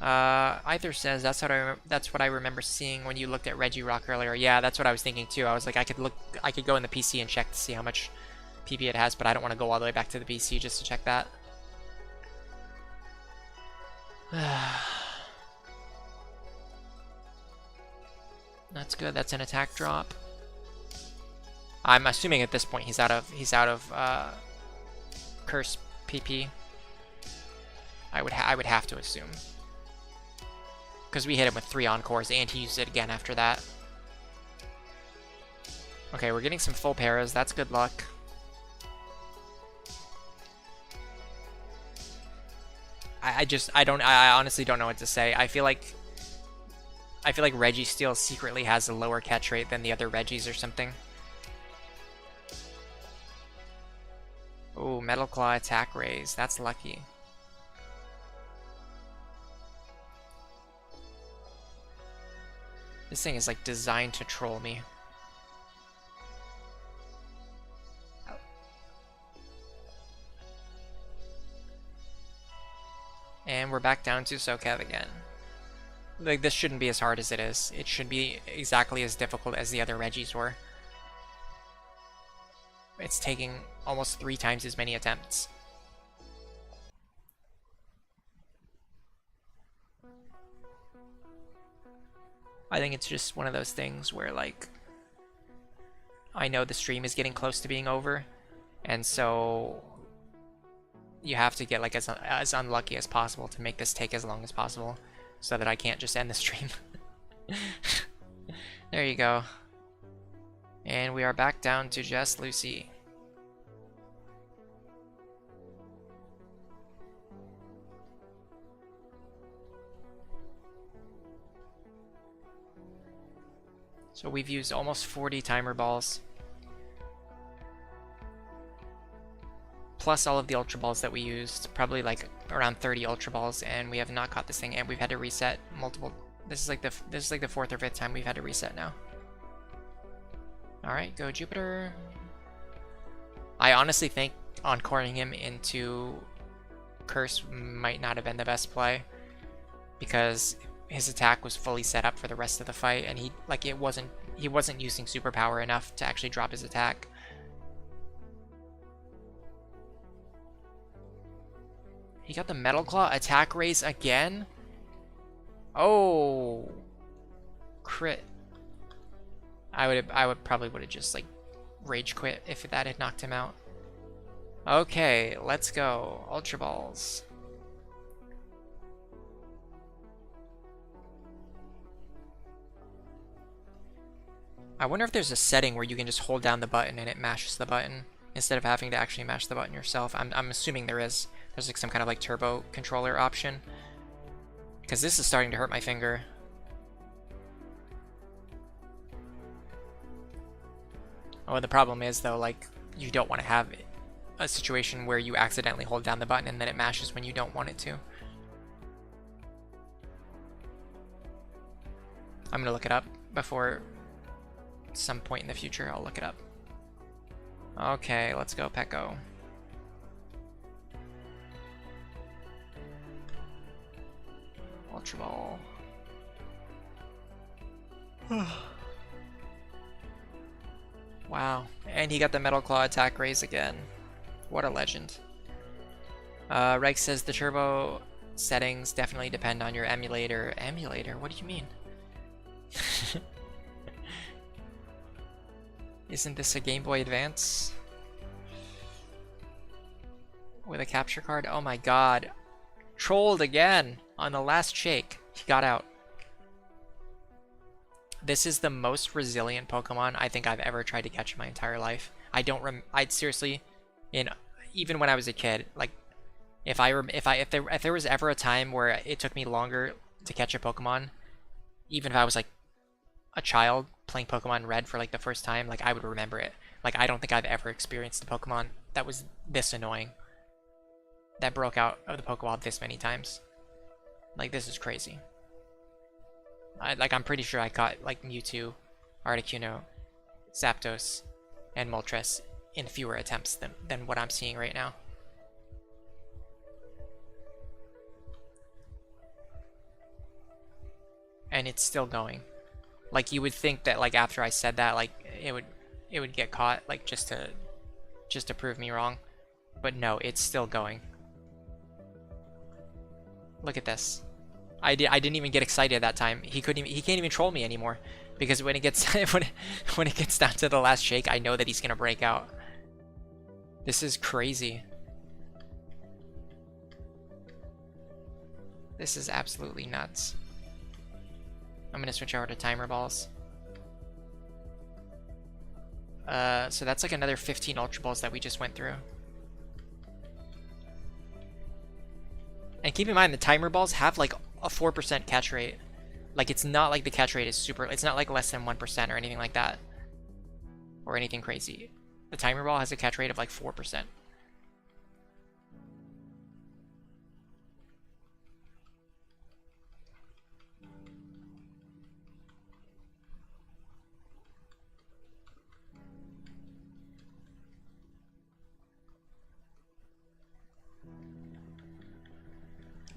Aether says that's what I remember seeing when you looked at Regirock earlier. Yeah, that's what I was thinking too. I was like, I could go in the PC and check to see how much PP it has, but I don't want to go all the way back to the PC just to check that. That's good. That's an attack drop. I'm assuming at this point he's out of Curse PP. I would have to assume, because we hit him with 3 encores and he used it again after that. Okay, we're getting some full paras. That's good luck. I honestly don't know what to say. I feel like Registeel secretly has a lower catch rate than the other Regis or something. Ooh, Metal Claw attack raise. That's lucky. This thing is like designed to troll me. And we're back down to Sokev again. Like, this shouldn't be as hard as it is. It should be exactly as difficult as the other Regis were. It's taking almost 3 times as many attempts. I think it's just one of those things where, like, I know the stream is getting close to being over, and so you have to get like as unlucky as possible to make this take as long as possible, so that I can't just end the stream. There you go. And we are back down to just Lucy. So we've used almost 40 Timer Balls, plus all of the Ultra Balls that we used, probably like around 30 Ultra Balls, and we have not caught this thing, and we've had to reset multiple. This is like the 4th or 5th time we've had to reset now. All right, go Jupiter. I honestly think encoring him into Curse might not have been the best play, because his attack was fully set up for the rest of the fight, and he wasn't using superpower enough to actually drop his attack. He got the Metal Claw attack raise again? Oh, crit. I would probably would have just like rage quit if that had knocked him out. Okay, let's go. Ultra Balls. I wonder if there's a setting where you can just hold down the button and it mashes the button instead of having to actually mash the button yourself. I'm assuming there is. There's like some kind of like turbo controller option. Because this is starting to hurt my finger. Oh, the problem is though, like, you don't want to have a situation where you accidentally hold down the button and then it mashes when you don't want it to. I'm gonna look it up before some point in the future. I'll look it up. Okay, let's go, Pecco. Ultra Ball. Wow, and he got the Metal Claw attack raise again. What a legend. Rex says the turbo settings definitely depend on your emulator. Emulator? What do you mean? Isn't this a Game Boy Advance? With a capture card? Oh my god. Trolled again on the last shake. He got out. This is the most resilient Pokemon I think I've ever tried to catch in my entire life. I'd seriously, even when I was a kid, like if there was ever a time where it took me longer to catch a Pokemon, even if I was like a child playing Pokemon Red for like the first time, like I would remember it. Like I don't think I've ever experienced a Pokemon that was this annoying, that broke out of the Pokeball this many times. Like this is crazy. I'm pretty sure I caught like Mewtwo, Articuno, Zapdos, and Moltres in fewer attempts than what I'm seeing right now. And it's still going. Like you would think that like after I said that, like it would get caught, like just to prove me wrong. But no, it's still going. Look at this. I didn't even get excited that time. He can't even troll me anymore, because when it gets when it gets down to the last shake, I know that he's gonna break out. This is crazy. This is absolutely nuts. I'm gonna switch over to timer balls. So that's like another 15 Ultra Balls that we just went through. And keep in mind, the timer balls have like a 4% catch rate. Like it's not like the catch rate is super, it's not like less than 1% or anything like that. Or anything crazy. The timer ball has a catch rate of like 4%.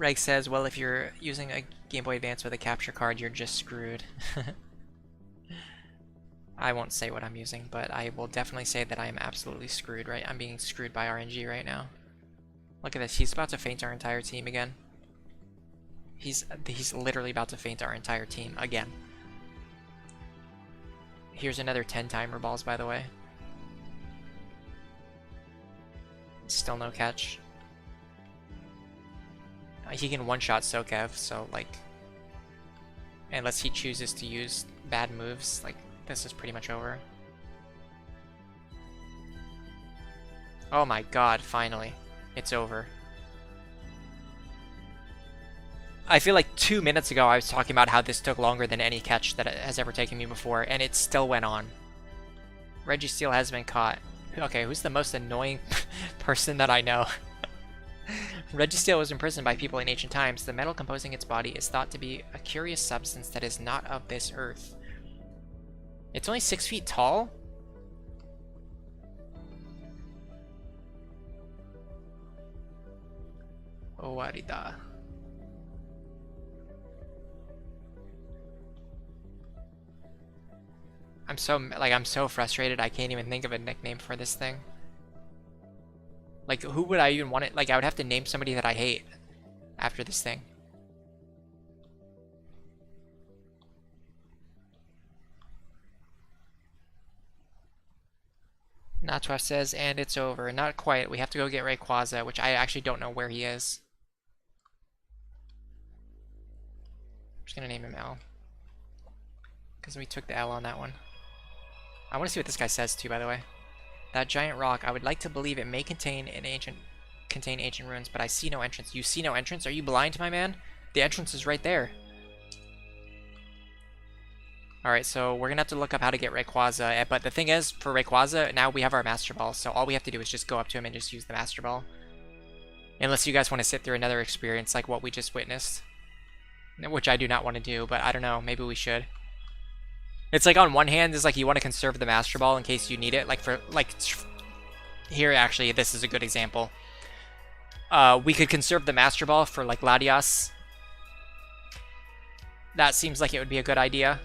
Reg says, well, if you're using a Game Boy Advance with a capture card, you're just screwed. I won't say what I'm using, but I will definitely say that I am absolutely screwed, right? I'm being screwed by RNG right now. Look at this, he's about to faint our entire team again. He's literally about to faint our entire team again. Here's another 10 timer balls, by the way. Still no catch. He can one-shot Sokev, so like, unless he chooses to use bad moves, like this is pretty much over. Oh my god, finally. It's over. I feel like 2 minutes ago I was talking about how this took longer than any catch that has ever taken me before, and it still went on. Registeel has been caught. Okay, who's the most annoying person that I know? Registeel was imprisoned by people in ancient times. The metal composing its body is thought to be a curious substance that is not of this earth. It's only 6 feet tall? Owarida. I'm so frustrated I can't even think of a nickname for this thing. Like, who would I even want it? Like, I would have to name somebody that I hate after this thing. Natwaf says, and it's over. Not quite. We have to go get Rayquaza, which I actually don't know where he is. I'm just gonna name him L. Because we took the L on that one. I want to see what this guy says too, by the way. That giant rock, I would like to believe it may contain ancient ruins, but I see no entrance. You see no entrance? Are you blind, my man? The entrance is right there. Alright, so we're gonna have to look up how to get Rayquaza, but the thing is, for Rayquaza, now we have our Master Ball, so all we have to do is just go up to him and just use the Master Ball. Unless you guys want to sit through another experience like what we just witnessed. Which I do not want to do, but I don't know, maybe we should. It's like on one hand, it's like you want to conserve the Master Ball in case you need it, here actually, this is a good example. We could conserve the Master Ball for like Latias. That seems like it would be a good idea,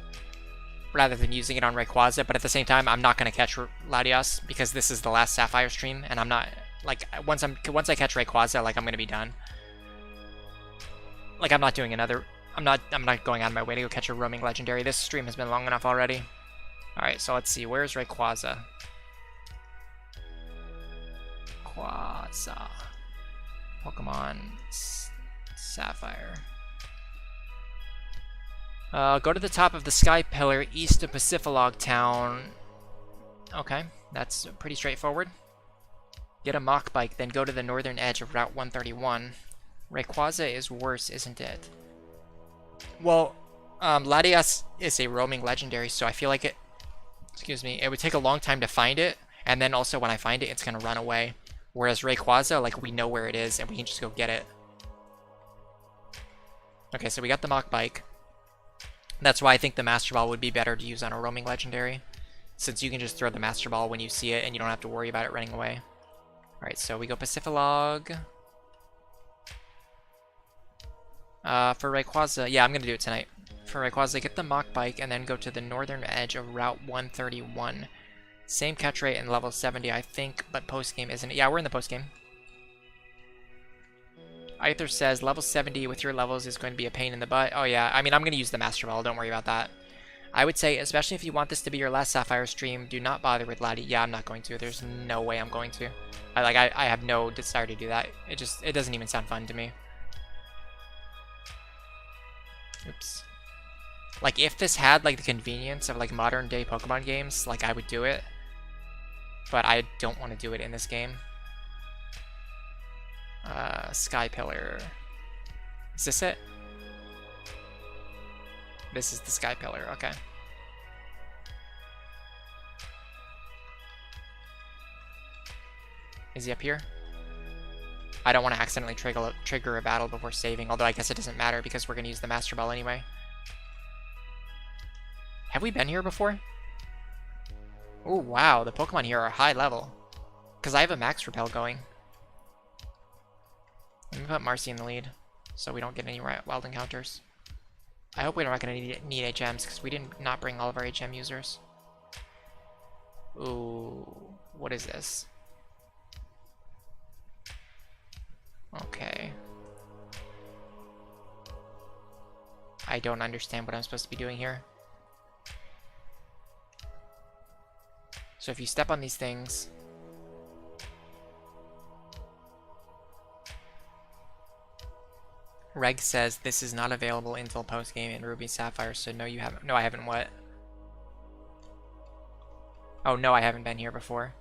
rather than using it on Rayquaza, but at the same time, I'm not going to catch Latias because this is the last Sapphire stream, and I'm not, like, once I catch Rayquaza, like, I'm going to be done. Like, I'm not doing another, I'm not going out of my way to go catch a roaming legendary. This stream has been long enough already. Alright, so let's see, where's Rayquaza? Quaza. Pokemon Sapphire. Go to the top of the Sky Pillar east of Pacifilog Town. Okay, that's pretty straightforward. Get a Mach Bike, then go to the northern edge of Route 131. Rayquaza is worse, isn't it? Well, Latias is a roaming legendary, so I feel like it... Excuse me, it would take a long time to find it, and then also when I find it, it's going to run away. Whereas Rayquaza, like, we know where it is, and we can just go get it. Okay, so we got the Mach Bike. That's why I think the Master Ball would be better to use on a roaming legendary, since you can just throw the Master Ball when you see it and you don't have to worry about it running away. Alright, so we go Pacifilog. For Rayquaza, yeah, I'm going to do it tonight. For Rayquaza, get the Mach Bike and then go to the northern edge of Route 131. Same catch rate and level 70, I think, but post-game isn't it? Yeah, we're in the post-game. Aether says level 70 with your levels is going to be a pain in the butt. Oh yeah, I mean, I'm going to use the Master Ball, don't worry about that. I would say, especially if you want this to be your last Sapphire stream, do not bother with Lati. Yeah, I'm not going to. There's no way I'm going to. I have no desire to do that. It doesn't even sound fun to me. Oops. Like, if this had, like, the convenience of, like, modern day Pokemon games, like, I would do it. But I don't want to do it in this game. Sky Pillar. Is this it? This is the Sky Pillar, okay. Is he up here? I don't want to accidentally trigger a battle before saving, although I guess it doesn't matter because we're going to use the Master Ball anyway. Have we been here before? Oh wow, the Pokemon here are high level. Because I have a Max Repel going. Let me put Marcy in the lead, so we don't get any wild encounters. I hope we're not going to need HMs, because we did not bring all of our HM users. Ooh, what is this? Okay. I don't understand what I'm supposed to be doing here. So if you step on these things... Reg says this is not available until post-game in Ruby Sapphire, so no you haven't. No, I haven't what? Oh, no, I haven't been here before.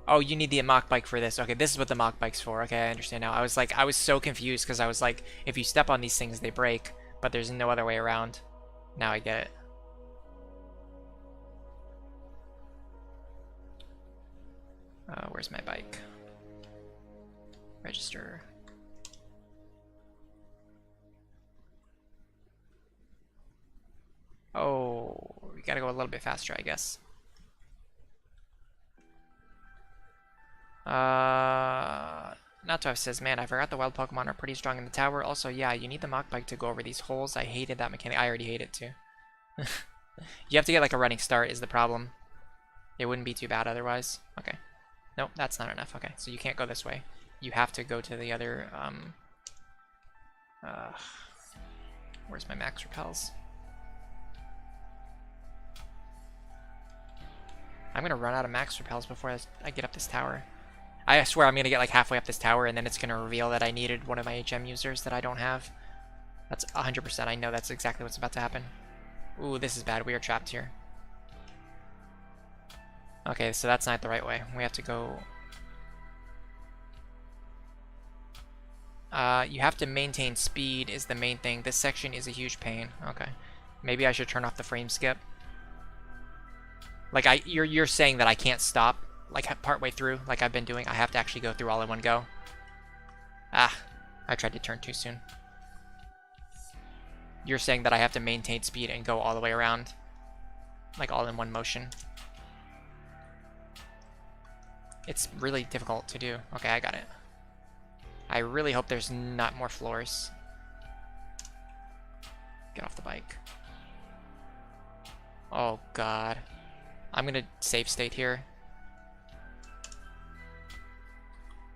Oh, you need the Mach Bike for this. Okay, this is what the Mach Bike's for. Okay, I understand now. I was so confused because I was like, if you step on these things, they break, but there's no other way around. Now I get it. Where's my bike? Register. Oh, we gotta go a little bit faster, I guess. Natov says, man, I forgot the wild Pokemon are pretty strong in the tower. Also, yeah, you need the Mach Bike to go over these holes. I hated that mechanic. I already hate it too. You have to get like a running start is the problem. It wouldn't be too bad otherwise. Okay. Nope, that's not enough. Okay, so you can't go this way. You have to go to the other, where's my Max Repels? I'm gonna run out of max repels before I get up this tower. I swear I'm gonna get like halfway up this tower and then it's gonna reveal that I needed one of my HM users that I don't have. That's 100%. I know that's exactly what's about to happen. Ooh, this is bad. We are trapped here. Okay, so that's not the right way. We have to go... you have to maintain speed is the main thing. This section is a huge pain. Okay. Maybe I should turn off the frame skip. Like, you're saying that I can't stop, like, partway through, like I've been doing. I have to actually go through all in one go. Ah, I tried to turn too soon. You're saying that I have to maintain speed and go all the way around, like all in one motion. It's really difficult to do. Okay, I got it. I really hope there's not more floors. Get off the bike. Oh god. I'm gonna save state here.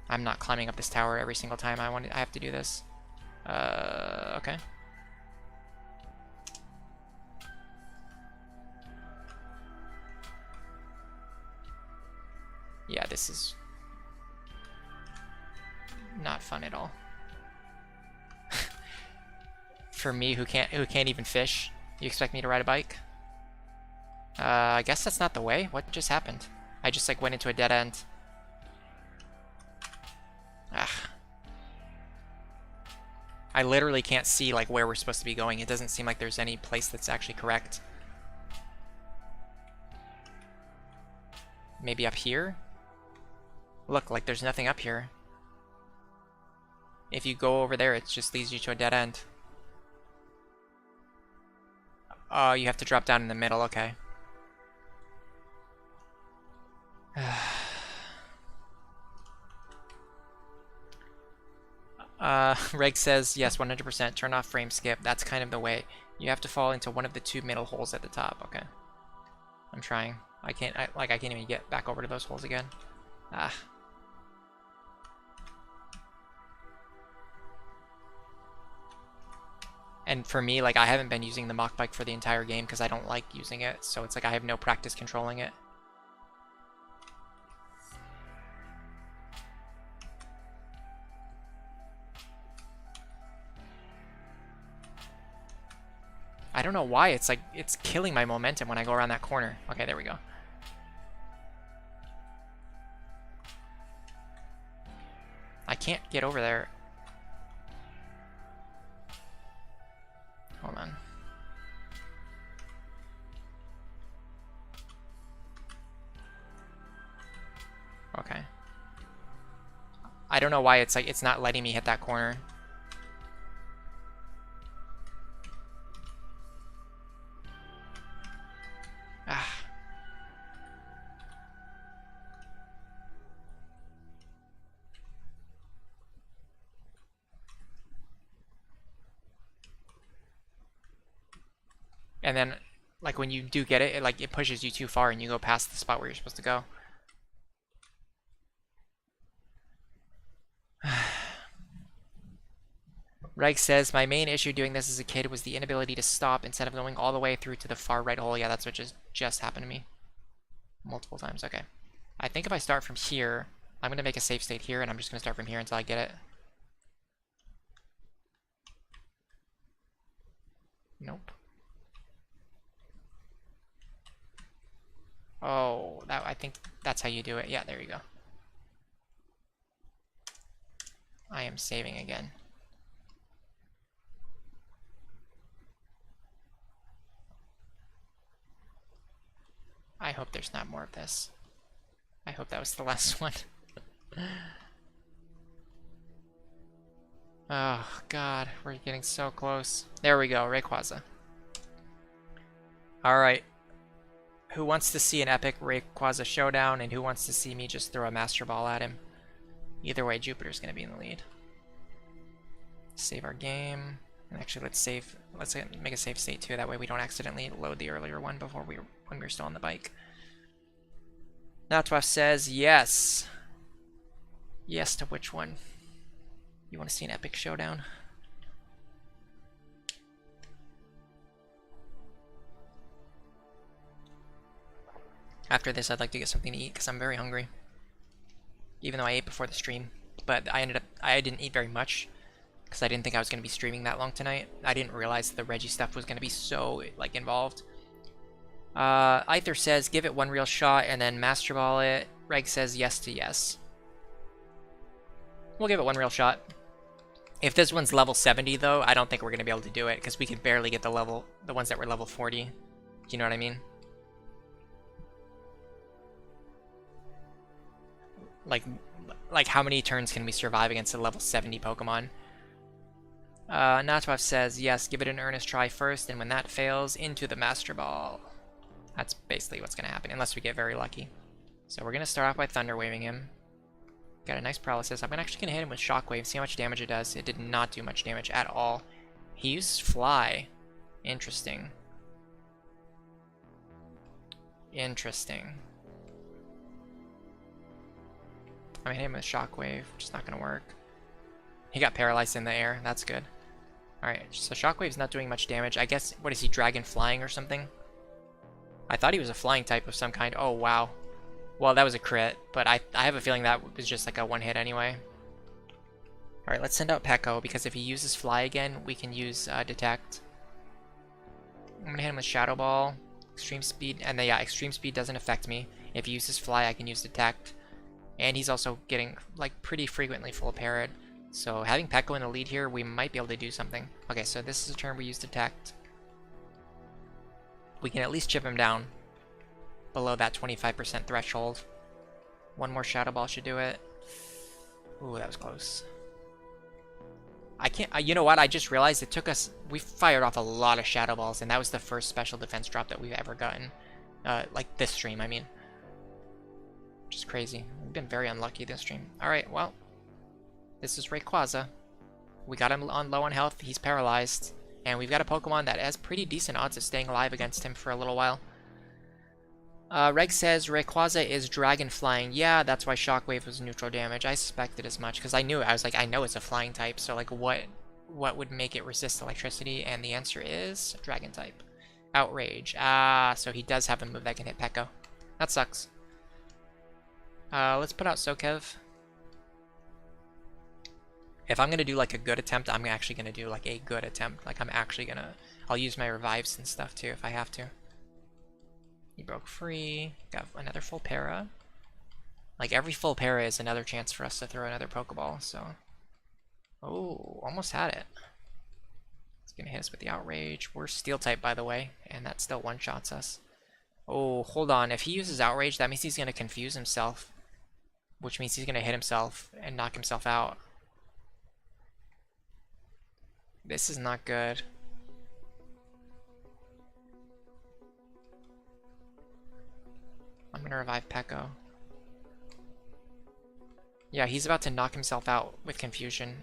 I'm not climbing up this tower every single time I have to do this. Okay. Yeah, this is not fun at all. For me, who can't even fish, you expect me to ride a bike? I guess that's not the way. What just happened? I just like went into a dead end. Ah. I literally can't see like where we're supposed to be going. It doesn't seem like there's any place that's actually correct. Maybe up here? Look, like there's nothing up here. If you go over there, it just leads you to a dead end. Oh, you have to drop down in the middle, okay. Reg says, yes, 100%, turn off frame skip. That's kind of the way. You have to fall into one of the two middle holes at the top. Okay. I'm trying. I can't even get back over to those holes again. Ah. And for me, like, I haven't been using the mock bike for the entire game because I don't like using it. So it's like I have no practice controlling it. I don't know why it's like, it's killing my momentum when I go around that corner. Okay, there we go. I can't get over there. Hold on. Okay. I don't know why it's like, it's not letting me hit that corner. Ah. And then, like, when you do get it, it pushes you too far and you go past the spot where you're supposed to go. Reg says, my main issue doing this as a kid was the inability to stop instead of going all the way through to the far right hole. Yeah, that's what just happened to me. Multiple times. Okay. I think if I start from here, I'm going to make a save state here, and I'm just going to start from here until I get it. Nope. Oh, I think that's how you do it. Yeah, there you go. I am saving again. I hope there's not more of this. I hope that was the last one. Oh, God. We're getting so close. There we go. Rayquaza. Alright. Who wants to see an epic Rayquaza showdown, and who wants to see me just throw a Master Ball at him? Either way, Jupiter's going to be in the lead. Save our game. And actually, let's make a save state too. That way we don't accidentally load the earlier one before when we were still on the bike. Natwaf says yes. Yes to which one? You want to see an epic showdown? After this, I'd like to get something to eat because I'm very hungry. Even though I ate before the stream. But I didn't eat very much because I didn't think I was going to be streaming that long tonight. I didn't realize the Reggie stuff was going to be so, like, involved. Aether says, give it one real shot and then Master Ball it. Reg says yes to yes. We'll give it one real shot. If this one's level 70, though, I don't think we're going to be able to do it because we can barely get the ones that were level 40. Do you know what I mean? Like how many turns can we survive against a level 70 Pokemon? Natwaf says, yes, give it an earnest try first, and when that fails, into the Master Ball. That's basically what's going to happen, unless we get very lucky. So we're going to start off by Thunder Waving him. Got a nice paralysis. I'm actually going to hit him with Shockwave, see how much damage it does. It did not do much damage at all. He used Fly. Interesting. Interesting. I'm gonna hit him with Shockwave, which is not gonna work. He got paralyzed in the air. That's good. Alright, so Shockwave's not doing much damage. I guess, what is he, Dragon Flying or something? I thought he was a flying type of some kind. Oh, wow. Well, that was a crit, but I have a feeling that was just like a one hit anyway. Alright, let's send out Pekko, because if he uses Fly again, we can use Detect. I'm gonna hit him with Shadow Ball, Extreme Speed, and then, yeah, Extreme Speed doesn't affect me. If he uses Fly, I can use Detect. And he's also getting, like, pretty frequently full parried. So having Pekko in the lead here, we might be able to do something. Okay, so this is a turn we use Detect. We can at least chip him down below that 25% threshold. One more Shadow Ball should do it. Ooh, that was close. I can't, you know what, I just realized it took us, we fired off a lot of Shadow Balls, and that was the first special defense drop that we've ever gotten. Like this stream, I mean. Which is crazy. We've been very unlucky this stream. Alright, well. This is Rayquaza. We got him on low on health. He's paralyzed. And we've got a Pokemon that has pretty decent odds of staying alive against him for a little while. Reg says Rayquaza is Dragon Flying. Yeah, that's why Shockwave was neutral damage. I suspected as much, because I knew it. I was like, I know it's a flying type, so like what would make it resist electricity? And the answer is Dragon type. Outrage. Ah, so he does have a move that can hit Pekko. That sucks. Let's put out Sokev. If I'm gonna do like a good attempt, I'm actually gonna do like a good attempt. Like I'm actually gonna, I'll use my revives and stuff too if I have to. He broke free. Got another full para. Like every full para is another chance for us to throw another Pokeball. So, oh, almost had it. It's gonna hit us with the Outrage. We're Steel type, by the way, and that still one-shots us. Oh, hold on. If he uses Outrage, that means he's gonna confuse himself, which means he's gonna hit himself and knock himself out. This is not good. I'm gonna revive Pekko. Yeah, he's about to knock himself out with confusion.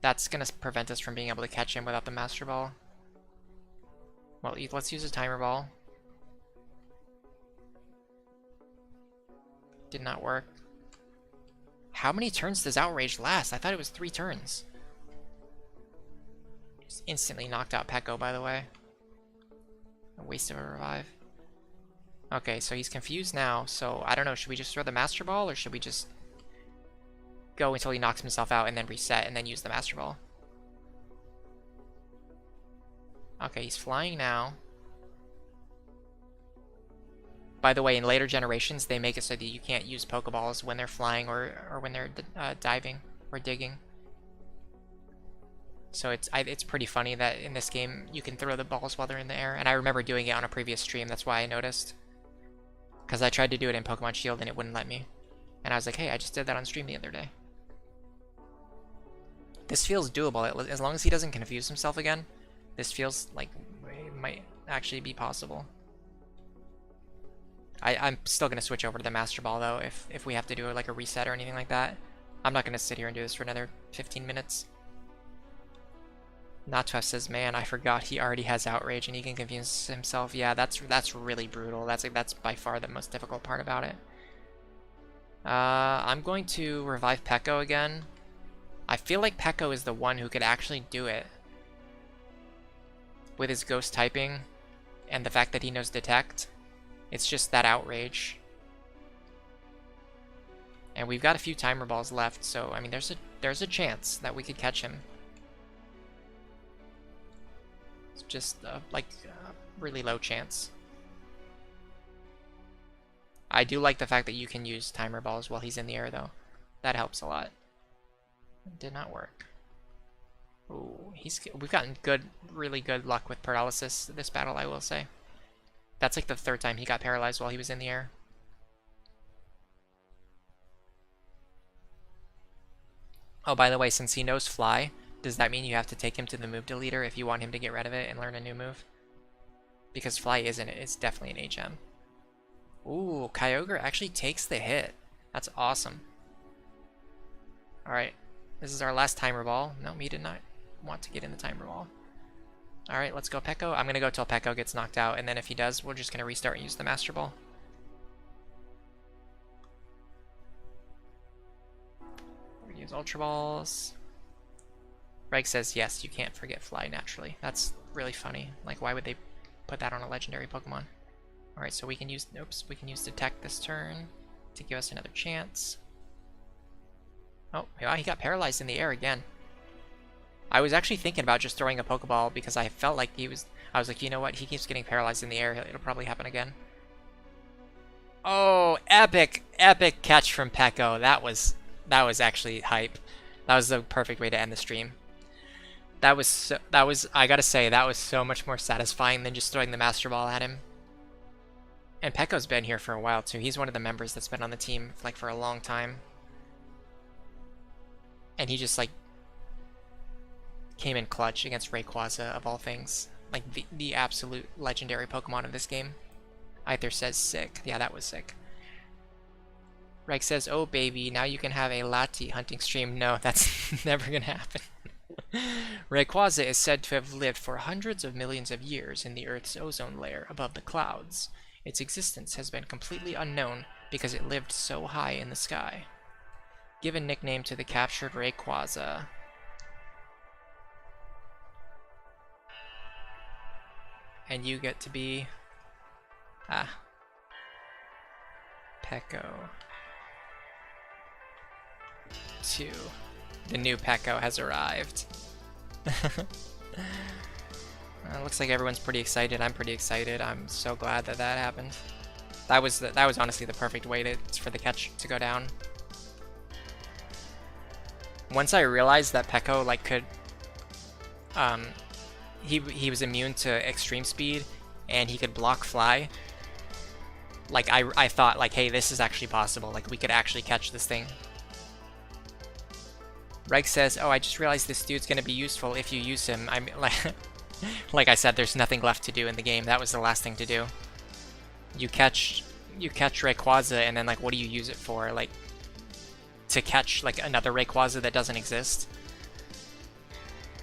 That's gonna prevent us from being able to catch him without the Master Ball. Well, let's use a Timer Ball. Did not work. How many turns does Outrage last? I thought it was 3 turns. Just instantly knocked out Pekko, by the way. A waste of a revive. Okay, so he's confused now, so I don't know, should we just throw the Master Ball, or should we just go until he knocks himself out and then reset and then use the Master Ball? Okay, he's flying now. By the way, in later generations, they make it so that you can't use Pokeballs when they're flying or when they're diving or digging. So it's pretty funny that in this game you can throw the balls while they're in the air. And I remember doing it on a previous stream, that's why I noticed. Because I tried to do it in Pokemon Shield and it wouldn't let me. And I was like, hey, I just did that on stream the other day. This feels doable. As long as he doesn't confuse himself again, this feels like it might actually be possible. I'm still going to switch over to the Master Ball, though, if we have to do like a reset or anything like that. I'm not going to sit here and do this for another 15 minutes. Natwef says, man, I forgot he already has Outrage and he can confuse himself. Yeah, that's really brutal. That's by far the most difficult part about it. I'm going to revive Pekko again. I feel like Pekko is the one who could actually do it. with his ghost typing and the fact that he knows detect. It's just that outrage. And we've got a few timer balls left, so I mean there's a chance that we could catch him. It's just like a really low chance. I do like the fact that you can use timer balls while he's in the air though. That helps a lot. It did not work. Ooh, we've gotten really good luck with paralysis this battle, I will say. That's like the third time he got paralyzed while he was in the air. Oh, by the way, since he knows fly, does that mean you have to take him to the move deleter if you want him to get rid of it and learn a new move? Because fly isn't it, it's definitely an HM. Ooh, Kyogre actually takes the hit. That's awesome. Alright, this is our last timer ball. No, he did not want to get in the timer ball. Alright, let's go Pekko. I'm gonna go till Pekko gets knocked out, and then if he does, we're just gonna restart and use the Master Ball. We use Ultra Balls. Reg says, yes, you can't forget fly naturally. That's really funny. Like, why would they put that on a legendary Pokemon? Alright, so we can use, we can use Detect this turn to give us another chance. Oh, yeah, he got paralyzed in the air again. I was actually thinking about just throwing a Pokeball because I felt like I was like, you know what, he keeps getting paralyzed in the air, it'll probably happen again. Oh, epic catch from Pekko. That was actually hype. That was the perfect way to end the stream. I gotta say, that was so much more satisfying than just throwing the Master Ball at him. And Pekko's been here for a while too. He's one of the members that's been on the team like for a long time. And he just like came in clutch against Rayquaza of all things. Like the absolute legendary Pokemon of this game. Aether says sick. Yeah, that was sick. Reg says, oh baby, now you can have a Lati hunting stream. No, that's never gonna happen. Rayquaza is said to have lived for hundreds of millions of years in the Earth's ozone layer above the clouds. Its existence has been completely unknown because it lived so high in the sky. Give a nickname to the captured Rayquaza. And you get to be... Pekko. 2. The new Pekko has arrived. Looks like everyone's pretty excited. I'm pretty excited. I'm so glad that that happened. That was honestly the perfect way for the catch to go down. Once I realized that Pekko like could, he was immune to extreme speed and he could block fly. Like I thought like, hey, this is actually possible. Like we could actually catch this thing. Reg says, oh, I just realized this dude's gonna be useful if you use him. I mean, like I said, there's nothing left to do in the game. That was the last thing to do. You catch Rayquaza, and then like, what do you use it for? Like, to catch like another Rayquaza that doesn't exist.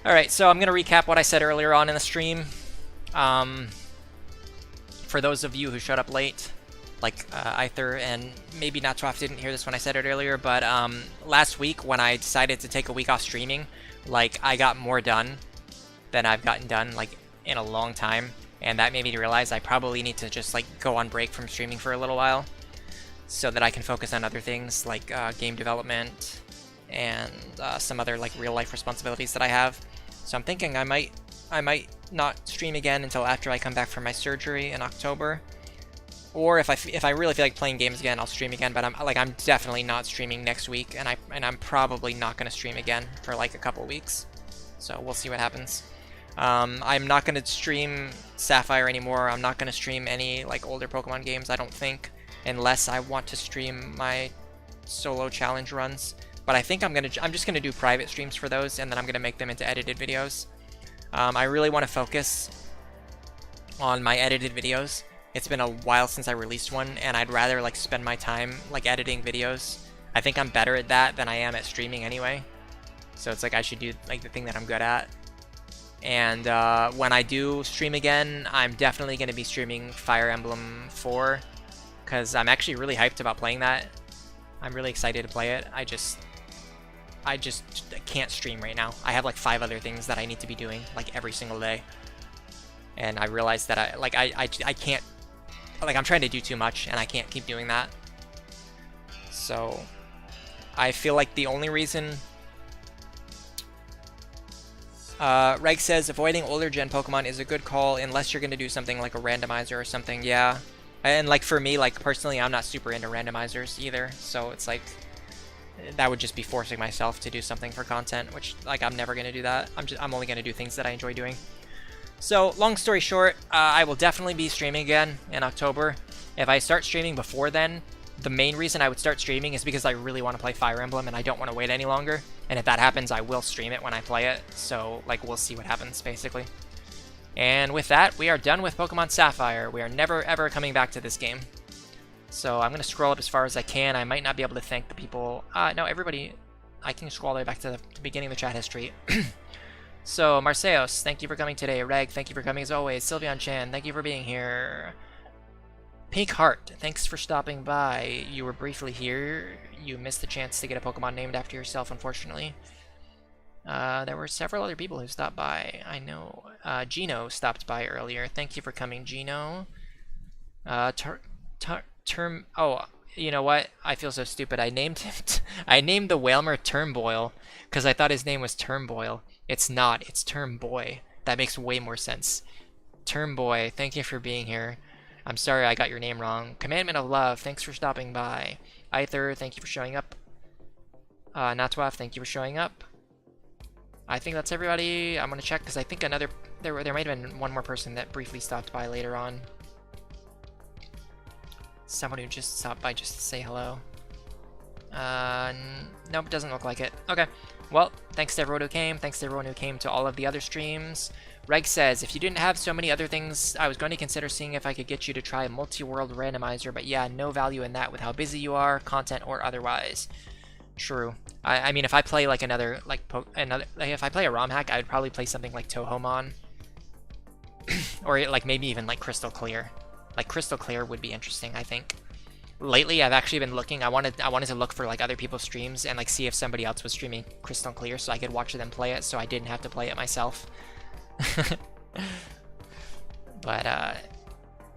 All right, so I'm gonna recap what I said earlier on in the stream. For those of you who showed up late, like Aether and maybe Natwaf didn't hear this when I said it earlier, but last week when I decided to take a week off streaming, like I got more done than I've gotten done like in a long time, and that made me realize I probably need to just like go on break from streaming for a little while so that I can focus on other things like game development and some other like real life responsibilities that I have. So I'm thinking I might not stream again until after I come back from my surgery in October. Or if I really feel like playing games again, I'll stream again. But I'm definitely not streaming next week, and I'm probably not gonna stream again for like a couple weeks. So we'll see what happens. I'm not gonna stream Sapphire anymore. I'm not gonna stream any like older Pokemon games, I don't think, unless I want to stream my solo challenge runs. But I think I'm just gonna do private streams for those, and then I'm gonna make them into edited videos. I really want to focus on my edited videos. It's been a while since I released one, and I'd rather like spend my time like editing videos. I think I'm better at that than I am at streaming anyway. So it's like I should do like the thing that I'm good at. And when I do stream again, I'm definitely going to be streaming Fire Emblem 4, because I'm actually really hyped about playing that. I'm really excited to play it. I just can't stream right now. I have like 5 other things that I need to be doing like every single day. and I realized that I can't, like, I'm trying to do too much, and I can't keep doing that. So I feel like the only reason... Reg says, avoiding older gen Pokemon is a good call unless you're going to do something like a randomizer or something. Yeah. And like for me, like personally, I'm not super into randomizers either. So it's like, that would just be forcing myself to do something for content, which like I'm never going to do that. I'm only going to do things that I enjoy doing. So long story short, I will definitely be streaming again in October. If I start streaming before then, the main reason I would start streaming is because I really want to play Fire Emblem and I don't want to wait any longer. And if that happens, I will stream it when I play it. So, like, we'll see what happens, basically. And with that, we are done with Pokemon Sapphire. We are never, ever coming back to this game. So I'm going to scroll up as far as I can. I might not be able to thank the people. No, everybody. I can scroll all the way back to the beginning of the chat history. So, Marseos, thank you for coming today. Reg, thank you for coming as always. Sylveon Chan, thank you for being here. Pink Heart, thanks for stopping by. You were briefly here. You missed the chance to get a Pokemon named after yourself, unfortunately. There were several other people who stopped by. I know. Gino stopped by earlier. Thank you for coming, Gino. Oh, you know what? I feel so stupid. I named him. I named the Whalmer Turnboil because I thought his name was Turnboil. It's not. It's Turnboy. That makes way more sense. Turnboy, thank you for being here. I'm sorry I got your name wrong. Commandment of Love, thanks for stopping by. Aether, thank you for showing up. Natwaf, thank you for showing up. I think that's everybody. I'm gonna check because I think there might have been one more person that briefly stopped by later on. Someone who just stopped by just to say hello. Nope, doesn't look like it. Okay, well, thanks to everyone who came. Thanks to everyone who came to all of the other streams. Reg says, if you didn't have so many other things, I was going to consider seeing if I could get you to try a multi-world randomizer, but yeah, no value in that with how busy you are, content or otherwise. True. I mean, if I play like if I play a ROM hack, I would probably play something like Tohomon. Or like maybe even like Crystal Clear. Like Crystal Clear would be interesting, I think. Lately, I've actually been looking. I wanted to look for like other people's streams and like see if somebody else was streaming Crystal Clear so I could watch them play it, so I didn't have to play it myself. But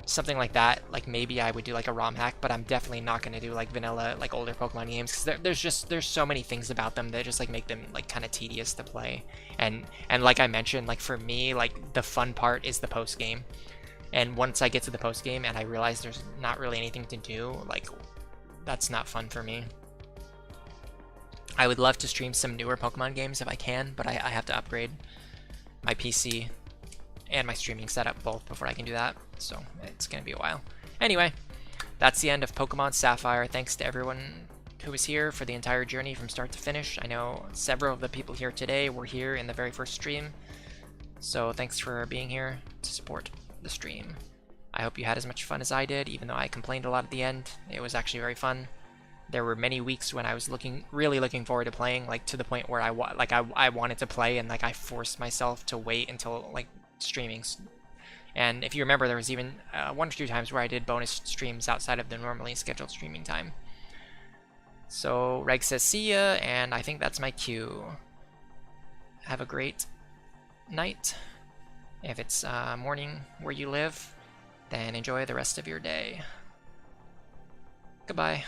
something like that, like maybe I would do like a ROM hack, but I'm definitely not going to do like vanilla, like older Pokemon games because there's so many things about them that just like make them like kind of tedious to play. And like I mentioned, like for me, like the fun part is the post game. And once I get to the post game and I realize there's not really anything to do, like that's not fun for me. I would love to stream some newer Pokemon games if I can, but I have to upgrade my PC and my streaming setup both before I can do that, so it's gonna be a while. Anyway, that's the end of Pokemon Sapphire. Thanks to everyone who was here for the entire journey from start to finish. I know several of the people here today were here in the very first stream, so thanks for being here to support the stream. I hope you had as much fun as I did, even though I complained a lot at the end. It was actually very fun. There were many weeks when I was really looking forward to playing, like to the point where I wanted to play, and like I forced myself to wait until like streaming. And if you remember, there was even 1 or 2 times where I did bonus streams outside of the normally scheduled streaming time. So Reg says see ya, and I think that's my cue. Have a great night. If it's morning where you live, then enjoy the rest of your day. Goodbye.